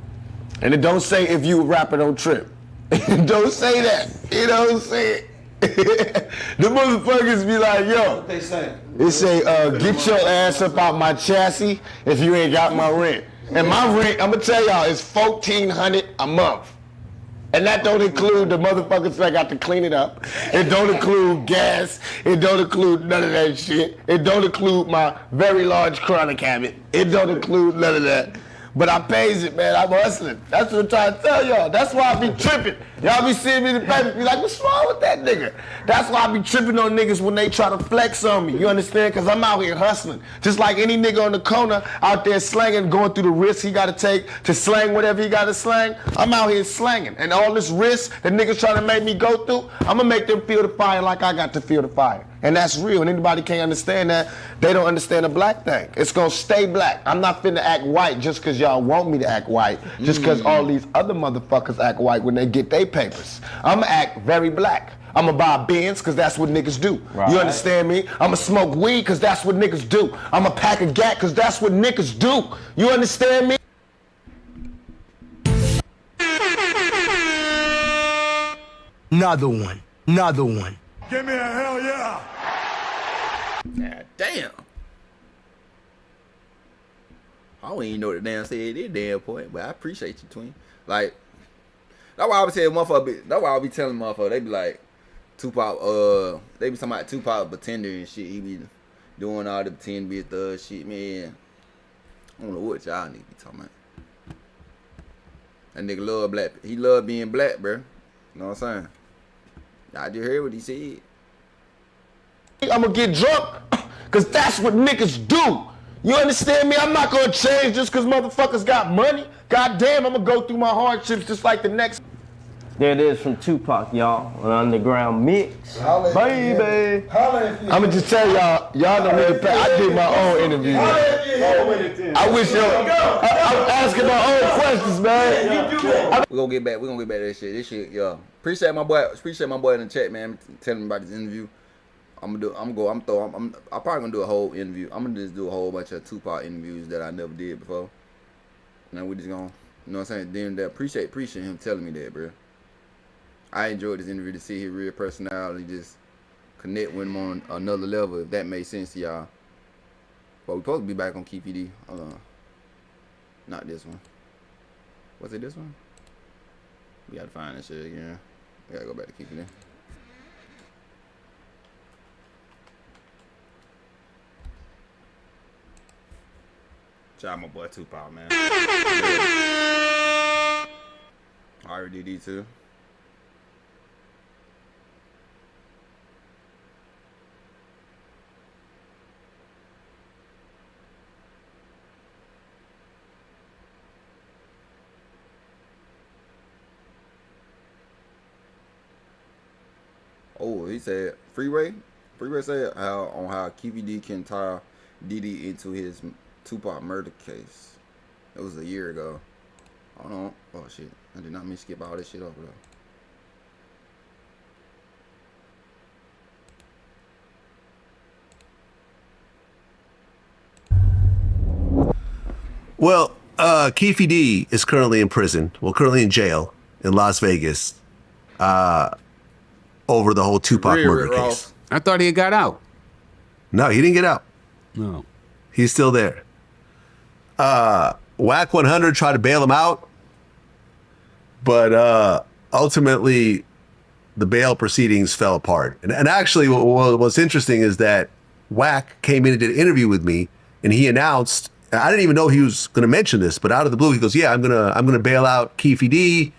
And it don't say if you a rapper don't trip. It don't say that. It don't say it. The motherfuckers be like, yo. What they say? It say, get your ass up out my chassis if you ain't got my rent. And my rent, I'm gonna tell y'all, is $1,400 a month. And that don't include the motherfuckers that got to clean it up. It don't include gas. It don't include none of that shit. It don't include my very large chronic habit. It don't include none of that. But I pays it, man. I'm hustling. That's what I'm trying to tell y'all. That's why I be tripping. Y'all be seeing me in the paper, be like, what's wrong with that nigga? That's why I be tripping on niggas when they try to flex on me. You understand? Because I'm out here hustling. Just like any nigga on the corner out there slanging, going through the risks he got to take to slang whatever he got to slang. I'm out here slanging. And all this risk that niggas trying to make me go through, I'm going to make them feel the fire like I got to feel the fire. And that's real. And anybody can't understand that, they don't understand the black thing. It's going to stay black. I'm not finna act white just because y'all want me to act white, just because all these other motherfuckers act white when they get their papers. I'm going to act very black. I'm going to buy Benz because that's what niggas do. Right. You understand me? I'm going to smoke weed because that's what niggas do. I'm going to pack a gat because that's what niggas do. You understand me? Another one. Another one. Give me a hell yeah. God damn. I don't even know what the damn said this damn point, but I appreciate you, twin. Like, that's why I be saying motherfucker. That's why I be telling motherfucker. They be like, Tupac. They be talking about Tupac pretender and shit. He be doing all the pretend be a thug shit, man. I don't know what y'all need to be talking about. That nigga love black. He love being black, bro. You know what I'm saying? I just heard what he said. I'm gonna get drunk, cause that's what niggas do. You understand me? I'm not gonna change just cause motherfuckers got money. God damn, I'm gonna go through my hardships just like the next. There it is from Tupac, y'all, an underground mix. Baby. I'ma just tell y'all don't need to pay. I did my own interview. I wish I'm asking my own questions, man. We're gonna get back to that shit. This shit, yo. Appreciate my boy in the chat, man. Telling me about this interview. I'm probably gonna do a whole interview. I'm gonna just do a whole bunch of Tupac interviews that I never did before. And then we just gonna, you know what I'm saying? Then appreciate him telling me that, bro. I enjoyed this interview to see his real personality, just connect with him on another level, if that made sense to y'all. But we supposed to be back on Keefe D. Hold on. Not this one. Was it this one? We gotta find this shit again. We gotta go back to Keefe D. Shout out my boy Tupac, man. RDD too. Oh, he said Freeway said how Keefe D can tie Diddy into his Tupac murder case. It was a year ago. Hold on. Oh shit. I did not mean to skip all this shit over though. Well, Keefe D is currently in prison. Well, currently in jail in Las Vegas. Over the whole Tupac murder case. I thought he had got out. No, he didn't get out. No. He's still there. Whack 100 tried to bail him out, but ultimately the bail proceedings fell apart. And actually what's interesting is that Whack came in and did an interview with me, and he announced, I didn't even know he was going to mention this, but out of the blue he goes, yeah, I'm gonna bail out Keefe D,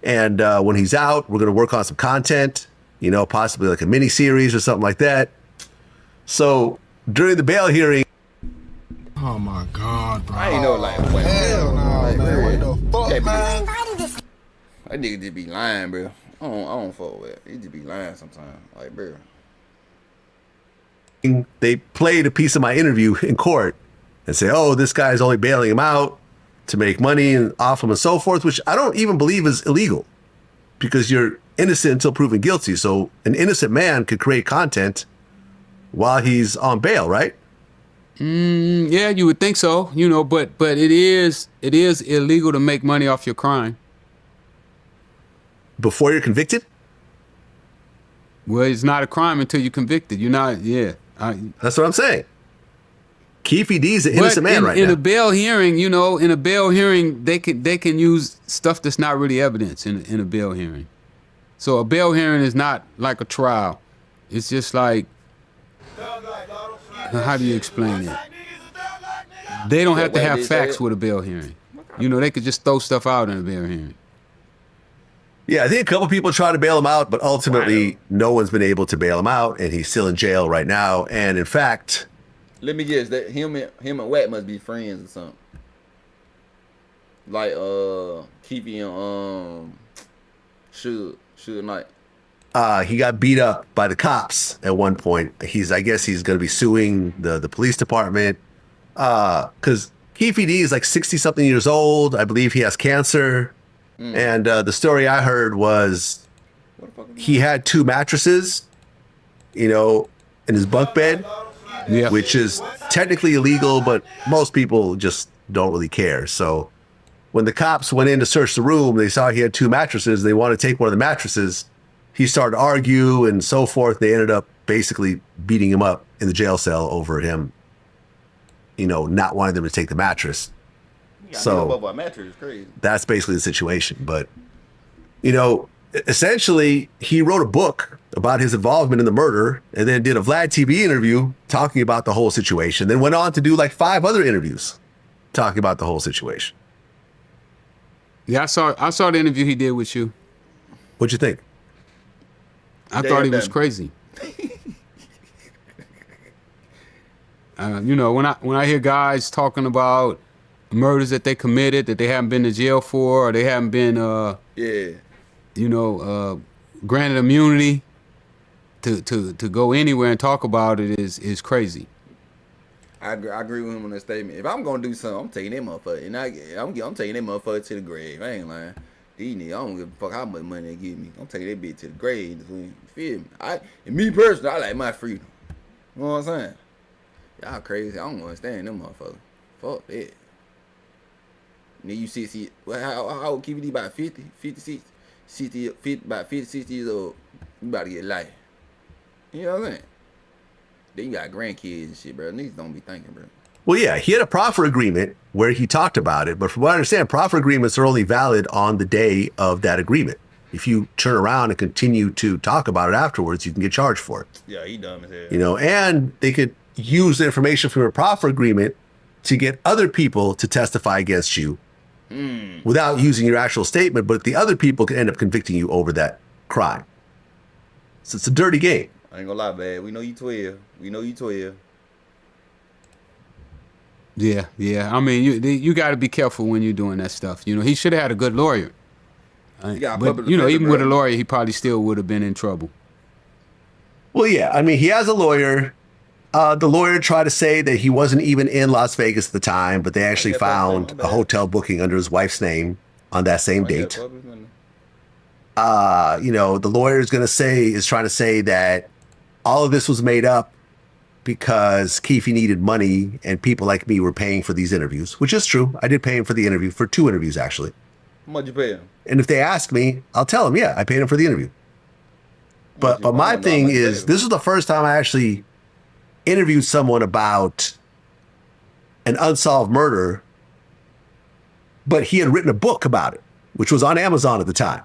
and when he's out, we're gonna work on some content, you know, possibly like a mini series or something like that. So during the bail hearing, oh my God, bro. I ain't know, like, what? Hell no, like, man. What the fuck, man? That nigga just be lying, bro. I don't fuck with it. He just be lying sometimes. Like, bro. They played a piece of my interview in court and say, oh, this guy's only bailing him out to make money and off him and so forth, which I don't even believe is illegal because you're innocent until proven guilty. So an innocent man could create content while he's on bail, right? Yeah, you would think so, you know, but it is illegal to make money off your crime. Before you're convicted? Well, it's not a crime until you're convicted. You're not, yeah. That's what I'm saying. Keefe D's an innocent man right now. In a bail hearing, you know, they can use stuff that's not really evidence in a bail hearing. So a bail hearing is not like a trial. It's just like, how do you explain it? They don't have to have facts with a bail hearing. You know, they could just throw stuff out in a bail hearing. Yeah, I think a couple people tried to bail him out, but ultimately no one's been able to bail him out, and he's still in jail right now. And in fact, let me guess that him and Watt must be friends or something. Like Keefe and Suge Knight. he got beat up by the cops at one point. I guess he's going to be suing the police department because Keefe D is like 60-something years old. I believe he has cancer. And the story I heard was he had 2 mattresses, in his bunk bed, which is technically illegal, but most people just don't really care. So when the cops went in to search the room, they saw he had 2 mattresses. They wanted to take one of the mattresses. He started to argue and so forth. They ended up basically beating him up in the jail cell over him, not wanting them to take the mattress. So mattress is crazy. That's basically the situation. But, essentially, he wrote a book about his involvement in the murder and then did a Vlad TV interview talking about the whole situation, then went on to do like 5 other interviews talking about the whole situation. Yeah, I saw the interview he did with you. What'd you think? I thought he was crazy. When I hear guys talking about murders that they committed that they haven't been to jail for, or they haven't been granted immunity to go anywhere and talk about it is crazy. I agree with him on that statement. If I'm gonna do something, I'm taking that motherfucker, and I'm taking that motherfucker to the grave. I ain't lying. These niggas, I don't give a fuck how much money they give me. I'm taking that bitch to the grave. You feel me? And me personally, I like my freedom. You know what I'm saying? Y'all crazy. I don't understand them motherfuckers. Fuck that. Then you see, how old Keefe D? About 50, 56, 60, 50, about 50, 60 years old. You about to get life. You know what I'm saying? Then you got grandkids and shit, bro. Niggas don't be thinking, bro. Well, yeah, he had a proffer agreement where he talked about it. But from what I understand, proffer agreements are only valid on the day of that agreement. If you turn around and continue to talk about it afterwards, you can get charged for it. Yeah, he dumb as hell. And they could use the information from a proffer agreement to get other people to testify against you without using your actual statement, but the other people can end up convicting you over that crime. So it's a dirty game. I ain't gonna lie, man. We know you 12. We know you 12. Yeah. I mean, you got to be careful when you're doing that stuff. He should have had a good lawyer. Even with a lawyer, he probably still would have been in trouble. Well, yeah. I mean, he has a lawyer. The lawyer tried to say that he wasn't even in Las Vegas at the time, but they actually found a hotel booking under his wife's name on that same date. The lawyer is trying to say that all of this was made up because Keefe needed money and people like me were paying for these interviews, which is true. I did pay him for the interview, for 2 interviews, actually. How much you pay him? And if they ask me, I'll tell them, yeah, I paid him for the interview. But my thing is, this is the first time I actually interviewed someone about an unsolved murder, but he had written a book about it, which was on Amazon at the time.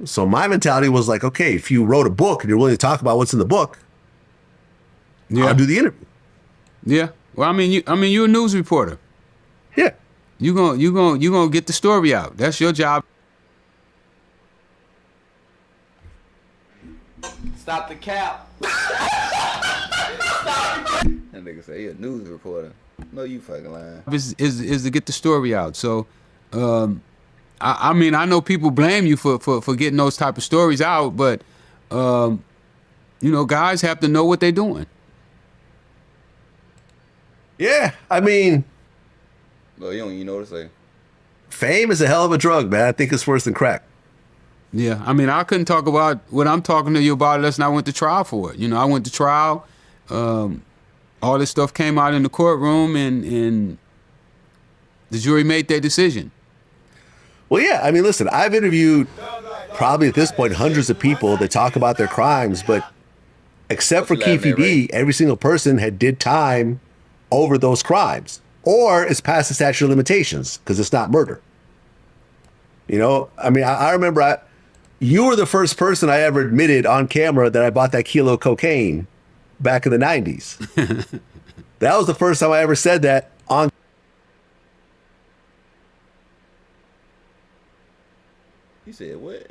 So my mentality was like, okay, if you wrote a book and you're willing to talk about what's in the book, I'll do the interview. Yeah. Well, you're a news reporter. Yeah. You gonna get the story out. That's your job. Stop the cap. That nigga say he a news reporter. No, you fucking lying. Is to get the story out. So, I know people blame you for getting those type of stories out, but guys have to know what they're doing. Yeah, I mean, well, you don't even know what to say. Fame is a hell of a drug, man. I think it's worse than crack. Yeah, I couldn't talk about what I'm talking to you about unless I went to trial for it. I went to trial. All this stuff came out in the courtroom, and the jury made their decision. Well, yeah, listen, I've interviewed probably at this point hundreds of people that talk about their crimes, but except for Keefe D, every single person did time over those crimes, or it's past the statute of limitations because it's not murder. I remember you were the first person I ever admitted on camera that I bought that kilo of cocaine back in the 90s. That was the first time I ever said that on. You said what?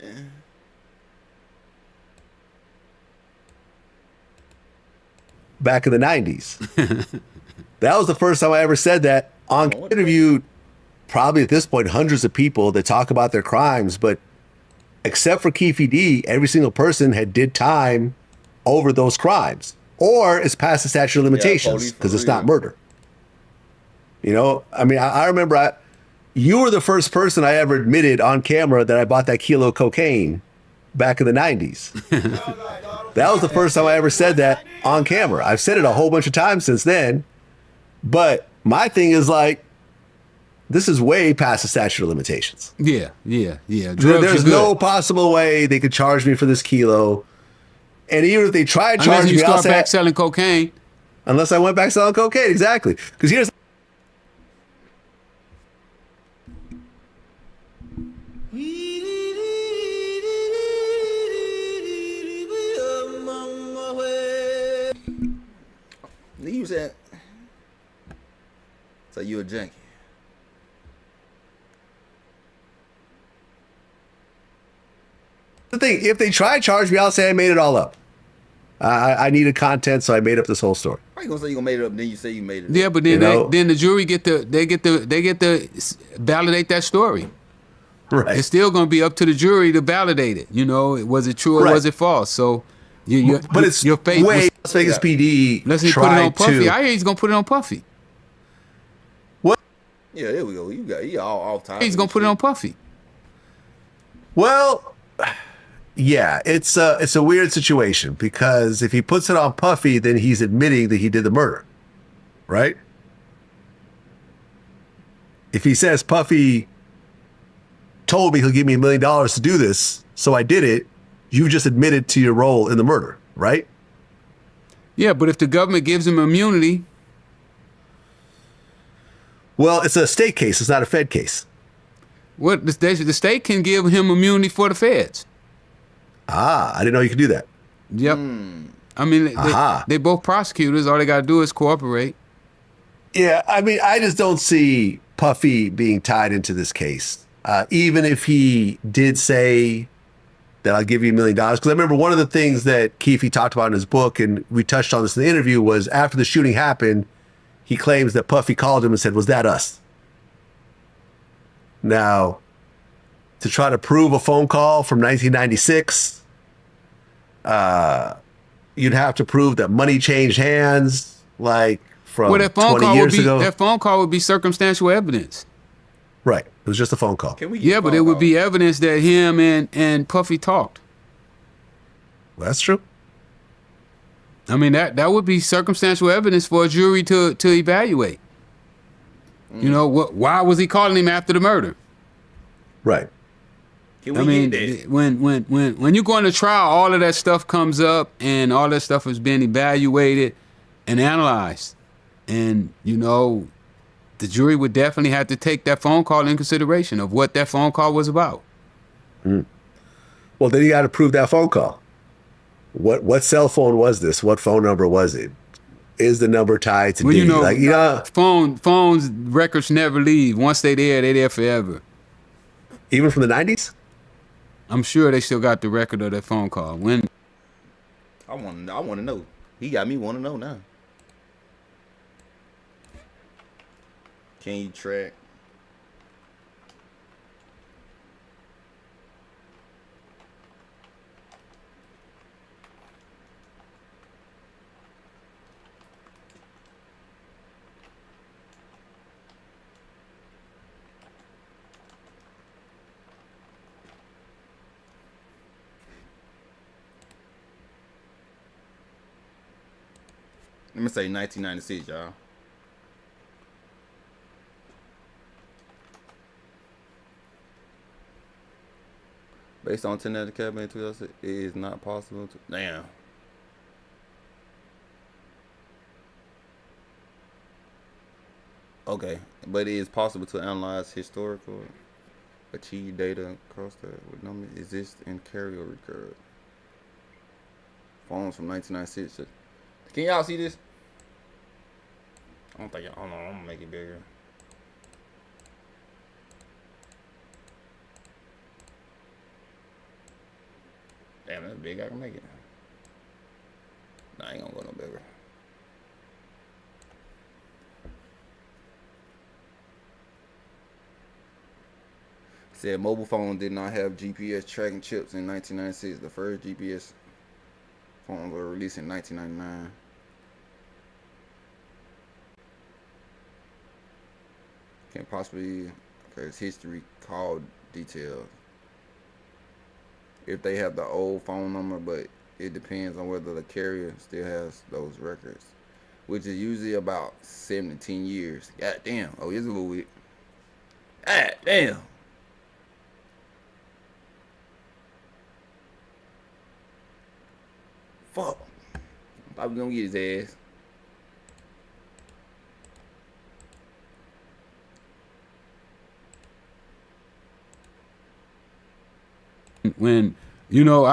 Back in the 90s. That was the first time I ever said that. Interviewed probably at this point hundreds of people that talk about their crimes, but except for Keefe D, every single person had did time over those crimes, or it's past the statute of limitations because it's not murder. You know, I mean, I remember you were the first person I ever admitted on camera that I bought that kilo of cocaine back in the 90s. That was the first time I ever said that on camera. I've said it a whole bunch of times since then, but my thing is like, this is way past the statute of limitations. Yeah. There's no possible way they could charge me for this kilo. And even if they tried charging me, I'll start back selling cocaine. Unless I went back selling cocaine, exactly. Because here's You said, so you a junkie. the thing. If they try to charge me, I'll say I made it all up. I needed content, so I made up this whole story. How you gonna say you gonna made it up? Then you say you made it up. Yeah, but then then the jury get to validate that story. Right. It's still gonna be up to the jury to validate it. You know, was it true or was it false? So, it's your faith way Las Vegas PD. Unless he put it on Puffy. I hear he's gonna put it on Puffy. What? Yeah, there we go. You all time. He's gonna put it on Puffy. Well, yeah, it's a weird situation because if he puts it on Puffy, then he's admitting that he did the murder, right? If he says Puffy told me he'll give me $1 million to do this, so I did it, you just admitted to your role in the murder, right? Yeah, but if the government gives him immunity. Well, it's a state case. It's not a Fed case. What the state can give him immunity for the feds. I didn't know you could do that. Yep. I mean, they both prosecutors. All they got to do is cooperate. Yeah, I mean, I just don't see Puffy being tied into this case. Even if he did say that I'll give you $1 million. Because I remember one of the things that Keefe talked about in his book, and we touched on this in the interview, was after the shooting happened, he claims that Puffy called him and said, "Was that us?" Now, to try to prove a phone call from 1996, you'd have to prove that money changed hands, like from 20 years ago. That phone call would be circumstantial evidence. Right. It was just a phone call. Yeah, but it would be evidence that him and Puffy talked. Well, that's true. I mean, that would be circumstantial evidence for a jury to evaluate. You know, why was he calling him after the murder? Right. I mean, when you go into trial, all of that stuff comes up, and all that stuff is being evaluated and analyzed. And, you know, the jury would definitely have to take that phone call in consideration of what that phone call was about. Well, then you got to prove that phone call. What cell phone was this? What phone number was it? Is the number tied to Diddy? Phones records never leave. Once they're there forever. Even from the 90s? I'm sure they still got the record of that phone call. When? I want to know. He got me want to know now. Can you track? Let me say 1996, y'all. Based on 10 at the cabinet in 2006, it is not possible to. Damn. Okay, but it is possible to analyze historical, achieve data across the with numbers exist and carry or recur. Phones from 1996. Can y'all see this? I don't think y'all. Hold on, I'm gonna make it bigger. Damn, that's big. I can make it. Nah, I ain't gonna go no bigger. Said mobile phones did not have GPS tracking chips in 1996. The first GPS phones were released in 1999. Can't possibly, because history called details. If they have the old phone number, but it depends on whether the carrier still has those records, which is usually about 7 to 10 years. God damn. Oh, here's a little bit. God damn. Fuck. Probably gonna get his ass. When, you know,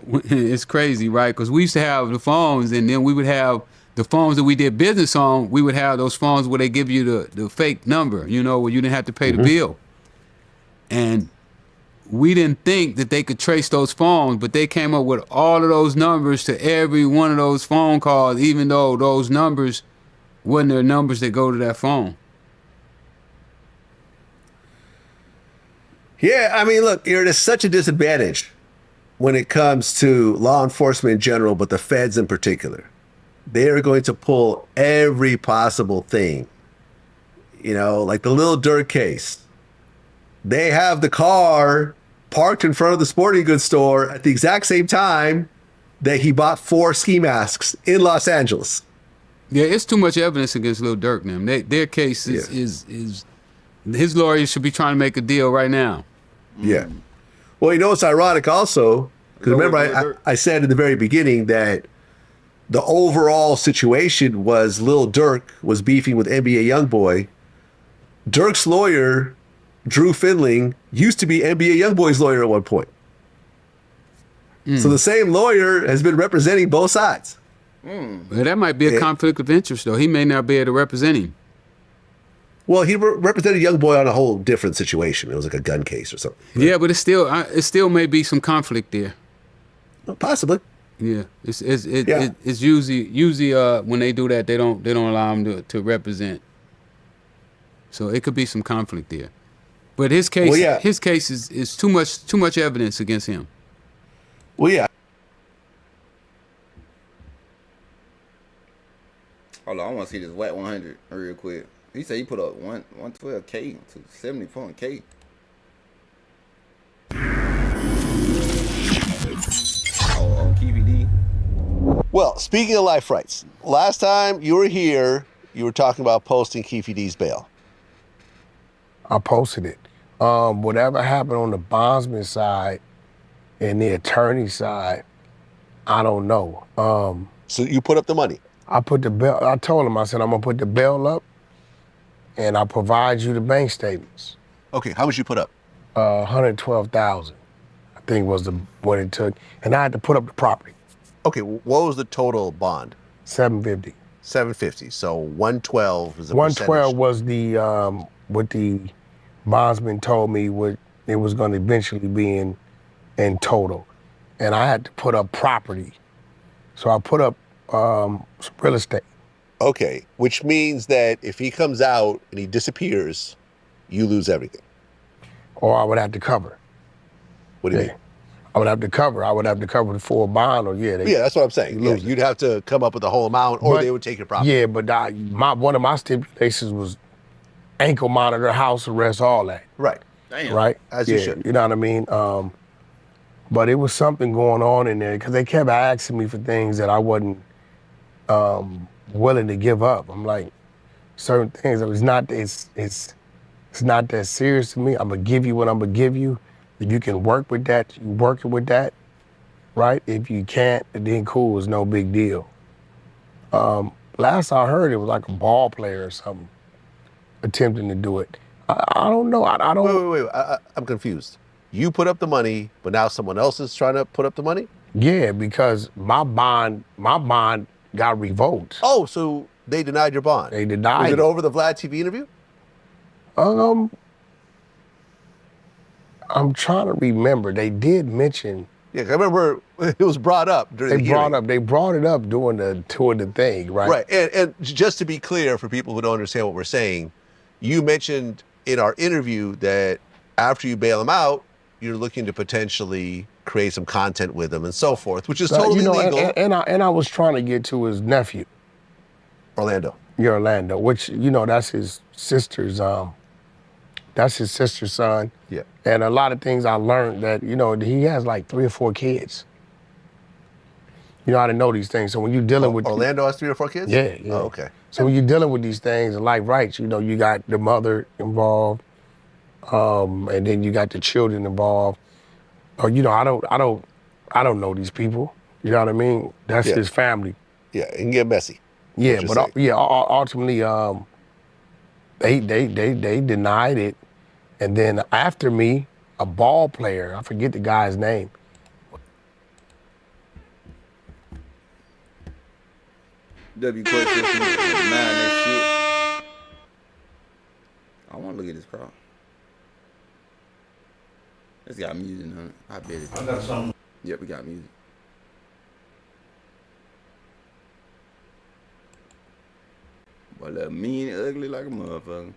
it's crazy, right? Because we used to have the phones, and then we would have the phones that we did business on. We would have those phones where they give you the fake number, you know, where you didn't have to pay the bill. And we didn't think that they could trace those phones, but they came up with all of those numbers to every one of those phone calls, even though those numbers wasn't their numbers that go to that phone. Yeah, I mean, look, you're at such a disadvantage when it comes to law enforcement in general, but the feds in particular. They are going to pull every possible thing. You know, like the Lil Durk case. They have the car parked in front of the sporting goods store at the exact same time that he bought 4 ski masks in Los Angeles. Yeah, it's too much evidence against Lil Durk and them. Their case is his lawyers should be trying to make a deal right now. Yeah. Well, you know, it's ironic also, because remember I said in the very beginning that the overall situation was Lil Durk was beefing with NBA YoungBoy. Durk's lawyer, Drew Findling, used to be NBA YoungBoy's lawyer at one point. So the same lawyer has been representing both sides. Well, that might be a conflict of interest, though. He may not be able to represent him. Well, he represented YoungBoy on a whole different situation. It was like a gun case or something. Yeah, but it still may be some conflict there. Well, possibly. Yeah, it's usually when they do that, they don't allow him to represent. So it could be some conflict there. But his case, his case is too much evidence against him. Well, yeah. Hold on, I want to see this WAC 100 real quick. He said he put up 112K to 70.K. Oh, Keefe D. Well, speaking of life rights, last time you were here, you were talking about posting Keefe D's bail. I posted it. Whatever happened on the bondsman side and the attorney side, I don't know. So you put up the money? I put the bail. I told him, I said, I'm gonna put the bail up and I'll provide you the bank statements. Okay, how much you put up? 112,000, I think was what it took. And I had to put up the property. Okay, what was the total bond? 750. 750. So 112 is a 112 was the what the bondsman told me what it was going to eventually be in total, and I had to put up property, so I put up some real estate. Okay, which means that if he comes out and he disappears, you lose everything. Or I would have to cover. What do you mean? I would have to cover. I would have to cover the full bond, or yeah, that's what I'm saying. Yeah, you'd have to come up with the whole amount, or they would take your property. Yeah, but one of my stipulations was ankle monitor, house arrest, all that. Right. Damn. Right? As you should. You know what I mean? But it was something going on in there because they kept asking me for things that I wasn't willing to give up. I'm like, certain things. It's not that serious to me. I'm gonna give you what I'm gonna give you. If you can work with that, you working with that, right? If you can't, then cool, it's no big deal. Last I heard, it was like a ball player or something attempting to do it. I don't know. I don't. Wait. I'm confused. You put up the money, but now someone else is trying to put up the money? Yeah, because my bond got revoked. Oh, so they denied your bond? They denied it. Was it over the Vlad TV interview? I'm trying to remember. They did mention Yeah, I remember it was brought up during the hearing. They brought it up during the thing, right? Right, and just to be clear for people who don't understand what we're saying, you mentioned in our interview that after you bail him out, you're looking to potentially create some content with him and so forth, which is totally legal. And I was trying to get to his nephew, Orlando. Yeah, Orlando, which that's his sister's. That's his sister's son. Yeah. And a lot of things I learned that he has like 3 or 4 kids. I didn't know these things. So when you're dealing with Orlando has 3 or 4 kids. Yeah. Oh, okay. So when you're dealing with these things and like rights, you got the mother involved, and then you got the children involved. Or I don't know these people. You know what I mean? That's his family. Yeah, it can get messy. Yeah, but ultimately, they denied it, and then after me, a ball player, I forget the guy's name. W court system, mind that shit. I want to look at this crowd. It's got music on it. I bet it. I got something. Yep, we got music. Boy, look mean and ugly like a motherfucker.